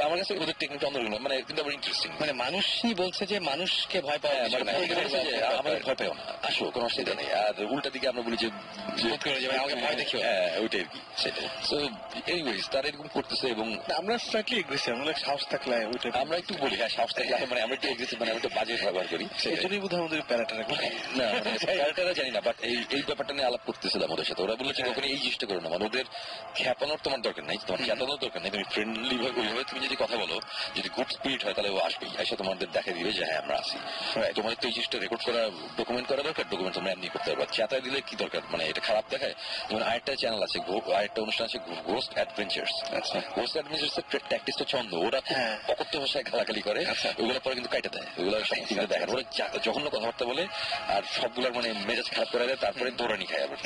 আমার কাছে ওদের টেকনিকটা অন্যরকম, মানে কিন্তু আমার ইন্টারেস্টিং। মানে মানুষই বলছে যে মানুষকে ভয় পাওয়া, আমাদের ভয় পাও না, আসো, কোনো অসুবিধা নেই। আর উল্টা দিকে আমরা বলি যে আমাকে ভয় দেখিও, ওইটাই আর কি, সেটাই। সো এনিওয়েজ তারা এরকম করতেছে। এবং আমরা স্লাইটলি এগ্রেসিভ, আমরা সাহস থাকলে আমরা একটু বলি হ্যাঁ সাহস থাকলে, মানে আমরা একটু এগ্রেসিভ, মানে আমরা একটু বাজে ব্যবহার করি, সেজন্যই বোধহয় আমাদের প্যারাটা রাখবো না, প্যারাটারা জানি না, বাট এই ব্যাপারটা নিয়ে আলাপ করতেছিলাম ওদের সাথে। ওরা বলেছে ওখানে এই জিনিসটা করো না, মানে ওদের খ্যাপানোর তোমার দরকার নেই, তোমার খ্যাপানোর দরকার নেই, তুমি ফ্রেন্ডলি ভাবে ওইভাবে তুমি যদি কথা বলো, যদি গুড স্পিরিট হয়, তাহলে ও আসবেই, এসে তোমাদের দেখা দিবে যে হ্যাঁ আমরা আসি। তোমাদের তো এই জিনিসটা রেকর্ড করা, ডকুমেন্ট করা দরকার, ডকুমেন্ট তোমরা এমনি করতে পারবে, চেতায় দিলে কি দরকার, মানে এটা খারাপ দেখায়। যেমন আরেকটা চ্যানেল আছে, আরেকটা অনুষ্ঠান আছে গোস্ট অ্যাডভেঞ্চার্স। গোস্ট অ্যাডভেঞ্চার্স এর ট্যাকটিসটা ছন্দ, ওরা অকথ্য ভাষায় গালাগালি করে, ওগুলো পরে কিন্তু কাইটা দেয়, ওগুলো সব টিভিতে দেখেন, ওরা জঘন্য কথাবার্তা বলে, আর সবগুলোর মানে মেজাজ খারাপ করে দেয়, তারপরে দৌড়ানি খায়, আবার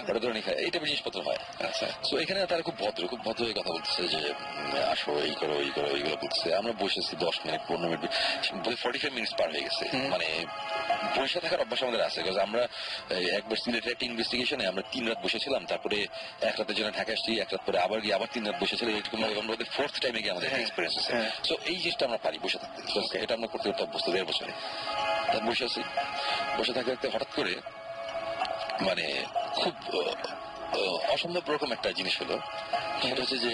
ওরা দৌড়ানি খায়, এইটা জিনিসপত্র হয়। তো এখানে তারা খুব ভদ্র হয়ে কথা বলতেছে যে আসো, এই করো, এইগুলো বলতেছে। আমরা বসেছি 10 মিনিট 15 মিনিট, 45 মিনিটস পার হয়ে গেছে। মানে বসে থাকার অভ্যাস আমাদের আছে, আমরা একবার সিলেটের একটা ইনভেস্টিগেশনে আমরা 3 রাত বসেছিলাম, তারপরে 1 রাতের জন্য ঢাকা আসছি, 1 রাত পরে আবার গিয়ে আবার 3 রাত বসেছিলাম, এরকম আমাদের 4th টাইমে গিয়ে আমাদের এক্সপিরিয়েন্স আছে। তো এই জিনিসটা আমরা পারি বসে থাকতে, এটা আমরা করতে করতে অভ্যস্ত 1.5 বছরে। বসে আছি, বসে থাকতে থাকতে হঠাৎ করে মানে খুব অসম্ভব রকম একটা জিনিস হলো, সেটা হচ্ছে যে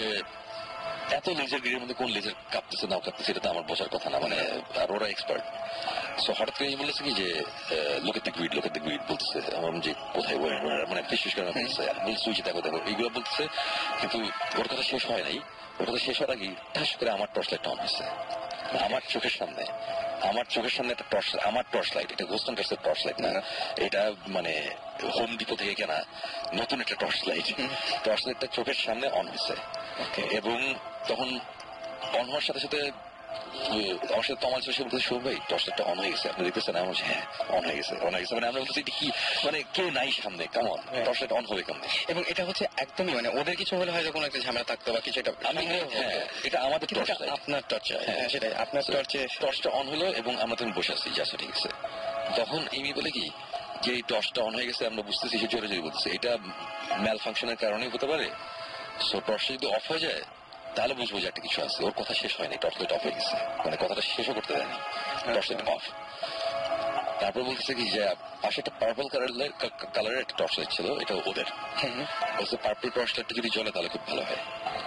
এত লেজার গ্রিডের মধ্যে কোন লেজার কাঁপতেছে না কাঁপতেছে এটা তো আমার বোঝার কথা না, মানে আর ওরা এক্সপার্ট। সো হঠাৎ করে বলেছে কি যে লোকের দিক গ্রিড বলতেছে, আমার যে কোথায় মানে বিশেষ করে বলছে সুইচে দেখো এইগুলো বলতেছে, কিন্তু ওর কথা শেষ হয় নাই। ওর কথা শেষ হওয়ার আগে ঠাস করে আমার টর্চ লাইট অন হয়েছে আমার চোখের সামনে একটা টর্চ, আমার টর্চ লাইট, এটা গোস্টন কার্সের টর্চ লাইট না, এটা মানে হোম ডিপো থেকে কেনা নতুন একটা টর্চ লাইটটা চোখের সামনে অন হয়েছে। এবং তখন অন হওয়ার সাথে সাথে আমার সাথে তমাল সে বলতেছে শোভ ভাই টর্চ লাইটটা অন হয়ে গেছে, আপনি দেখতেছেন? আমি বলছি হ্যাঁ অন হয়ে গেছে। মানে আমরা বলতেছি এটা কি, মানে কেউ নাই সামনে, কেমন টর্চ লাইট অন হবে কেমন? এবং এটা হচ্ছে একদমই মানে ওদের কিছু হলে হয়তো কোনো একটা ঝামেলা থাকতো বা কিছু, এটা আমি এটা আমাদের টর্চ লাইট, আপনার টর্চ, হ্যাঁ সেটাই আপনার টর্চটা অন হলো এবং আমরা তখন বসে আছি যা ঠিক আছে। তখন এমি বলে কি যে এই টর্চটা অন হয়ে গেছে, আমরা বুঝতেছি সে জোরে জোরে বলতেছে এটা ম্যাল ফাংশনের কারণেই হতে পারে। সো টর্চটা যদি অফ হয়ে যায় তাহলে বুঝবো যে একটা কিছু আছে। ওর কথা শেষ হয়নি, টর্চ লাইট অফ হয়ে গেছে, মানে কথাটা শেষও করতে দেয়নি, টর্চ লাইট অফ। তারপর বলতেছে কি যে পাশে একটা পার্পল কালারের একটা টর্চ লাইট ছিল, এটা ওদের বলছে পার্পল টর্চ লাইটটা যদি জ্বলে তাহলে খুব ভালো হয়,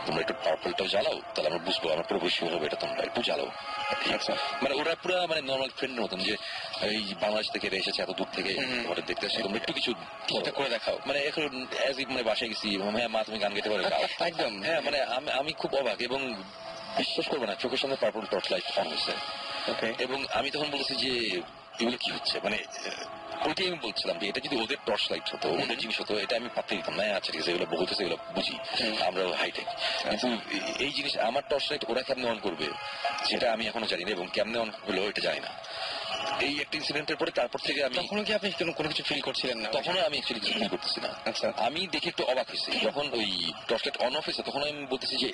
তোমরা একটু পার্পলটাও জ্বালাও তাহলে আমরা বুঝবো, আমরা পুরো বেশি হবে এটা তোমরা একটু জ্বালাও। মানে ওরা পুরো মানে নর্মাল ফ্রেন্ডের মতন, যে এই বাংলাদেশ থেকে এসেছে এত দূর থেকে ওদের দেখতে আসছে, তোমরা একটু কিছু করে দেখাও। মানে এখন মানে বাসায় গেছি, হ্যাঁ মা তুমি গান গাইতে পারো একদম, হ্যাঁ মানে আমি খুব অবাক এবং বিশ্বাস করবো না চোখের সামনে পার্পল টর্চ লাইট অন হয়েছে। এবং আমি তখন বলেছি যে এগুলো কি হচ্ছে, মানে ওইটাই আমি বলছিলাম যে এটা যদি ওদের টর্চ লাইট হতো, ওদের জিনিস হতো, এটা আমি পাত্তা দিতাম না, আচ্ছা ঠিক আছে এগুলো বহুত আছে, এগুলো বুঝি, আমরা হাইটেক। কিন্তু এই জিনিস আমার টর্চ লাইট ওরা কেমনে অন করবে সেটা আমি এখনো জানি না, এবং কেমনে অন হলো এটা জানি না। এই একটা ইনসিডেন্টের পরে তারপর থেকে আমি, তখনও কি আপনি কোনো কিছু ফিল করছিলেন না? তখনও আমি অ্যাকচুয়ালি কিছু ফিল করতেছি না। আচ্ছা, আমি দেখে একটু অবাক হয়েছি যখন ওই টর্চ লাইট অন অফ হয়েছে, তখন আমি বলতেছি যে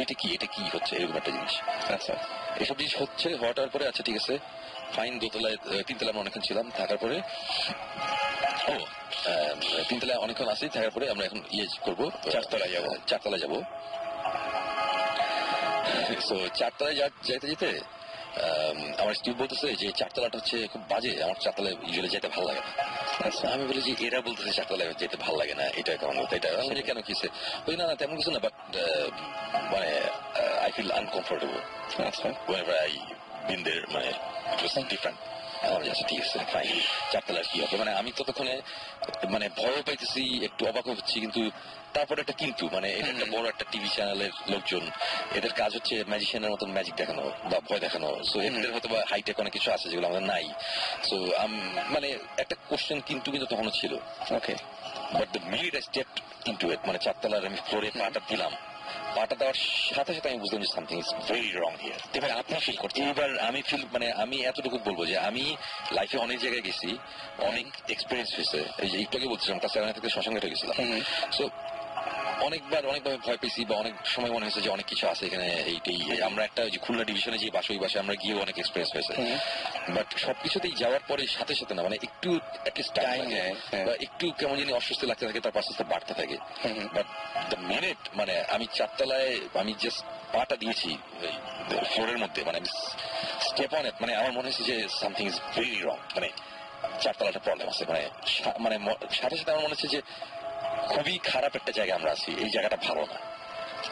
এটা কি হচ্ছে এরকম একটা জিনিস। আচ্ছা, এসব জিনিস হওয়ার পরে আচ্ছা ঠিক আছে ফাইন, দোতলায় 3 তলায় আমরা অনেকক্ষণ ছিলাম, থাকার পরে 3 তলায় অনেকক্ষণ আসি, থাকার পরে আমরা এখন করবো 4 তলায় যাবো। তো 4 তলায় যাইতে যেতে আমার স্টিভ বলতেছে যে 4 তলাটা হচ্ছে খুব বাজে, আমার 4 তলায় ইউজুয়ালি যেতে ভালো লাগে না। আমি বলি যে এরা বলতেছে 4 তলায় যেতে ভালো লাগে না, এটা কেমন হতো, এটা কেন কিসে ওই না তেমন কিছু না, বাট মানে I feel uncomfortable whenever I been there, মানে it was different. ঠিক আছে ফাইন, 4 তলার কি হবে, মানে আমি ততক্ষণে মানে ভয়ও পাইতেছি, একটু অবাক হচ্ছি, কিন্তু তারপরে একটা কিন্তু মানে এটা একটা বড় একটা টিভি চ্যানেলের লোকজন, এদের কাজ হচ্ছে ম্যাজিশিয়ানের মতন ম্যাজিক দেখানো বা ভয় দেখানো। সো এদের হয়তো বা হাইটেক অনেক কিছু আছে যেগুলো আমাদের নাই। সো মানে একটা কোশ্চেন কিন্তু তখনও ছিল। Okay, but the minute I stepped into it, মানে 4 তলার আমি ফ্লোরে পাটা দিলাম, পাটা দেওয়ার সাথে সাথে আমি বুঝলাম যে something is very wrong here. এবার আপনি ফিল করছেন? এবার আমি ফিল মানে আমি এতটুকু বলবো যে আমি লাইফে অনেক জায়গায় গেছি, অনেক এক্সপিরিয়েন্স হয়েছে। এই যে একটু আগে বলছিলাম তাছাড়া থেকে শ্মশানঘাটে গেছিলাম। সো অনেকভাবে ভয় পেয়েছি বা অনেক সময় মনে হয়েছে যে অনেক কিছু আছে এখানে, এইটাই আমরা একটা খুলনা ডিভিশনে যে বাসে, ওই বাসে আমরা গিয়ে অনেক এক্সপিরিয়েন্স হয়েছে। বাট সবকিছুতেই যাওয়ার পরে সাথে সাথে না, মানে একটু বা একটু কেমন জানি অস্বস্তি লাগতে থাকে, তারপর আস্তে আস্তে বাড়তে থাকে। বাট দ্য মিনিট মানে আমি 4 তলায় আমি জাস্ট পাটা দিয়েছি ফ্লোরের মধ্যে, মানে আমি স্টেপ অন ইট, মানে আমার মনে হয়েছে যে সামথিং ইজ ভেরি রং, মানে 4 তলাটা প্রবলেম আছে, মানে সাথে সাথে আমার মনে হচ্ছে যে খুবই খারাপ একটা জায়গায় আমরা আছি, এই জায়গাটা ভালো না।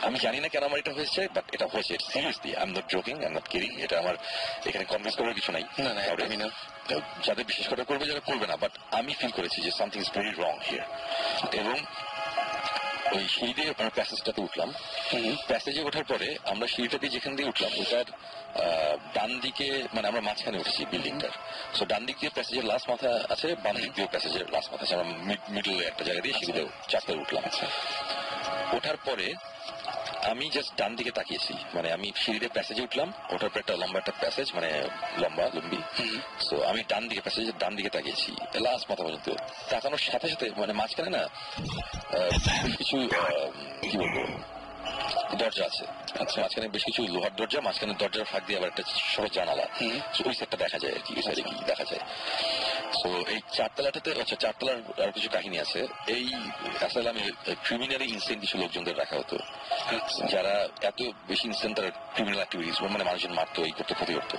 আমি জানি না কেন আমার এটা হয়েছে, বাট এটা হয়েছে seriously, I am not joking, I am not kidding. এটা আমার এখানে কনভিন্স করার কিছু নাই, যাদের বিশেষ করে করবে যারা করবে না, বাট আমি ফিল করেছি যে something is very wrong here. এবং ওই সিঁড়িতে আমরা প্যাসেজটাতে উঠলাম, প্যাসেজে ওঠার পরে আমরা সিঁড়িটাতে যেখান দিয়ে উঠলাম ওটার ডান দিকে, মানে আমরা মাঝখানে উঠেছি বিল্ডিংটার। সো ডান দিক দিয়ে প্যাসেজের লাস্ট মাথা আছে, বাম দিক দিয়ে প্যাসেজের লাস্ট মাথা আছে, আমরা মিডলে একটা জায়গা দিয়ে সিঁড়িতে 4 তলায় উঠলাম। ওঠার পরে আমি জাস্ট ডান দিকে তাকিয়েছি, মানে আমি সিঁড়িতে প্যাসেজে উঠলাম, ওঠার পর একটা লম্বা একটা প্যাসেজ, মানে লম্বি। সো আমি প্যাসেজের ডান দিকে তাকিয়েছি লাস্ট মাথা পর্যন্ত। তাকানোর সাথে সাথে মানে মাঝখানে না কিছু কি বলবো দরজা আছে, মাঝখানে বেশ কিছু লোহার দরজা, মাঝখানে দরজার ফাঁক দিয়ে আবার একটা ছোট জানালা, ওই সাইডটা দেখা যায় আর কি, ওই সাইডে কি দেখা যায়। তো এই 4 তলাটাতে, আচ্ছা 4 তলার আর কিছু কাহিনী আছে। এই আসলে আমি ক্রিমিনালি ইনসেন্ট কিছু লোকজনদের রাখা হতো, যারা এত বেশি ইনসেন্ট তার ক্রিমিনাল অ্যাক্টিভিটিস, মানে মানুষজন মারতো, এই করতো, ক্ষতি করতো।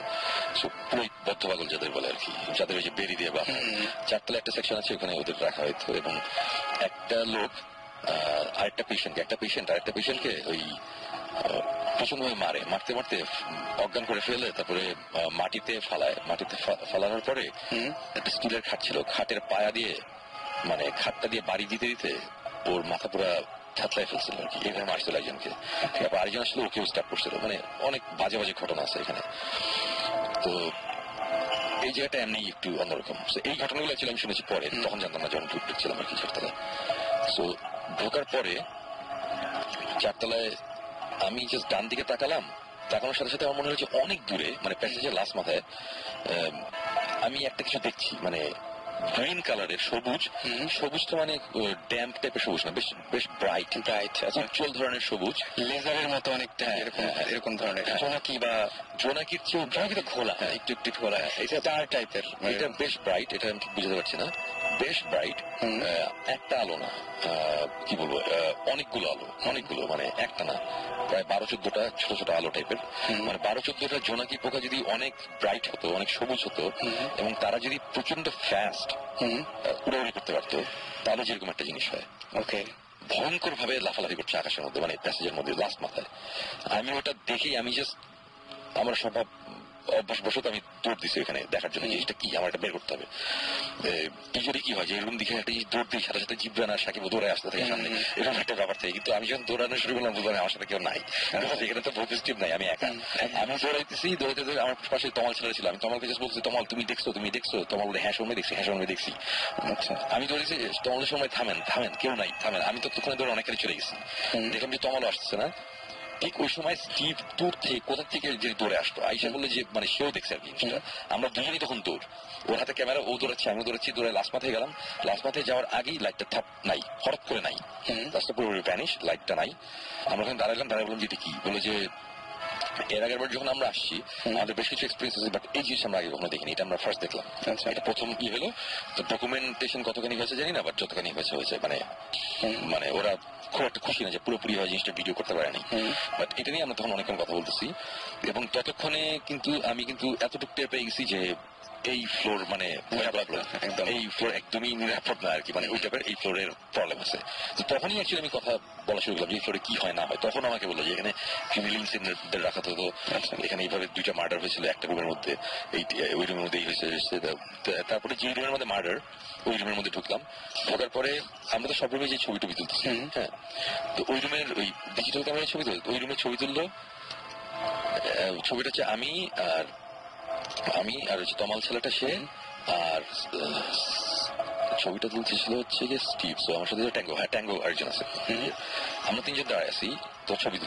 পুরো বদ্ধ পাগল যাদের বলে আর কি, যাদের ওই যে বেরি দিয়ে বা 4 তলায় একটা সেকশন আছে, ওখানে ওদের রাখা হতো। এবং একটা লোক আরেকটা পেশেন্টকে ওই প্রচন্ড ভাবে মারতে মারতে অজ্ঞান করে ফেলে, তারপরে মাটিতে ফালানোর পরে একটা স্টিলের খাট ছিল, খাটের পায়া দিয়ে মানে খাটটা দিয়ে বাড়ি দিতে দিতে ওর মাথা পুরা ছাতলায় ফেলছিল আর কি। এইভাবে মারছিল একজনকে, তারপর আরেকজন আসলে ওকেও স্টার্ট করছিল। মানে অনেক বাজে বাজে ঘটনা আছে এখানে। তো এই জায়গাটা এমনি একটু অন্যরকম। এই ঘটনাগুলো অ্যাকচুয়ালি আমি শুনেছি পরে, তখন জানতাম না যখন ঢুকছিলাম আর কি চারতলায়। সো ঢোকার পরে চারতলায় আমি জাস্ট ডান দিকে তাকানোর সাথে সাথে আমার মনে হচ্ছে অনেক দূরে, মানে প্যাসেজের লাস্ট মাথায় আমি একটা কিছু দেখছি, মানে গ্রিন কালারের সবুজটা মানে ড্যাম্প টাইপের সবুজ না, বেশ বেশ ব্রাইট উজ্জ্বল ধরনের সবুজ, লেজারের মতো অনেকটা এরকম ধরনের জোনাকি বা জোনাকির চেয়ে জোনাকিটা ঘোলা, একটু একটু ঘোলা, এটা স্টার টাইপের। এটা বেশ ব্রাইট, এটা আমি ঠিক বুঝতে পারছি না, বেশ ব্রাইট। একটা আলো না, কি বলবো, অনেকগুলো মানে একটা না, প্রায় 12-14টা ছোট ছোট আলো টাইপের। মানে 12-14টা জোনাকি পোকা যদি অনেক ব্রাইট হতো, অনেক সবুজ হতো, এবং তারা যদি প্রচন্ড ফাস্ট উড়াউড়ি করতে পারতো, তাহলে যেরকম একটা জিনিস হয়। ওকে, ভয়ঙ্কর ভাবে লাফালাফি করছে আকাশের মধ্যে, মানে প্যাসেজের মধ্যে লাস্ট মাথায়। আমি ওটা দেখেই আমি জাস্ট আমার স্বভাব অভ্যাসবশত আমি দৌড় দিছি এখানে দেখার জন্য, জিনিসটা কি, আমার এটা বের করতে হবে। যদি কি হয় যে এরকম দিকে একটা দৌড় দিই, সাথে সাথে জিব্রান আর সাকিব দৌড়ে আসতে থাকে সামনে, এরকম একটা ব্যাপার থাকে। কিন্তু আমি যখন দৌড়ানো শুরু করলাম বুঝলাম আমার সাথে কেউ নাই, এখানে তো পজিটিভ নাই, আমি একা। আমি দৌড়াইতে আমার পাশে তমাল ছেলে ছিল, আমি তমালকে জাস্ট বলছি, তমাল তুমি দেখছো? তমাল বলে হ্যাঁ সময় দেখছি। আচ্ছা, আমি দৌড়েছি, তমালের সময় থামেন কেউ নাই, থামেন। আমি তো তখন দৌড়ে অনেকখানি চলে গেছি, দেখলাম যে তমালও আসছে না। ঠিক ওই সময় স্টিভ দূর থেকে কোথা থেকে যে দৌড়ে আসতো, আইসা বললো যে মানে সেও দেখছে আর কি। আমরা দুজনেই তখন দৌড়, ওর হাতে ক্যামেরা, ও দৌড়াচ্ছে, আমি দৌড়াচ্ছি, দৌড়ে লাস্ট মাথায় গেলাম। লাস্ট মাথায় যাওয়ার আগেই লাইটটা নাই, হঠাৎ করে নাই, রাস্তা পুরো ভ্যানিশ, লাইটটা নাই। আমরা ওখানে দাঁড়ালাম, বললাম যে এটা কি, বলে যে এর আগের বার যখন আমরা আসছি আমাদের বেশ কিছু এক্সপিরিয়েন্স আছে, বাট এই জিনিস আমরা আগে কখনো দেখিনি, এটা আমরা ফার্স্ট দেখলাম। আচ্ছা, এটা প্রথম কি হলো, তো ডকুমেন্টেশন কতখানি হয়েছে জানি না, বাট যতখানি হয়েছে মানে ওরা খুব একটা খুশি না যে পুরোপুরি হয় জিনিসটা ভিডিও করতে পারেনি। বাট এটা নিয়ে আমরা তখন অনেকক্ষণ কথা বলতেছি, এবং ততক্ষণে কিন্তু আমি এতটুকু টের পেয়ে গেছি যে এই ফ্লোর মানে এই ফ্লোর একদমই নিরাপদ না আর কি, মানে ওই টাইপের এই ফ্লোরের প্রবলেম আছে। তো তখনই অ্যাকচুয়ালি আমি কথা বলা শুরু করলাম যে এই ফ্লোরে কি হয় না হয়। তখন আমাকে বললো যে এখানে ফিমেল ইনসিডেন্টদের রাখা হতো, এখানে এইভাবে 2টা মার্ডার হয়েছিল একটা রুমের মধ্যে, ওই রুমের মধ্যে এই হয়েছে। তারপরে যে রুমের মধ্যে মার্ডার, ওই রুমের মধ্যে ঢোকার পরে আমরা তো সব রুমে যে ছবি টবি তুলতেছি, হ্যাঁ, তো ওই রুমের ওই ডিজিটাল ক্যামেরার ছবি ওই রুমের ছবি তুললো। ছবিটা হচ্ছে আমি আর হচ্ছে তমাল ছেলেটা, সে আর ছবিটা তুলতেছিল হচ্ছে যে স্টিভ, সো আমার সাথে ট্যাঙ্গো আরেকজন আছে, আমরা 3জন দাঁড়ায় আছি। তো ছবি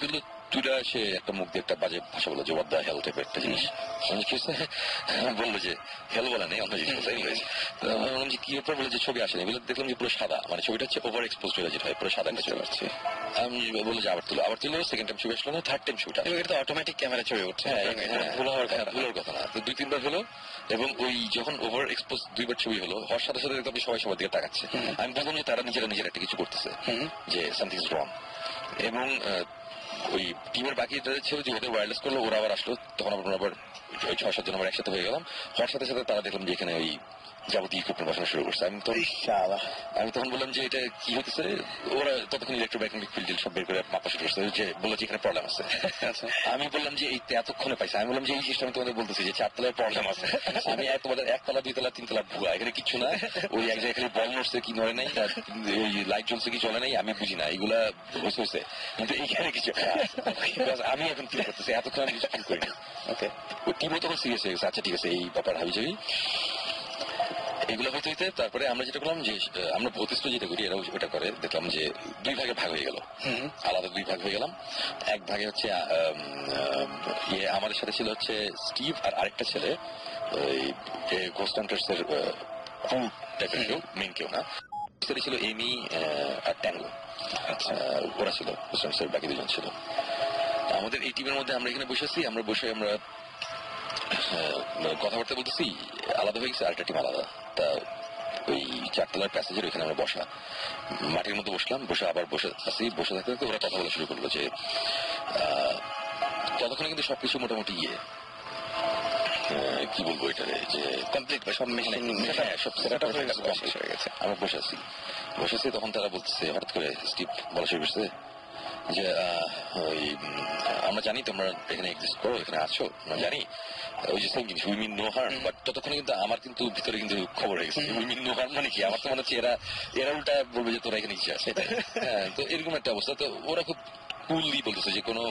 তুললো তুইরা, সে একটা মুখ দিয়ে একটা বাজে ভাষা বললো যে ওয়াট দ্য হেল টাইপের একটা জিনিস বললো, যে হেল বলা নেই, অন্য জিনিস বলছে। বললাম যে কি ব্যাপার, বলে যে ছবি আসেনি, বলে দেখলাম যে পুরো সাদা, মানে ছবিটা হচ্ছে ওভার এক্সপোজ হয়ে যেটা হয়, পুরো সাদা একটা ছবি আসছে। আমি বললো যে আবার তুলো, সেকেন্ড টাইম ছবি আসলো না, থার্ড টাইম ছবিটা, এটা তো অটোমেটিক ক্যামেরা ছবি উঠছে, ভুলার কথা না। তো 2-3বার হলো, এবং ওই যখন ওভার এক্সপোজ 2বার ছবি হলো, হওয়ার সাথে সাথে দেখলাম সবাই সবার দিকে তাকাচ্ছে। আমি বললাম যে তারা নিজেরা একটা কিছু করতেছে, যে সামথিং ইজ রং। এবং ওই টিমের বাকি ছিল যে ওদের ওয়্যারলেস করলো, ওরা আবার আসলো, তখন আবার ওই 6-7 জন আমরা একসাথে হয়ে গেলাম। হওয়ার সাথে সাথে তারা দেখলাম যে এখানে ওই যাবতীয় ইকুইপমেন্ট বসানো শুরু করছে। আমি তখন বললাম যে এটা কি হতেছে, ওরা ততক্ষণ ইলেকট্রোম্যাগনেটিক ফিল্ড সব বের করে মাপা শুরু করছে, যে বললো যে এখানে প্রবলেম আছে। আমি বললাম যে এই এতক্ষণে পাইছে, আমি বললাম যে এই জিনিসটা আমি তোমাদের বলতেছি যে 4 তলায় প্রবলেম আছে, আমি তোমাদের 1 তলা 2 তলা 3 তলা ভুয়া, এখানে কিছু না, ওই এক জায়গায় খালি বল নড়ছে কি নড়ে নাই, ওই লাইট জ্বলছে কি চলে নাই, আমি বুঝি না, এগুলা হয়েছে, কিন্তু এইখানে কিছু আমি এখন ফিল করতেছি, এতক্ষণ আমি কিছু ফিল করিনি। ওকে, ওই টিমও তখন সিরিয়াস হয়ে গেছে, আচ্ছা ঠিক আছে এই ব্যাপার হাবি যাবি এগুলো হইতে হইতে। তারপরে আমরা যেটা করলাম যে আমরা ভৌতিস্ত যেটা করি, এরাও ওটা করে, দেখলাম যে 2 ভাগে ভাগ হয়ে গেল, আলাদা 2 ভাগ হয়ে গেলাম। এক ভাগে হচ্ছে আমাদের সাথে ছিল হচ্ছে স্টিভ আর আরেকটা ছেলে, ঘোস্ট হান্টার্স এর ক্রু টাইপের কেউ, মেইন কেউ না, ছিল এমি আর ট্যাঙ্গো, ওরা ছিল ঘোস্ট হান্টার্স এর, বাকি 2জন ছিল আমাদের এই টিমের মধ্যে। আমরা এখানে বসেছি, আমরা কথাবার্তা বলতেছি, আলাদা হয়ে গেছে, আরেকটা টিম আলাদা। তা ওই 4 তলার প্যাসেজের ওইখানে আমরা বসা, মাটির মধ্যে বসলাম, আবার বসে থাকতে থাকতে ওরা কথা বলা শুরু করলো, যে ততক্ষণে কিন্তু সবকিছু মোটামুটি কি বলবো এটারে, যে কমপ্লিট সব হয়ে গেছে। আমরা বসে আছি, তখন তারা বলতেছে, হঠাৎ করে স্টিভ বলা শুরু করছে যে ওই আমরা জানি তোমরা এখানে এক্সিস্ট করো, এখানে আছো, আমরা জানি ওই যে সেম জিনিস we mean no harm, but ততক্ষণে কিন্তু আমার কিন্তু ভিতরে কিন্তু খবর হয়ে গেছে উই মিন নো হার্ম মানে কি, আমার তো মনে হচ্ছে এরা উল্টা বলবে যে তোরা এখানে কি আছে। হ্যাঁ, তো এরকম একটা অবস্থা। তো ওরা খুব কুললি বলতেছে যে কোনো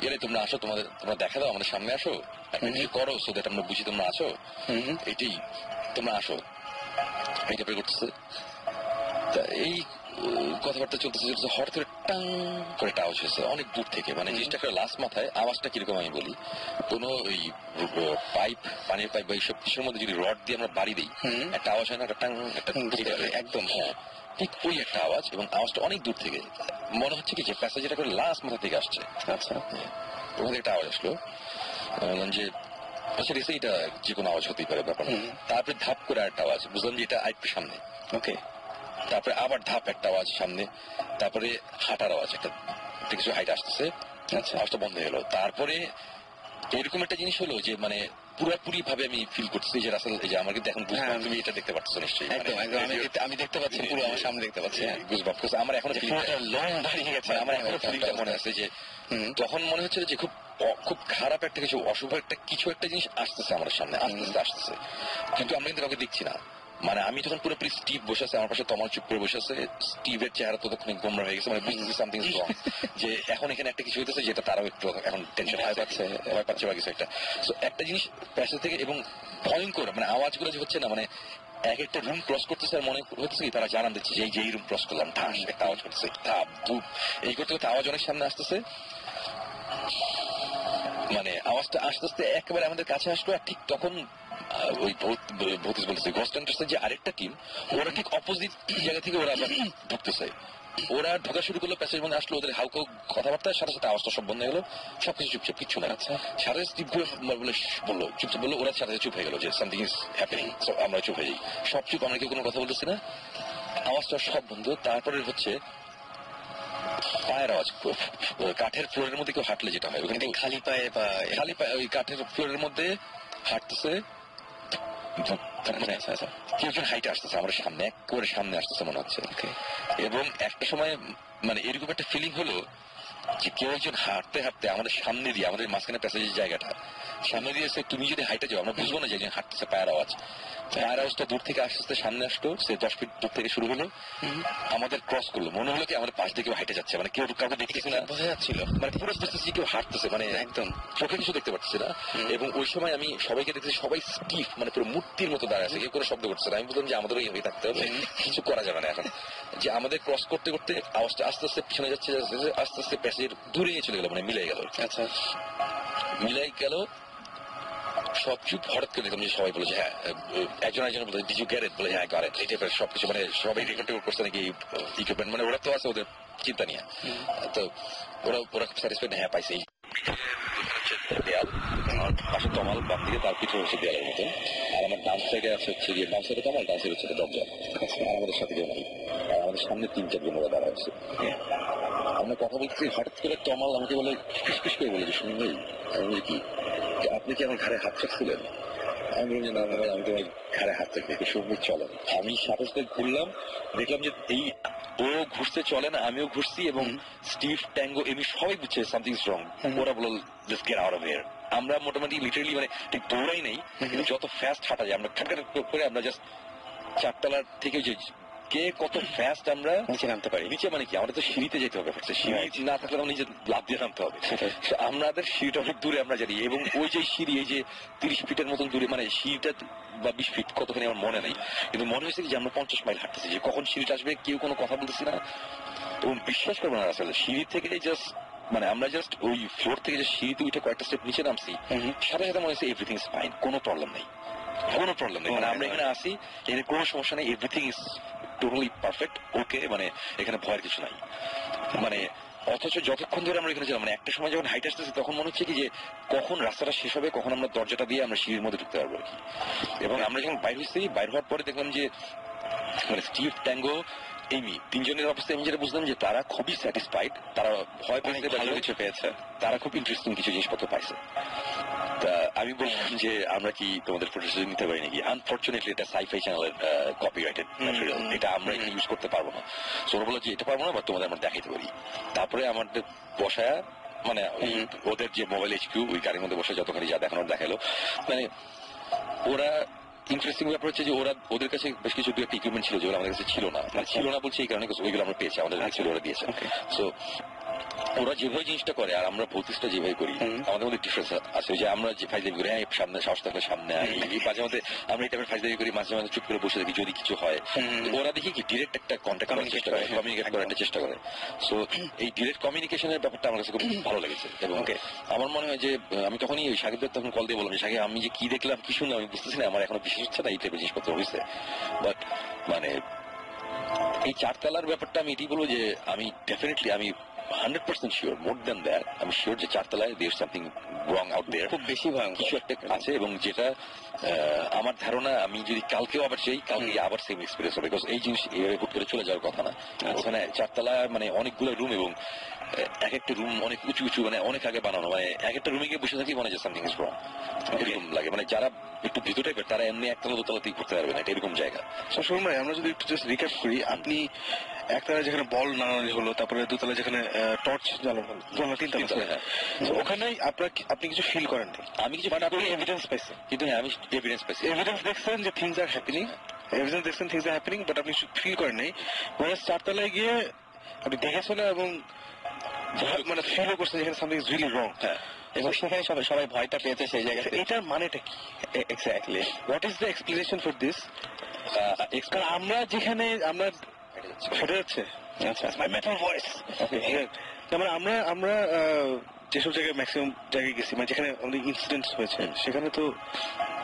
এরাই তোমরা আসো, তোমরা দেখা দাও, আমাদের সামনে আসো, একটা কিছু করো, সো দ্যাট আমরা বুঝি তোমরা আছো, এটাই তোমরা আসো, এই টাইপের করতেছে। তা এই কথাবার্তা চলতেছে হঠাৎ করে টাং করে একটা আওয়াজ হয়েছে অনেক দূর থেকে, মানে জিনিসটা একটা লাস্ট মাথায় আওয়াজটা কিরকম আমি বলি, কোনো ওই পাইপ, পানির পাইপ বা এইসব কিছুর মধ্যে যদি রড দিয়ে আমরা বাড়ি দিই একটা আওয়াজ হয় না, একটা টাং, একটা একদম, হ্যাঁ ঠিক ওই একটা আওয়াজ, এবং আওয়াজটা অনেক দূর থেকে, মনে হচ্ছে কি যে প্যাসেজটা করে লাস্ট মাথা থেকে আসছে। আচ্ছা, ওখানে একটা আওয়াজ আসলো, যে আচ্ছা এটা যে কোনো আওয়াজ হতেই পারে ব্যাপার। তারপরে ধাপ করে একটা আওয়াজ, বুঝলাম যে এটা আরেকটু সামনে। ওকে, তারপরে আবার ধাপ একটা আওয়াজ সামনে, তারপরে হাঁটার আওয়াজ, একটা কিছু হাইট আসতেছে, আচ্ছা আওয়াজটা বন্ধ হয়ে গেল। তারপরে এরকম একটা জিনিস হলো যে মানে পুরোপুরি ভাবে আমি ফিল করতেছি যে রাসেল, এই যে আমার কিন্তু এখন বুঝলাম, তুমি এটা দেখতে পাচ্ছ নিশ্চয়ই। একদম একদম, আমি দেখতে পাচ্ছি, পুরো আমার সামনে দেখতে পাচ্ছি, বুঝলাম। আমার এখনো লং বাড়িয়ে গেছে, আমার এখনো ফিলটা মনে আছে যে তখন মনে হচ্ছে যে খুব খারাপ একটা কিছু, অশুভ একটা কিছু একটা জিনিস আসতেছে আমার সামনে, আসতেছে, কিন্তু আমরা কিন্তু কাউকে দেখছি না। মানে আমি তখন পুরোপুরি স্টিভ বসে আছে আমার পাশে, তমাল চুপ করে বসে আছে, স্টিভের চেহারা ততক্ষণ গোমরা হয়ে গেছে, মানে বুঝতেছি সামথিং ইজ রং, যে এখন এখানে একটা কিছু হইতেছে যেটা তারাও একটু এখন টেনশন ভয় পাচ্ছে বা কিছু একটা। সো একটা জিনিস প্যাসেজ থেকে, এবং ভয়ঙ্কর মানে আওয়াজগুলো যে হচ্ছে না, মানে এক একটা রুম ক্রস করতেছে আর মনে হচ্ছে কি তারা জানান দিচ্ছে যে এই রুম ক্রস করলাম, ঠাস একটা আওয়াজ করতেছে, ধাপ ধূপ এই করতে করতে আওয়াজ অনেক সামনে আসতেছে, মানে আওয়াজটা আস্তে আস্তে একেবারে আমাদের কাছে আসলো। আর ঠিক তখন ওই ভৌতিস বলতেছে গস্ট হান্টার্সের যে আরেকটা টিম, ওরা ঠিক অপোজিট জায়গা থেকে ওরা আবার ঢুকতেছে, ওরা ঢোকা শুরু করলো, প্যাসেজ মধ্যে আসলো, ওদের হাউকাউ কথাবার্তার সাথে সাথে আওয়াজটা সব বন্ধ হয়ে গেলো, সবকিছু চুপচাপ, কিচ্ছু না। সাথে স্টিভ বললো চুপচাপ, বললো, ওরা সাথে চুপ হয়ে গেল যে সামথিং ইজ হ্যাপেনিং, আমরা চুপ হয়ে যাই, সব চুপ, আমরা কেউ কোনো কথা বলতেছি না, আওয়াজটা সব বন্ধ। তারপরে হচ্ছে পায়ের আওয়াজ, কাঠের ফ্লোরের মধ্যে কেউ হাঁটলে যেটা হয়, ওখানে খালি পায়ে ওই কাঠের ফ্লোরের মধ্যে হাঁটতেছে, কেউ একজন হাইটে আসতেছে আমার সামনে, একেবারে সামনে আসতেছে মনে হচ্ছে। এবং একটা সময় মানে এরকম একটা ফিলিং হলো যে কেউ একজন হাঁটতে হাঁটতে আমাদের সামনে দিয়ে, আমাদের মাঝখানে প্যাসেজের জায়গাটা সামনে দিয়ে এসে, তুমি যদি হাইটে যাও আমরা বুঝবো না যে একজন হাঁটতেছে, পায়ের আওয়াজটা দূর থেকে আস্তে আস্তে সামনে আসলো, সে 10 ফিট দূর থেকে শুরু হলো, আমাদের ক্রস করলো, মনে হলো কি আমাদের পাশ দিয়ে কেউ হাইটে যাচ্ছে, মানে কেউ কাউকে দেখতেছি না, বোঝা যাচ্ছিল, মানে পুরো বুঝতেছি কেউ হাঁটতেছে, মানে একদম চোখে কিছু দেখতে পাচ্ছি না। এবং ওই সময় আমি সবাইকে দেখতেছি, সবাই স্টিফ, মানে পুরো মূর্তির মতো দাঁড়ায় আছে, কেউ কোনো শব্দ করছে না। আমি বললাম যে আমাদেরও এইভাবে থাকতে হবে, কিছু করা যাবে না এখন, যে আমাদের ক্রস করতে করতে আওয়াজটা আস্তে আস্তে পিছনে যাচ্ছে, আস্তে আস্তে প্যাসেজের দূরে চলে গেল, মানে মিলে গেল। আচ্ছা, মিলাই গেল, সব চুপ। হঠাৎ করে দেখলাম যে সবাই বলে যে হ্যাঁ, একজন বলে ডিড ইউ গেট ইট, বলে হ্যাঁ গট ইট, এই টাইপের সবকিছু, মানে সবাই রেকর্ড করছে নাকি ইকুইপমেন্ট, মানে ওরা তো আছে ওদের চিন্তা নিয়ে, তো ওরা খুব স্যাটিসফাইড, হ্যাঁ পাইছে। দেয়াল, আমার পাশে তমাল, বাম দিকে তার পিছনে হচ্ছে দেয়ালের মতন, আর আমার ডান সাইডে আছে হচ্ছে গিয়ে, বাম সাইডে তমাল, ডান সাইডে হচ্ছে দরজা, আর আমাদের সাথে কেউ নেই, আর আমাদের সামনে 3-4 জন ওরা দাঁড়া আছে। আমরা কথা বলছি, হঠাৎ করে তমাল আমাকে বলে, ফিস করে বলে যে শুনুন ভাই, আমি কি আপনি কি আমার ঘাড়ে হাত চাচ্ছিলেন? আমি বলি না ভাই, আমি তোমার ঘাড়ে হাত চাচ্ছি, শুনবি চলেন। আমি সাথে সাথে ঘুরলাম, দেখলাম যে এই ও ঘুরতে চলে না, আমিও ঘুরছি, এবং স্টিভ, ট্যাঙ্গো, এমনি সবাই বুঝছে সামথিং ইজ রং। ওরা বলল just get out of here. আমরা মোটামুটি লিটারালি মানে ঠিক দৌড়াই নেই, কিন্তু যত ফাস্ট হাঁটা যায় আমরা ঠান্ডা করে আমরা জাস্ট 4 তলার থেকে যে কে কত ফাস্ট আমরা নিচে নামতে পারি। নিচে মানে কি, আমাদের তো সিঁড়িতে যেতে হবে, সিঁড়ি না থাকলে আমরা নিজে লাফ দিয়ে নামতে হবে, আমাদের সিঁড়িটা অনেক দূরে আমরা জানি, এবং ওই যে সিঁড়ি, এই যে 30 ফিটের মতন দূরে, মানে সিঁড়িটা বা 20 ফিট কতখানি আমার মনে নেই, কিন্তু মনে হয়েছে যে আমরা 50 মাইল হাঁটতেছি, যে কখন সিঁড়িটা আসবে কেউ কোনো কথা বলতেছি না। এবং বিশ্বাস করবো না আসলে, সিঁড়ি থেকে জাস্ট মানে আমরা জাস্ট ওই ফ্লোর থেকে যে সিঁড়িতে উঠে কয়েকটা স্টেপ নিচে নামছি, সাথে সাথে মনে হয়েছে এভরিথিং ইজ ফাইন, কোনো প্রবলেম নেই, কোনো প্রবলেম নেই, মানে আমরা এখানে আসি, এখানে কোনো সমস্যা নেই, এভরিথিং ইজ টোটালি পারফেক্ট, ওকে, মানে এখানে ভয়ের কিছু নাই। মানে অথচ যতক্ষণ ধরে আমরা এখানে ছিলাম, মানে একটা সময় যখন হাইট আসতেছি তখন মনে হচ্ছে কি যে কখন রাস্তাটা শেষ হবে, কখন আমরা দরজাটা দিয়ে আমরা সিঁড়ির মধ্যে ঢুকতে পারবো আর কি। এবং আমরা যখন বাইর হয়েছি, বাইর হওয়ার পরে দেখলাম যে মানে স্টিভ, ট্যাঙ্গো, এমি তিনজনের অবস্থায় আমি যেটা বুঝলাম যে তারা খুবই স্যাটিসফাইড, তারা ভয় পেয়েছে, ভালো কিছু পেয়েছে, তারা খুব ইন্টারেস্টিং কিছু জিনিসপত্র পাইছে। তা আমি বললাম যে আমরা কি তোমাদের ফুটেজ নিতে পারি নাকি? আনফর্চুনেটলি এটা সাইফাই চ্যানেলের কপিরাইটেড ম্যাটেরিয়াল, এটা আমরা এখানে ইউজ করতে পারবো না। সো ওরা বললো যে এটা পারবো না, বা তোমাদের আমরা দেখাইতে পারি। তারপরে আমাদের বসায়া মানে ওদের যে মোবাইল এইচকিউ ওই গাড়ির মধ্যে বসে যতখানি যা দেখানোর দেখালো, মানে ওরা ইন্টারেস্টিং ব্যাপার হচ্ছে যে ওরা ওদের কাছে বেশ কিছু দু একটা ইকুইপমেন্ট ছিল যেগুলো আমাদের কাছে ছিল না, মানে ছিল না বলছে এই কারণে ওইগুলো আমরা পেয়েছি, আমাদের ছিল ওরা দিয়েছে। সো ওরা যেভাবে জিনিসটা করে আর আমরা ভৌতিকটা যেভাবে করি আমাদের মধ্যে ডিফারেন্স আছে। যে আমরা যে ফাইজলামি করি, হ্যাঁ সামনে সাহস থাকলে সামনে, এই মাঝে মধ্যে আমরা এই টাইপের ফাইজলামি করি, মাঝে মাঝে চুপ করে বসে থাকি যদি কিছু হয়। ওরা দেখি কি ডিরেক্ট একটা কন্ট্যাক্ট করার চেষ্টা করে, কমিউনিকেট করার একটা চেষ্টা করে। সো এই ডিরেক্ট কমিউনিকেশনের ব্যাপারটা আমার কাছে খুব ভালো লেগেছে। এবং আমার মনে হয় যে আমি তখনই সাকিবদের তখন কল দিয়ে বললাম যে সাকিব আমি যে কি দেখলাম কি শুনলাম আমি বুঝতেছি না, আমার এখনো বিশ্বাস হচ্ছে না এই টাইপের জিনিসপত্র হয়েছে। বাট মানে এই চারতলার ব্যাপারটা আমি এটাই বলবো যে আমি ডেফিনেটলি আমি 100% শিওর, মোর দেন দ্যাট আমি শিওর যে চারতলায় দেয়ার সামথিং রং আউট দেয়ার, খুব বেশি ভয়ঙ্কর কিছু একটা আছে। এবং যেটা আমার ধারণা আমি যদি কালকেও আবার সেই কালকে আবার সেম এক্সপিরিয়েন্স হবে, বিকজ এই জিনিস এভাবে হুট করে চলে যাওয়ার কথা না। ওখানে চারতলা মানে অনেকগুলো রুম এবং এক একটা রুম অনেক উঁচু উঁচু, মানে অনেক আগে বানানো, মানে এক একটা রুমে গিয়ে বসে থাকি মনে হয় সামথিং ইজ রং এরকম লাগে। মানে যারা একটু ভীত টাইপের তারা এমনি একতলা দোতলাতেই করতে পারবে না, এটা এরকম জায়গা। শুনুন ভাই, আমরা যদি একটু জাস্ট রিক্যাপ করি, আপনি একতলায় যেখানে বল নাড়ানো হলো, তারপরে দুতলায় যেখানে টর্চ জ্বালানো হলো, তিনতলা, ওখানেই আপনি কিছু ফিল করেন নাই? আমি কিছু এভিডেন্স পাইছেন, কিন্তু হ্যাঁ আমি এভিডেন্স পাইছি, এভিডেন্স দেখছেন যে থিংস আর হ্যাপেনিং, এভিডেন্স দেখছেন থিংস আর হ্যাপেনিং, বাট আপনি ফিল করেন নাই। মানে চারতলায় গিয়ে আপনি দেখেছেন এবং মানে ফিলও করছেন যেখানে সামথিং ইজ রিয়েলি রং, এবং সেখানে সবাই ভয়টা পেয়েছে সেই জায়গায়। এটার মানেটা কি exactly? What is the explanation for this? আমরা যেখানে আমরা ফেটে যাচ্ছে, আচ্ছা মাই মেটাল ভয়েস, মানে আমরা যেসব জায়গায় ম্যাক্সিমাম জায়গায় গেছি, মানে যেখানে অনেক ইনসিডেন্টস হয়েছে, সেখানে তো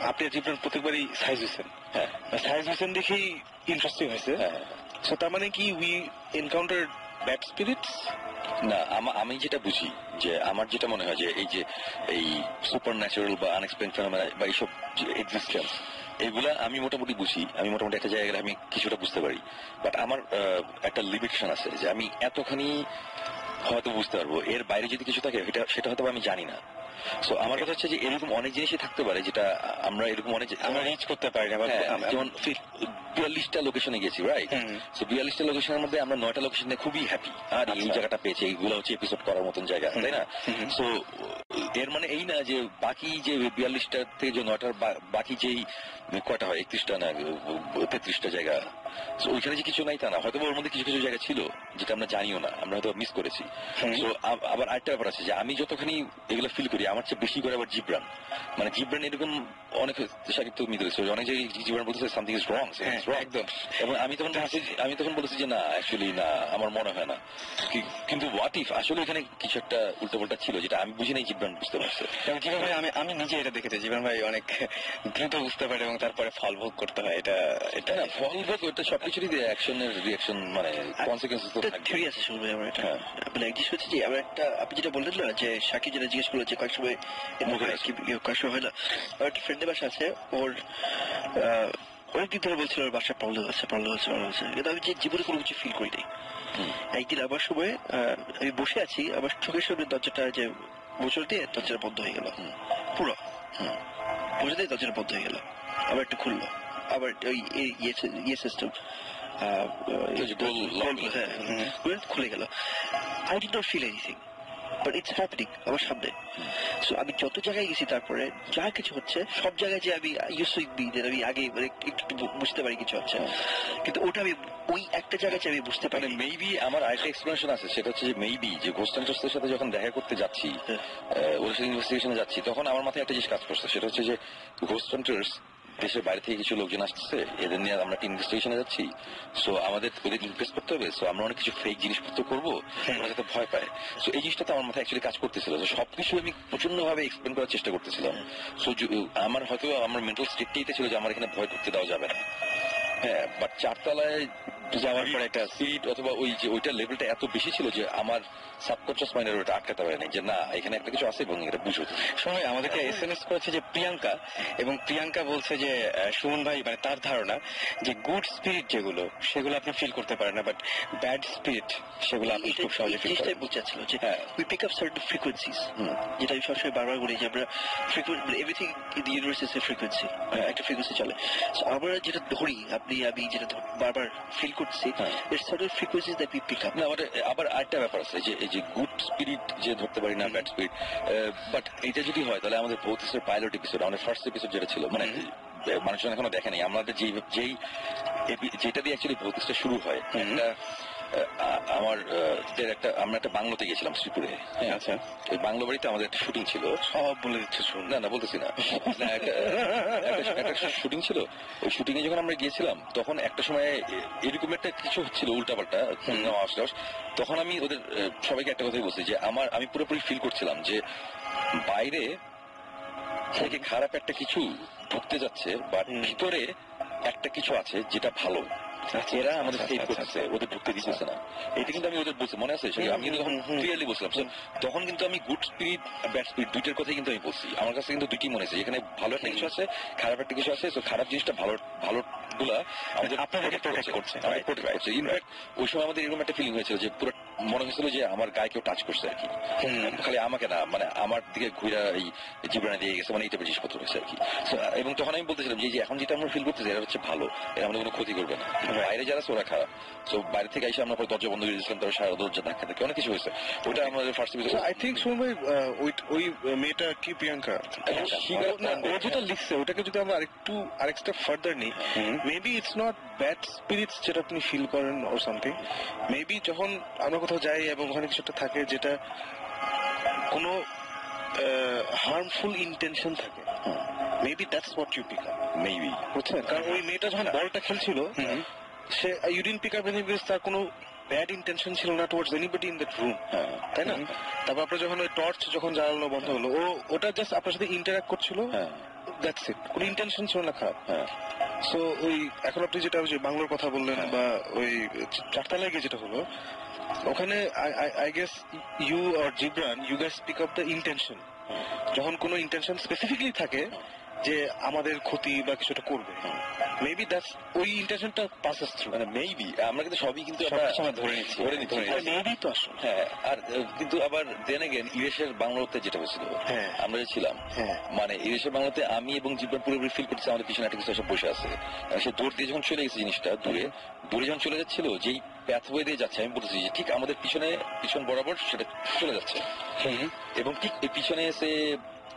আপনি জীবন প্রত্যেকবারই সাইজ হয়েছেন, সাইজ হয়েছেন দেখেই ইন্টারেস্টিং হয়েছে। সো তার মানে কি উই এনকাউন্টার ব্যাড স্পিরিটস? না, আমি যেটা বুঝি যে আমার যেটা মনে হয় যে এই যে এই সুপার ন্যাচারাল বা আনএক্সপ্লেইনড ফেনোমেনা বা এইসব এক্সিস্টেন্স এগুলা আমি মোটামুটি বুঝি, আমি মোটামুটি একটা জায়গায় আমি কিছুটা বুঝতে পারি। বাট আমার একটা লিমিটেশন আছে যে আমি এতখানি হয়তো বুঝতে পারবো, এর বাইরে যদি কিছু থাকে সেটা হয়তো আমি জানি না। সো আমার কথা হচ্ছে যে এরকম অনেক জিনিসই থাকতে পারে যেটা আমরা এরকম অনেক আমরা রিচ করতে পারি না। যেমন 42টা লোকেশনে গেছি, রাইট? সো 42টা লোকেশনের মধ্যে আমরা 9টা লোকেশনে খুবই হ্যাপি, আর এই জায়গাটা পেয়েছি, এইগুলো হচ্ছে এপিসোড করার মতন জায়গা, তাই না? সো এর মানে এই না যে বাকি যে 42টা থেকে যে 9টার বাকি যেই কয়টা হয় 31টা না 33টা জায়গা, ওইখানে যে কিছু নাই তা না, হয়তো ওর মধ্যে কিছু কিছু জায়গা ছিল যেটা আমরা জানিও না, আমরা হয়তো মিস করেছি। তো আবার আরেকটা ব্যাপার আছে যে আমি যতখানি এগুলো ফিল করি আমার চেয়ে বেশি করে আবার জিব্রান, মানে জিব্রান এরকম অনেক সাকিব তো মিলে অনেক জায়গায় জিব্রান বলতেছে সামথিং ইজ রং, একদম। এবং আমি তখন বলেছি যে না অ্যাকচুয়ালি না, আমার মনে হয় না। কিন্তু হোয়াট ইফ আসলে এখানে কিছু একটা উল্টোপাল্টা ছিল যেটা আমি বুঝি নাই, জিব্রান বুঝতে পারছে। জীবন ভাই আমি নিজে এটা দেখেছি, জীবন ভাই অনেক দ্রুত বুঝতে পারে এবং তারপরে ফল ভোগ করতে হয়। এটা না ফল ভোগ, ওটা সবকিছুরই অ্যাকশনের রিঅ্যাকশন, মানে কনসিকুয়েন্স তো থিওরি আছে শুনবো আমরা। এটা মানে এক জিনিস হচ্ছে যে আমরা একটা, আপনি যেটা বললেন না যে সাকিব যেটা জিজ্ঞেস করলো যে কয়েক সময় কয়েক সময় হয় না, আমার একটা ফ্রেন্ডের বাসা আছে, ওর অনেকদিন ধরে বলছিল ওর বাসায় প্রবলেম হচ্ছে কিন্তু আমি যে জীবনে কোনো কিছু ফিল করি নাই। একদিন আমার সময় আমি বসে আছি, আমার চোখের সামনে দরজাটা যে মোচড় দিয়ে দরজাটা বন্ধ হয়ে গেল, পুরো মোচড় দিয়ে দরজাটা বন্ধ হয়ে গেল, আবার একটু খুললো, আবার ওই ইয়ে সিস্টেম খুলে গেল। I did not feel anything, but it's happening আমার সামনে। সো আমি যত জায়গায় গেছি তারপরে যা কিছু হচ্ছে সব জায়গায় যে আমি আমি আগে মানে একটু বুঝতে পারি কিছু হচ্ছে, কিন্তু ওটা আমি ওই একটা জায়গায় আমি বুঝতে পারি। মেবি আমার আরেকটা এক্সপ্লেনেশন আছে, সেটা হচ্ছে যে মেবি যে ঘোস্ট হান্টার্সদের সাথে যখন দেখা করতে যাচ্ছি, ওর সাথে ইনভেস্টিগেশনে যাচ্ছি, তখন আমার মাথায় একটা জিনিস কাজ করছে, সেটা হচ্ছে যে ঘোস্ট হান্টার্স দেশের বাইরে থেকে কিছু লোকজন আসতেছে, এদের নিয়ে আমরা ইনভেস্টিগেশনে যাচ্ছি, সো আমাদের ওদের ইমপ্রেস করতে হবে, সো আমরা অনেক কিছু ফেক জিনিসপত্র করবো, ওরা যাতে ভয় পায়। সো এই জিনিসটা আমার মাথায় অ্যাকচুয়ালি কাজ করতেছিল, সবকিছু আমি প্রচন্ড ভাবে এক্সপ্লেন করার চেষ্টা করতেছিলাম। সো আমার হয়তো আমার মেন্টাল স্টেটটাই ছিল যে আমার এখানে ভয় করতে দেওয়া যাবে না। হ্যাঁ, বাট চারতলায় যাওয়ার পরে একটা স্পিড অথবা ওই যে ওইটা লেভেলটা এত বেশি ছিল যে আমার সাবকনশিয়াস মাইন্ডের ওটা আটকাতে পারে না যে না এখানে একটা কিছু আছে এবং এটা বুঝো। সময় আমাদেরকে SMS করেছে যে প্রিয়াঙ্কা, এবং প্রিয়াঙ্কা বলছে যে সুমন ভাই মানে তার ধারণা যে গুড স্পিরিট যেগুলো সেগুলো আপনি ফিল করতে পারেন না, বাট ব্যাড স্পিরিট সেগুলো আপনি খুব সহজে ফিল করেন। বোঝাচ্ছিল যে উই পিক আপ সার্টেন ফ্রিকোয়েন্সিজ, যেটা আমি সবসময় বারবার বলি যে আমরা everything in the universe is a frequency, একটা ফ্রিকোয়েন্সি চলে। আমরা যেটা ধরি, আপনি আমি যেটা বারবার ফিল করছি, it's certain frequencies that we pick up. না আবার আরেকটা ব্যাপার আছে যে এই যে গুড স্পিরিট যে ধরতে পারি না ব্যাড স্পিরিট, বাট এটা যদি হয় তাহলে আমাদের ভৌতিকের পাইলট এপিসোড, আমাদের ফার্স্ট এপিসোড যেটা ছিল, মানে মানুষজন এখনো দেখেনি, আমাদের যেটা দিয়ে অ্যাকচুয়ালি ভৌতিকটা শুরু হয়, আমরা একটা বাংলোতে গেছিলাম শ্রীপুরে। আচ্ছা, এই বাংলো বাড়িতে আমাদের একটা শুটিং ছিল। সব বলে দিচ্ছে শুন। না বলতেছি না, একটা শুটিং ছিল। ওই শুটিং এ যখন আমরা গিয়েছিলাম তখন একটা সময় এরকম একটা কিছু হচ্ছিল উল্টাপাল্টা, তখন আমি ওদের সবাইকে একটা কথাই বলছি যে আমি পুরোপুরি ফিল করছিলাম যে বাইরে থেকে খারাপ একটা কিছু ঢুকতে যাচ্ছে, বা ভিতরে একটা কিছু আছে যেটা ভালো, এরা আমাদের সেভ করতেছে, ওদের ঢুকতে দিতেছে না। এটা কিন্তু আমি ওদের বলছি, মনে আছে? আমি কিন্তু তখন ক্লিয়ারলি বলছিলাম। তখন কিন্তু আমি গুড স্পিরিট ব্যাড স্পিরিট দুইটার কথাই কিন্তু আমি বলছি। আমার কাছে কিন্তু দুইটি মনে আছে, এখানে ভালো একটা কিছু আছে, খারাপ একটা কিছু আছে। তো খারাপ জিনিসটা ভালো গুলা আমাদের আপনাদেরকে প্রোটেক্ট করছে। ইনফ্যাক্ট ওই সময় আমাদের এরকম একটা ফিলিং হয়েছিল যে পুরো মনে হয়েছিল যে আমার গায়ে কেউ টাচ করছে আর কি, খালি আমাকে না, মানে আমার দিকে ঘুরা এই জীবনে দিয়ে গেছে, মানে এই টাইপের জিনিসপত্র হয়েছে আর কি। এবং তখন আমি বলতেছিলাম যে এখন যেটা আমরা ফিল করতেছি এটা হচ্ছে ভালো, এরা আমাদের কোনো ক্ষতি করবে না। বাইরে যারা ওরা খারাপ। তো বাইরে থেকে এসে আমরা দরজা বন্ধ করে দিয়েছিলাম, তারা সারা দরজা ধাক্কা থাকে, অনেক কিছু হয়েছে। ওটা আমাদের first episode. I think Suman ভাই ওই মেয়েটা কি প্রিয়াঙ্কা, ও যেটা লিখছে ওটাকে যদি আমরা আরেক স্টেপ ফার্দার নিই, maybe it's not bad spirits যেটা আপনি ফিল করেন অর সামথিং। মেবি যখন আমরা কোথাও যাই এবং ওখানে কিছু একটা থাকে যেটা কোনো হার্মফুল ইন্টেনশন থাকে, maybe that's what you pick up. Maybe বুঝছেন? কারণ ওই মেয়েটা যখন বলটা খেলছিল, সে you didn't pick up anything because তার কোনো ব্যাড ইন্টেনশন ছিল না towards anybody in that room, তাই না? তারপর আপনার যখন ওই টর্চ যখন জ্বালানো বন্ধ হলো, ওটা জাস্ট আপনার সাথে ইন্টারঅ্যাক্ট করছিল, দ্যাটস ইট, কোনো ইন্টেনশন ছিল না খারাপ। সো ওই এখন আপনি যেটা বাংলার কথা বললেন বা ওই চারতলায় গিয়ে যেটা হলো, ওখানে I guess you or Jibran, you guess pick up the intention. যখন কোনো ইন্টেনশন স্পেসিফিকলি থাকে যে আমাদের ক্ষতি বা কিছুটা করবে, মেবি দ্যাটস ওই ইন্টেনশনটা পাসেস থ্রু। মানে মেবি আমরা কিন্তু সবই কিন্তু আমরা ধরে নিচ্ছি। মেবি তো আসলে হ্যাঁ। আর কিন্তু আবার দেন এগেন ইউএসের বাংলাতে যেটা হয়েছিল, আমরা যে ছিলাম, মানে ইউএসের বাংলাতে আমি এবং জীবন পুরোপুরি ফিল করতেছি আমাদের পিছনে একটা কিছু এসে বসে আছে। সে দূর দিয়ে যখন চলে গেছে জিনিসটা, দূরে যখন চলে যাচ্ছিল, যেই প্যাথওয়ে দিয়ে যাচ্ছে, আমি বলতেছি যে ঠিক আমাদের পিছন বরাবর সেটা চলে যাচ্ছে, এবং ঠিক এই পিছনে এসে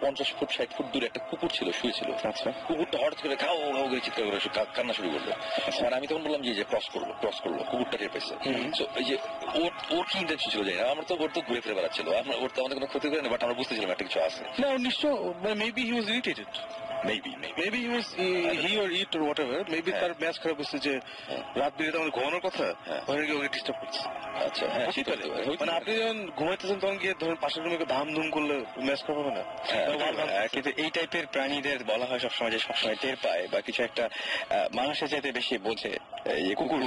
50 ফুট 60 ফুট দূরে একটা কুকুর ছিল, শুয়েছিল। আচ্ছা, কুকুরটা হঠাৎ করে খাও করে চিৎকার করে কান্না শুরু করলো। মানে আমি তখন বললাম যে ক্রস করলো, কুকুরটা টের পাইছে। এই যে ওর কি ইন্টেনশন ছিল জানি না, আমরা তো ওর তো ঘুরে ফিরে বেড়াচ্ছিল, ওর তো আমাদের কোনো ক্ষতি করে না, বাট আমরা বুঝতেছিলাম একটা কিছু আছে। না, নিশ্চয় maybe he was irritated, maybe he or it or whatever, maybe তার ম্যাচ খারাপ হচ্ছে যে রাত বিরেতে আমাদের ঘুমানোর কথা, ওখানে গিয়ে ওকে ডিস্টার্ব করছে। আচ্ছা, মানে আপনি যখন ঘুমাইতেছেন তখন গিয়ে ধরেন পাশের রুমে ধাম ধুম করলে ম্যাচ খারাপ হবে না? কিন্তু এই টাইপের প্রাণীদের বলা হয় সবসময় যে সবসময় টের পায় বা কিছু একটা মানুষের চাইতে বেশি বোঝে, কুকুর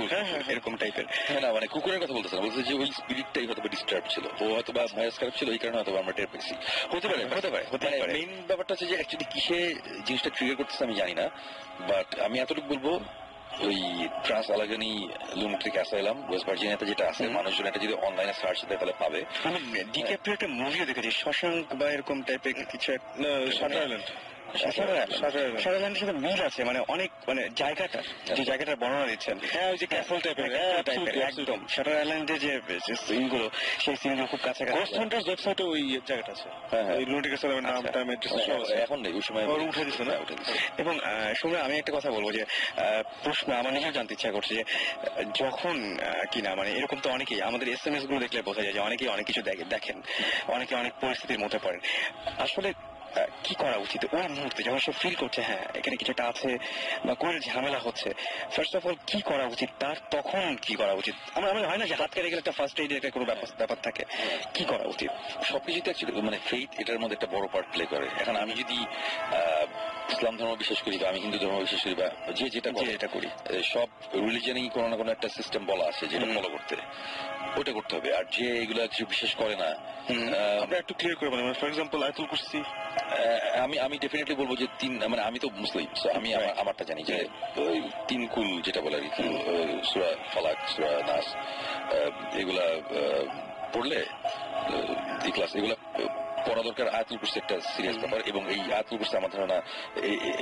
এরকম টাইপের। হ্যাঁ, না মানে কুকুরের কথা বলতেছে না, বলছে যে ওই স্পিরিটটাই হয়তো ডিস্টার্ব ছিল, ও হয়তো বা ম্যাচ খারাপ ছিল, এই কারণে হয়তো আমরা টের পেয়েছি। হতে পারে। মেইন ব্যাপারটা হচ্ছে যে অ্যাকচুয়ালি কিসে জিনিসটা ট্রিগার করতেছে আমি জানি না, বাট আমি এতটুকু বলবো ওই ট্রান্স আলাগানি লুনাটিক অ্যাসাইলাম ওয়েস্ট ভার্জিনিয়াতে যেটা আছে, মানুষজন এটা যদি অনলাইনে সার্চ দেয় তাহলে পাবে। আমি ডিক্যাপ্রিও একটা মুভিও দেখেছি, শশাঙ্ক বা এরকম টাইপের কিছু, শাটার আইল্যান্ড। শাটারল্যান্ডের সাথে মিল আছে, মানে অনেক, মানে জায়গাটা, যে জায়গাটার বর্ণনা দিচ্ছেন, হ্যাঁ ওই যে ক্যাসেল টাইপের একদম শাটার আইল্যান্ডের যে সিনগুলো, সেই সিনগুলো খুব কাছাকাছি। গোস্ট হান্টার্স ওয়েবসাইটে ওই জায়গাটা আছে, ওই লুনাটিক অ্যাসাইলামের নামটা এখন নেই, ওই সময় উঠে দিচ্ছে না, উঠে দিচ্ছে। এবং শুনে আমি একটা কথা বলবো যে প্রশ্ন আমার নিজেও জানতে ইচ্ছা করছে যে যখন কিনা মানে এরকম তো অনেকেই আমাদের SMS গুলো দেখলে বোঝা যায় যে অনেকেই অনেক কিছু দেখেন, অনেকে অনেক পরিস্থিতির মধ্যে পড়েন। আসলে কি করা উচিত ওই মুহূর্তে যখন সে ফিল করছে হ্যাঁ এখানে কিছুটা আছে বা কোনো ঝামেলা হচ্ছে, ফার্স্ট অফ অল কি করা উচিত তার, তখন কি করা উচিত? আমার হয় না যে হাত কেটে গেলে একটা ফার্স্ট এইডের একটা কোনো ব্যাপার থাকে, কি করা উচিত? সবকিছুতে অ্যাকচুয়ালি মানে ফেইথ এটার মধ্যে একটা বড় পার্ট প্লে করে। এখন আমি যদি ইসলাম ধর্ম বিশ্বাস করি বা আমি হিন্দু ধর্ম বিশ্বাস করি বা যে যেটা করি সব রিলিজনেই কোনো না কোনো একটা সিস্টেম বলা আছে যেটা ফলো করতে, ওটা করতে হবে। আর যে এগুলা কিছু বিশ্বাস করে না, আমরা একটু ক্লিয়ার করে বলি, ফর এক্সাম্পল আয়াতুল কুরসি, আমি ডেফিনেটলি বলবো যে মানে আমি তো মুসলিম, আমি আমারটা জানি যে তিন কুল যেটা বলে আর কি, সূরা ফালাক, সূরা নাস, এগুলা পড়লে ইখলাস এগুলা পড়া দরকার। আয়াতুল কুরসি একটা সিরিয়াস ব্যাপার, এবং এই আয়াতুল কুরসি আমার ধারণা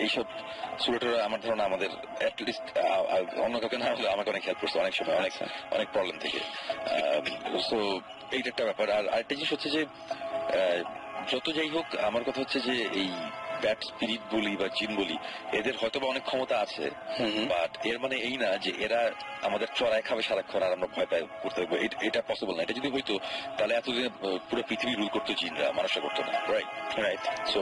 এইসব সূরাটা আমার ধারণা আমাদের অ্যাটলিস্ট অন্য কাউকে না হলে আমাকে অনেক হেল্প করছে অনেক সময়, অনেক প্রবলেম থেকে। সো এইটা একটা ব্যাপার। আর আরেকটা জিনিস হচ্ছে যে যত যাই হোক আমার কথা হচ্ছে যে এই ব্যাড স্পিরিট বলি বা জিন বলি, এদের হয়তো বা অনেক ক্ষমতা আছে, বাট এর মানে এই না যে এরা আমাদের চড়াই খাবে সারাক্ষণ আর আমরা ভয় পাই করতে থাকবো। এটা পসিবল না। এটা যদি হইতো তাহলে এতদিনে পুরো পৃথিবী রুল করতো জিনরা, মানুষরা করতো না। রাইট। সো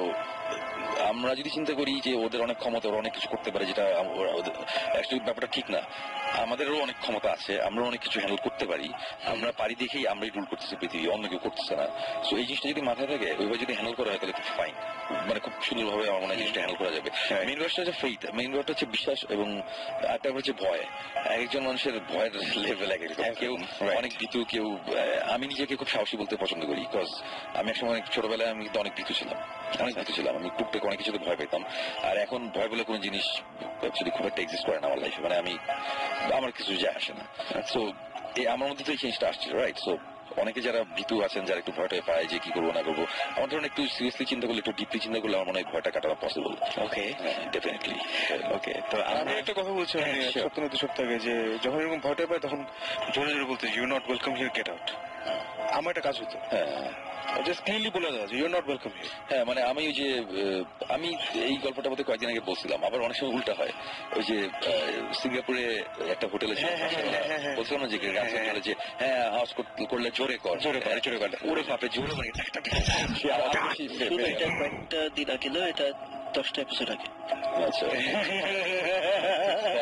আমরা যদি চিন্তা করি যে ওদের অনেক ক্ষমতা, ওরা অনেক কিছু করতে পারে, যেটা অ্যাকচুয়ালি ব্যাপারটা ঠিক না। আমাদেরও অনেক ক্ষমতা আছে, আমরা অনেক কিছু হ্যান্ডেল করতে পারি, আমরা পারি দেখেই আমরাই রুল করতেছি পৃথিবী, অন্য কেউ করতেছে না। সো এই জিনিসটা যদি মাথায় থাকে, ওইভাবে যদি হ্যান্ডেল করা হয় তাহলে খুব ফাইন, মানে খুব সুন্দরভাবে আমার মনে হয় জিনিসটা হ্যান্ডেল করা যাবে। মেইন ব্যাপারটা হচ্ছে ফেইথ, মেইন ব্যাপারটা হচ্ছে বিশ্বাস, এবং একটা হচ্ছে ভয়। একজন মানুষের ভয়ের লেভেল এক রকম, কেউ অনেক ভীতু, কেউ আমি নিজেকে খুব সাহসী বলতে পছন্দ করি, বিকজ আমি একসময় ছোটবেলায় আমি তো অনেক ভীতু ছিলাম, আমি টুকটাক অনেক কিছুতে ভয় পেতাম। আর এখন ভয় বলে কোনো জিনিস অ্যাকচুয়ালি খুব একটা এক্সিস্ট করে না আমার লাইফে, মানে আমার কিছু যায় আসে না। সো আমার মধ্যে তো এই জিনিসটা আসছে, রাইট? সো অনেকে যারা ভীতু আছেন, যারা একটু ভয়টা পায় যে কি করবো না করবো, আমার ধরুন একটু সিরিয়াসলি চিন্তা করলে, একটু ডিপলি চিন্তা করলে আমার মনে হয় ভয়টা কাটানো পসিবল। ওকে, ডেফিনেটলি। ওকে, তো আমি একটা কথা বলছি, সপ্তাহ 2 সপ্তাহ আগে, যে যখন এরকম ভয়টা পায় তখন জোরে জোরে বলতে, you not welcome here, get out. আমার একটা কাজ হতো, জাস্ট ক্লিয়ারলি বলে দেওয়া যে ইউ নট ওয়েলকাম হিয়ার। হ্যাঁ, মানে আমি ওই যে আমি এই গল্পটা বলতে কয়েকদিন আগে বলছিলাম, আবার অনেক সময় উল্টা হয়। ওই যে সিঙ্গাপুরে একটা হোটেলে বলছিলাম না যে যে হ্যাঁ হাউস করলে জোরে কর, ওরে বাপে জোরে, মানে কয়েকটা দিন আগে না, এটা 10টা এপিসোড আগে। আচ্ছা,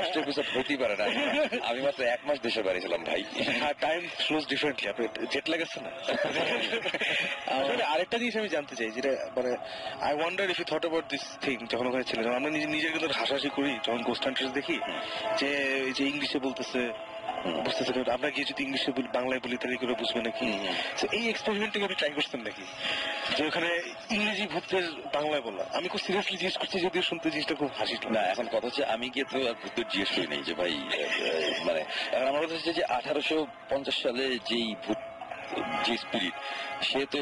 10টা এপিসোড হতেই পারে না। আমি মাত্র 1 মাস দেশে বাড়ি ছিলাম ভাই। টাইম ফ্লোজ ডিফারেন্টলি, আপনি জেট লাগাচ্ছে না। আরেকটা জিনিস আমি জানতে চাই, যেটা মানে I wonder if you thought about this thing, যখন ওখানে ছিলেন, আমরা নিজের কিন্তু হাসাহাসি করি যখন গোস্ট হান্টার্স দেখি, যে ইংলিশে বলতেছে, বুঝতেছে, আমরা গিয়ে যদি ইংলিশে বাংলায় বলি তাহলে করে বুঝবে নাকি? এই এক্সপেরিমেন্টটাকে আপনি ট্রাই করছেন নাকি, যে ওখানে ইংরেজি ভূতের বাংলায় বলা? আমি খুব সিরিয়াসলি জিজ্ঞেস করছি, যদিও শুনতে জিনিসটা খুব হাসি না। এখন কথা হচ্ছে আমি গিয়ে তো আর ভূতের জিজ্ঞেস করি নেই যে ভাই, মানে এখন আমার কথা হচ্ছে যে 1850 সালে যেই ভূত, যে স্পিরিট, সে তো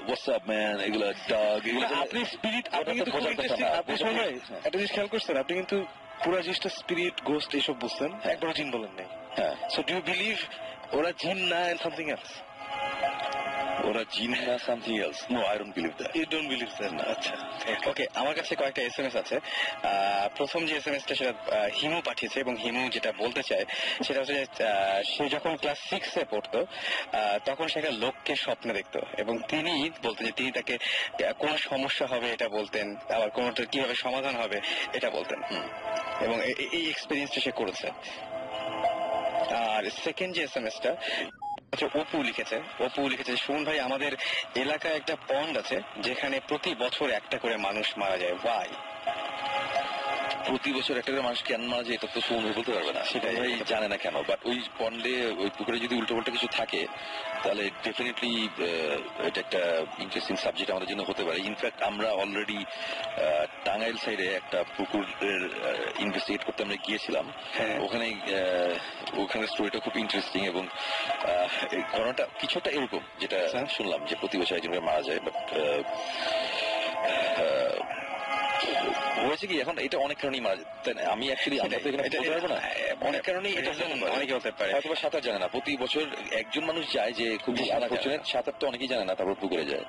হোয়াটসঅ্যাপ ম্যান, এগুলা ডগ, এগুলো আপনি স্পিরিট, আপনি কিন্তু একটা জিনিস খেয়াল করছেন, আপনি কিন্তু পুরো জিনিসটা স্পিরিট, গোস্ট এইসব বুঝছেন, একবারও জিন বলেন নাই। হ্যাঁ, সো ডু ইউ বিলিভ ওরা জিন না এন্ড সামথিং এলস? ওরা জিন না something else? No, I don't believe that. You don't believe that? আচ্ছা, ওকে। আমার কাছে কয়েকটা এসএমএস আছে। প্রথম যে এসএমএসটা সেটা হিমু পাঠিয়েছে, এবং হিমু যেটা বলতে চায় সেটা হচ্ছে যে সে যখন ক্লাস 6-এ পড়তো তখন সে একটা লোককে স্বপ্নে দেখতো, এবং তিনি বলতেন যে তিনি তাকে কোন সমস্যা হবে এটা বলতেন, আবার কোনটা কিভাবে সমাধান হবে এটা বলতেন, এবং এই এক্সপিরিয়েন্সটা সে করেছে। আর সেকেন্ড যে এসএমএসটা অপু লিখেছে, সুমন ভাই, আমাদের এলাকায় একটা পন্ড আছে যেখানে প্রতি বছর একটা করে মানুষ মারা যায়। ওয়াই? প্রতি বছর একটা করে মানুষ কেন মারা যায় এটা তো সুমন বলতে পারবে না, সেটাই জানে না কেন। বাট ওই পন্ডে, ওই পুকুরে যদি উল্টো পাল্টা কিছু থাকে তাহলে ডেফিনেটলি এটা একটা ইন্টারেস্টিং সাবজেক্ট আমাদের জন্য হতে পারে। ইনফ্যাক্ট আমরা অলরেডি টাঙ্গাইল সাইডে একটা পুকুরের ইনভেস্টিগেট করতে আমরা গিয়েছিলাম। ওখানে স্টোরিটা খুব ইন্টারেস্টিং, এবং ঘটনাটা কিছুটা এরকম যেটা শুনলাম, যে প্রতি বছর একজন মারা যায়। বাট হয়েছে কি, এখন এটা অনেক কারণেই মারা যায়। আমি অ্যাকচুয়ালি আমরা তো এখানে বলতে পারবো না, অনেক কারণেই এটা অনেকে হতে পারে। হয়তো সাঁতার জানে না, প্রতি বছর একজন মানুষ যায় যে খুব আনফরচুনেট, সাঁতার তো অনেকেই জানে না, তারপর পুকুরে যায়।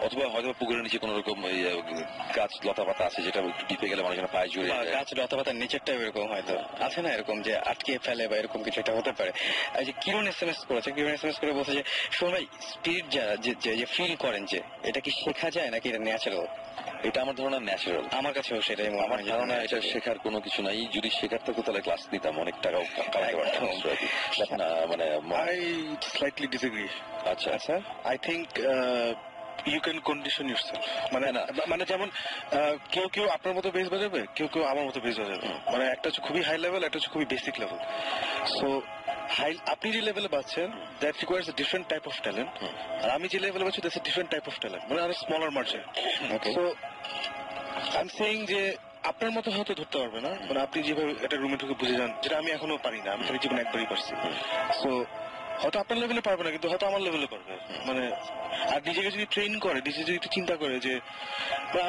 অথবা হয়তো পুকুরের নিচে কোন রকম গাছ লতা পাতা আছে, যেটা একটু ডিপে গেলে মানুষের পায়ে জুড়ে, গাছ লতা পাতার নিচেরটা এরকম হয়তো আছে না, এরকম যে আটকে ফেলে বা এরকম কিছু একটা হতে পারে। এই যে কিরণ এসএমএস করেছে, কিরণ এসএমএস করে বলছে যে শোন ভাই, স্পিরিট যারা যে ফিল করেন, যে এটা কি শেখা যায় নাকি এটা ন্যাচারাল? এটা আমার ধারণা ন্যাচারাল। আমার কাছেও সেটাই আমার ধারণা, এটা শেখার কোনো কিছু নাই। যদি শেখার থাকতো তাহলে ক্লাস নিতাম, অনেক টাকাও কামাতে পারতাম। না, মানে আই স্লাইটলি ডিসএগ্রি। আচ্ছা, আচ্ছা, I think you can condition yourself, মানে মানে যেমন কেউ কেউ আপনার মতো বেস বাজাবে, কেউ কেউ আমার মতো বেস বাজাবে, মানে একটা হচ্ছে খুবই হাই লেভেল, একটা হচ্ছে খুবই বেসিক লেভেল। সো হাই আপনি যে লেভেলে পাচ্ছেন that requires a different type of talent, আর আমি যে লেভেলে পাচ্ছি that's a different type of talent, মানে অনেক smaller margin. So I am saying যে আপনার মতো হয়তো ধরতে পারবে না, মানে আপনি যেভাবে একটা রুমে ঢুকে বুঝে যান, যেটা আমি এখনো পারি না, আমি জীবনে একবারই পারছি। সো হয়তো আপনার লেভেলে পারবে না, কিন্তু হয়তো আমার লেভেলে পারবে, মানে আর নিজেকে যদি ট্রেন করে, নিজে যদি একটু চিন্তা করে যে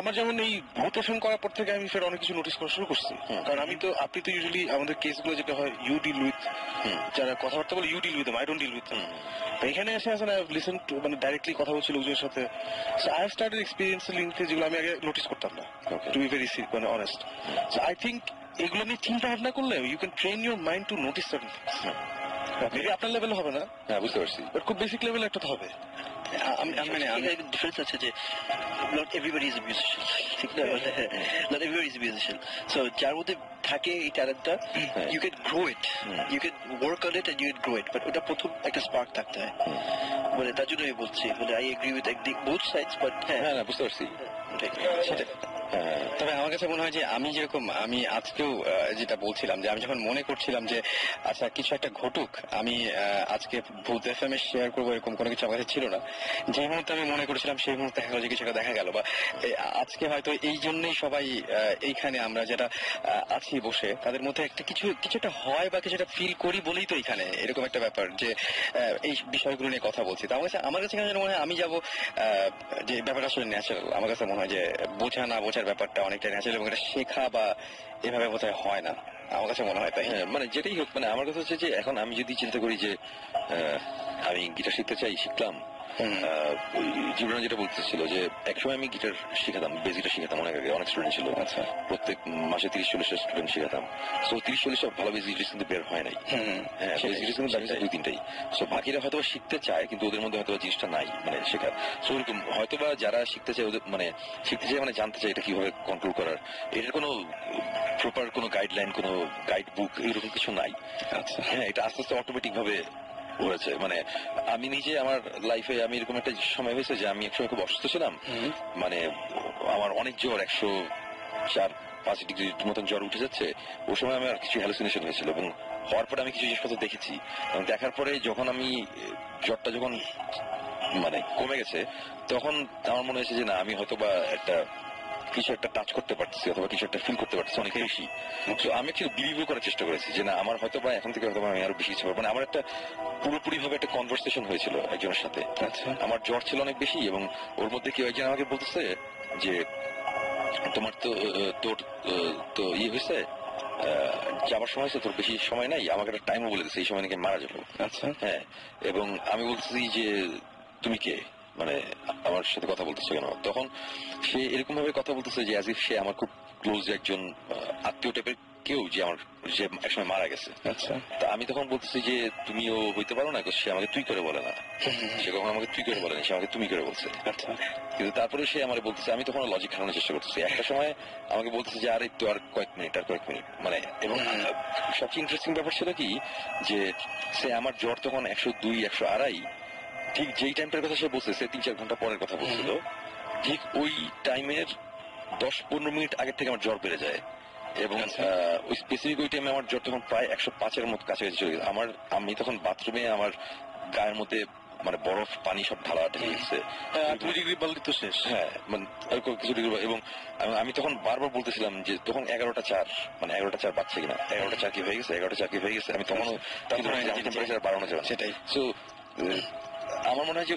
আমার যেমন এই ভূত এফএম করার পর থেকে আমি ফের অনেক কিছু নোটিস করা শুরু করছি। কারণ আপনি তো ইউজুয়ালি আমাদের কেসগুলো যেটা হয় ইউ ডিল উইথ, যারা কথাবার্তা বলে you deal with, I don't deal with. এখানে এসে আসলে লিসেন টু, মানে ডাইরেক্টলি কথা বলছি লোকজনের সাথে। আই হ্যাভ স্টার্টেড এক্সপিরিয়েন্স লিঙ্কে যেগুলো আমি আগে নোটিস করতাম না, টু বি ভেরি মানে অনেস্ট। সো আই থিঙ্ক এগুলো নিয়ে চিন্তা ভাবনা করলে you can train your mind to notice certain things. Maybe আপনার লেভেলে হবে না, হ্যাঁ বুঝতে পারছি, বাট খুব বেসিক লেভেলে একটা তো হবে। ডিফারেন্স আছে যে not everybody is a musician, ঠিক না? Not everybody is a musician. So যার মধ্যে থাকে এই ট্যালেন্টটা, you can grow it, you can work on it and you can grow it, but ওটা প্রথম একটা স্পার্ক থাকতে হয়। মানে তার জন্য আমি বলছি, মানে আই এগ্রি উইথ একদিক বোথ সাইডস, বাট হ্যাঁ না বুঝতে পারছি। তবে আমার কাছে মনে হয় যে আমি যেরকম আমি আজকেও যেটা বলছিলাম যে আমি যখন মনে করছিলাম যে আচ্ছা কিছু একটা ঘটুক, আমি আজকে ভূত এফএম এ শেয়ার করবো এরকম কোনো কিছু আমার কাছে ছিল না। যে মুহূর্তে আমি মনে করেছিলাম সেই মুহূর্তে দেখা গেল যে কিছু একটা দেখা গেল, বা আজকে হয়তো এই জন্যই সবাই এইখানে আমরা যেটা আছি বসে, তাদের মধ্যে একটা কিছু একটা হয় বা কিছু একটা ফিল করি বলেই তো এখানে এরকম একটা ব্যাপার যে এই বিষয়গুলো নিয়ে কথা বলছি। তো আমার কাছে কেন মনে হয় আমি যাবো যে ব্যাপারটা আসলে ন্যাচারাল। আমার কাছে মনে হয় যে বোঝা না বোঝার ব্যাপারটা অনেকটা ন্যাচারাল, এবং এটা শেখা বা এভাবে বোধহয় হয় না, আমার কাছে মনে হয় তাই। হ্যাঁ মানে যেটাই হোক, মানে আমার কথা হচ্ছে যে এখন আমি যদি চিন্তা করি যে আমি গিটার শিখতে চাই, শিখলাম, জীবনে যেটা বলতেছিল যে একসময় আমি গিটার শিখাতাম, বেস গিটার শিখাতাম, অনেক আগে অনেক স্টুডেন্ট ছিল, আচ্ছা প্রত্যেক মাসে 30-40টা স্টুডেন্ট শিখাতাম। সো 30-40টা ভালো বেস গিটার কিন্তু বের হয় নাই, হ্যাঁ বেস গিটার কিন্তু বের হয়েছে 2-3টাই। সো বাকিরা হয়তো শিখতে চায় কিন্তু ওদের মধ্যে হয়তো জিনিসটা নাই, মানে শেখার। সো ওরকম হয়তো বা যারা শিখতে চায় ওদের মানে শিখতে চায় মানে জানতে চায় এটা কিভাবে কন্ট্রোল করার, এটার কোনো প্রপার কোনো গাইডলাইন, কোনো গাইড বুক এরকম কিছু নাই। আচ্ছা হ্যাঁ এটা আস্তে আস্তে অটোমেটিক ভাবে হয়েছে। মানে আমি নিজে আমার লাইফে আমি এরকম একটা সময় হয়েছে যে আমি একসময় খুব অসুস্থ ছিলাম, মানে আমার অনেক জ্বর, 104-5 ডিগ্রির মতন জ্বর উঠে যাচ্ছে। ওই সময় আমার কিছু হ্যালুসিনেশন হয়েছিল, এবং হওয়ার পরে আমি কিছু জিনিসপত্র দেখেছি, এবং দেখার পরে যখন আমি জ্বরটা যখন মানে কমে গেছে, তখন আমার মনে হয়েছে যে না আমি হয়তো বা কিছু একটা টাচ করতে পারতেছি অথবা কিছু একটা ফিল করতে পারতেছি অনেক বেশি। তো আমি একটু বিলিভও করার চেষ্টা করেছি যে না আমার হয়তো বা এখন থেকে হয়তো আমি আরো বেশি কিছু পারবো। মানে আমার একটা পুরোপুরি ভাবে একটা কনভারসেশন হয়েছিল একজনের সাথে। আচ্ছা আমার জ্বর ছিল অনেক বেশি, এবং ওর মধ্যে কেউ একজন আমাকে বলতেছে যে তোমার তো তোর তো হয়েছে, যাবার সময় হয়েছে, তোর বেশি সময় নাই, আমাকে একটা টাইমও বলে দিচ্ছে এই সময় নাকি মারা যাবো। আচ্ছা হ্যাঁ, এবং আমি বলতেছি যে তুমি কে, মানে আমার সাথে কথা বলতেছে কেন? তখন সে এরকম ভাবে কথা বলতেছে যে অ্যাজ ইফ সে আমার খুব ক্লোজ একজন আত্মীয় টাইপের কেউ, যে আমার যে একসময় মারা গেছে। আচ্ছা তা আমি তখন বলতেছি যে তুমিও হইতে পারো না, সে আমাকে তুই করে বলে না, সে কখন আমাকে তুই করে বলে না, সে আমাকে তুমি করে বলছে। আচ্ছা কিন্তু তারপরে সে আমার বলতেছে, আমি তখন লজিক খাটানোর চেষ্টা করতেছি। একটা সময় আমাকে বলতেছে যে আরে একটু আর কয়েক মিনিট মানে, এবং সবচেয়ে ইন্টারেস্টিং ব্যাপার ছিল কি যে সে আমার জ্বর তখন 102-102.5, ঠিক যেই টাইমটার কথা সে বলছে, সে 3-4 ঘন্টা পরের কথা বলছিল, ঠিক ওই টাইমের 10-15 মিনিট আগের থেকে আমার জ্বর বেড়ে যায়, এবং ওই স্পেসিফিক ওই টাইমে আমার জ্বর তখন প্রায় 105-এর মতো কাছাকাছি চলে গেছে। আমি তখন বাথরুমে আমার গায়ের মধ্যে মানে বরফ পানি সব ঢালা ঢেলে গেছে, 2 ডিগ্রি বললে তো শেষ। হ্যাঁ মানে কিছু ডিগ্রি, এবং আমি তখন বারবার বলতেছিলাম যে তখন 11টা 4, মানে 11টা 4 বাজছে কিনা, 11টা 4 কি হয়ে গেছে, 11টা 4 কি হয়ে গেছে। আমি তখনও টেম্পারেচার বাড়ানো যাবে সেটাই। সো আমার মনে হয় যে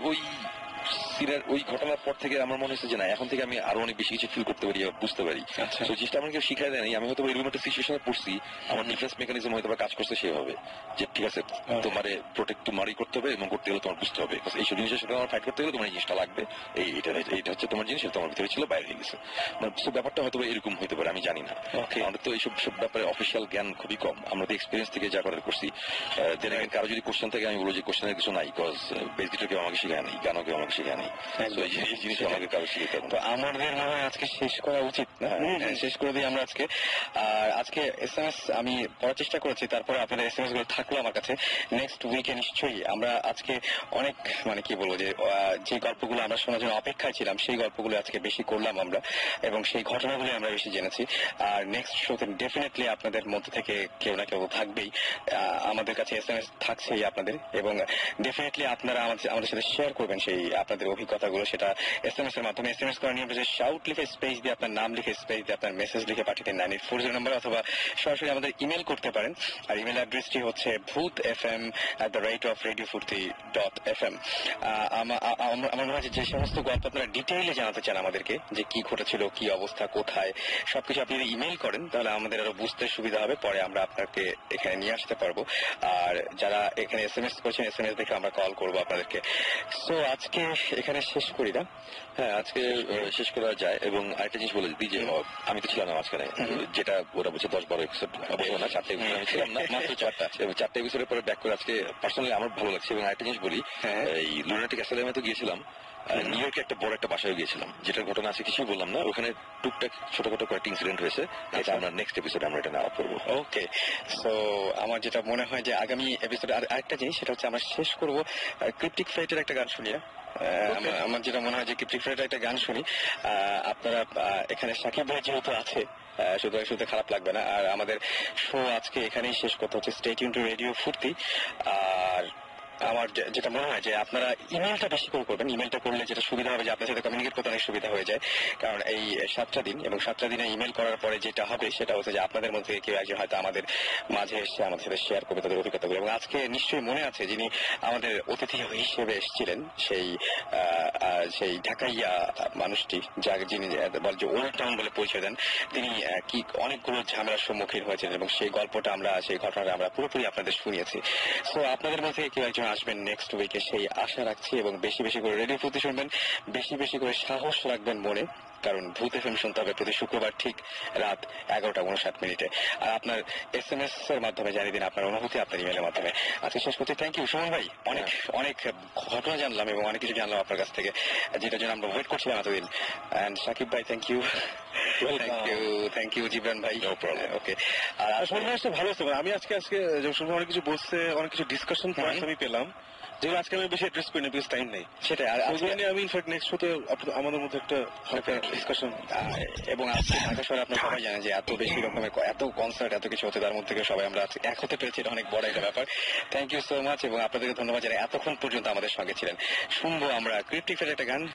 ওই ঘটনার পর থেকে আমার মনে হচ্ছে যে না এখন থেকে আমি আরো অনেক বেশি কিছু ফিল করতে পারি, বুঝতে পারি। তো জিনিসটা আমার কেউ শিখাই দেয়নি, আমি হয়তো এরকম একটা সিচুয়েশনে পড়ছি, আমার ডিফেন্স মেকানিজম হয়তো কাজ করছে সেভাবে যে ঠিক আছে তোমারে প্রোটেক্ট তোমারই করতে হবে, এবং করতে গেলে তোমার বুঝতে হবে এইসব জিনিসের সাথে আমার ফাইট করতে গেলে তোমার এই জিনিসটা লাগবে, এইটা হচ্ছে তোমার জিনিস, তোমার ভিতরে ছিল বাইরে হয়ে গেছে। মানে ব্যাপারটা হয়তো এরকম হইতে পারে, আমি জানি না। আমাদের তো এইসব ব্যাপারে অফিসিয়াল জ্ঞান খুবই কম, আমরা তো এক্সপিরিয়েন্স থেকে যা করার করছি। কারো যদি কোশ্চেন থাকে আমি বলবো যে কোশ্চেনের কিছু নাই, বিকজ বেস গিটার কেউ আমাকে শেখায় নাই, গানও কেউ আমাকে শেখায় নাই। নেই। তো এই জিনিস আমাদের কারো শিখতে হবে। তো আমাদের মনে হয় আজকে শেষ করা উচিত না? শেষ করে দিই আমরা আজকে। আর আজকে এসএমএস আমি পড়ার চেষ্টা করেছি, তারপরে আপনাদের এসএমএস গুলো থাকলো আমার কাছে। নেক্সট উইকে নিশ্চয়ই আমরা আজকে অনেক মানে কি বলবো যে গল্পগুলো আমরা শোনার জন্য অপেক্ষায় ছিলাম সেই গল্পগুলো আজকে বেশি করলাম আমরা, এবং সেই ঘটনাগুলো আমরা বেশি জেনেছি। আর নেক্সট শোতে ডেফিনেটলি আপনাদের মধ্যে থেকে কেউ না কেউ থাকবেই, আমাদের কাছে এসএমএস থাকছেই আপনাদের, এবং ডেফিনেটলি আপনারা আমাদের সাথে শেয়ার করবেন সেই আপনাদের অভিজ্ঞতাগুলো, সেটা এসএমএস এর মাধ্যমে। এসএমএস করার নিয়ম হচ্ছে শাউট লিখে স্পেস দিয়ে আপনার নাম লিখে স্পেস দিয়ে আপনার মেসেজ লিখে পাঠিয়ে দিন 9840 নম্বর, অথবা সরাসরি আমাদের ইমেল করতে পারেন। আর ইমেল অ্যাড্রেসটি হচ্ছে bhutfm@radiofurti.fm। আমার মনে হয় যে সমস্ত গল্প আপনারা ডিটেইলে জানাতে চান আমাদেরকে, যে কি ঘটেছিল, কি অবস্থা, কোথায়, সবকিছু আপনি যদি ইমেল করেন তাহলে আমাদের আরো বুঝতে সুবিধা হবে, পরে আমরা আপনাকে এখানে নিয়ে আসতে পারবো। আর যারা এখানে এসএমএস করছেন, এসএমএস দেখে আমরা কল করবো আপনাদেরকে। সো আজকে এখানে শেষ করি না? হ্যাঁ, আজকে শেষ করা যায়। এবং আরেকটা জিনিস বলে দিই যে আমি তো ছিলাম না মাঝখানে, যেটা ওরা বলছে 10-12 এপিসোড, অবশ্য না 4টা এপিসোড আমি ছিলাম না, মাত্র 4টা। এবং 4টা এপিসোডের পরে ব্যাক করে আজকে পার্সোনালি আমার ভালো লাগছে। এবং আরেকটা জিনিস বলি, এই লুনাটিক অ্যাসাইলামে তো গিয়েছিলাম, নিউ ইয়র্কে একটা বড় একটা বাসায় গিয়েছিলাম, যেটার ঘটনা আছে কিছুই বললাম না। ওখানে টুকটাক ছোটখাটো কয়েকটা ইনসিডেন্ট হয়েছে, এটা আমরা নেক্সট এপিসোডে আমরা এটা নেওয়া করবো। ওকে, সো আমার যেটা মনে হয় যে আগামী এপিসোডে আরেকটা জিনিস, সেটা হচ্ছে আমরা শেষ করবো ক্রিপ্টিক ফ্লাইটের একটা গান শুনিয়ে। আমার যেটা মনে হয় যে ক্রিপ্টিক ফ্লাইটের একটা গান শুনি। আপনারা এখানে সাকিব ভাই যেহেতু আছে, সুতরাং শুনতে খারাপ লাগবে না। আর আমাদের শো আজকে এখানেই শেষ করতে হচ্ছে। স্টে টিউন টু রেডিও ফুর্তি। আর আমার যেটা মনে হয় যে আপনারা ইমেলটা বেশি করে করবেন। ইমেলটা করলে যেটা সুবিধা হবে যে আপনার সাথে কমিউনিকেট করতে অনেক সুবিধা হয়ে যায়, কারণ এই 7টা দিন এবং 7টা দিনে ইমেল করার পরে যেটা হবে সেটা হচ্ছে যে আপনাদের মধ্যে কেউ একজন হয়তো আমাদের মাঝে এসে আমাদের সাথে শেয়ার করবে তাদের অভিজ্ঞতাগুলো। এবং আজকে নিশ্চয়ই মনে আছে যিনি আমাদের অতিথি হিসেবে এসেছিলেন, সেই ঢাকাইয়া মানুষটি, যিনি বলে যে ওল্ড টাউন বলে পরিচয় দেন, তিনি কি অনেকগুলো ঝামেলার সম্মুখীন হয়েছেন, এবং সেই গল্পটা সেই ঘটনাটা আমরা পুরোপুরি আপনাদের শুনিয়েছি। সো আপনাদের মধ্যে কেউ একজন আসবেন নেক্সট উইকে সেই আশা রাখছি, এবং বেশি বেশি করে রেডিও ফুর্তি শুনবেন, বেশি বেশি করে সাহস রাখবেন মনে, কারণ ভূত এফএম শুনতে হবে প্রতি শুক্রবার ঠিক রাত 11:59। আর আপনার এসএমএস এর মাধ্যমে জানিয়ে দিন আপনার অনুভূতি আপনার ইমেলের মাধ্যমে। আজকে শেষ করতে থ্যাংক ইউ সুমন ভাই, অনেক অনেক ঘটনা জানলাম এবং অনেক কিছু জানলাম আপনার কাছ থেকে, যেটার জন্য আমরা ওয়েট করছিলাম এতদিন। এন্ড সাকিব ভাই thank you, thank you Jibran ভাই। ওকে, আর শুনতে আসতে ভালো হচ্ছে। আমি আজকে শুনতে অনেক কিছু বসছে, অনেক কিছু ডিসকাশন পয়েন্ট আমি পেলাম, যেগুলো আজকে আমি বেশি অ্যাড্রেস করি না, বিকজ টাইম নেই। সেটাই, আর আমি ইনফ্যাক্ট নেক্সট শোতে আমাদের মধ্যে একটা হালকা ডিসকাশন। এবং আজকে ঢাকা শহরে আপনারা সবাই জানেন যে এত বেশি রকমের এত কনসার্ট, এত কিছু হচ্ছে, তার মধ্যে থেকে সবাই আমরা এক হতে পেরেছি, এটা অনেক বড় একটা ব্যাপার। থ্যাংক ইউ সো মাচ, এবং আপনাদেরকে ধন্যবাদ যারা এতক্ষণ পর্যন্ত আমাদের সঙ্গে ছিলেন। শুনবো আমরা ক্রিপ্টিক ফ্লাইটের একটা গান।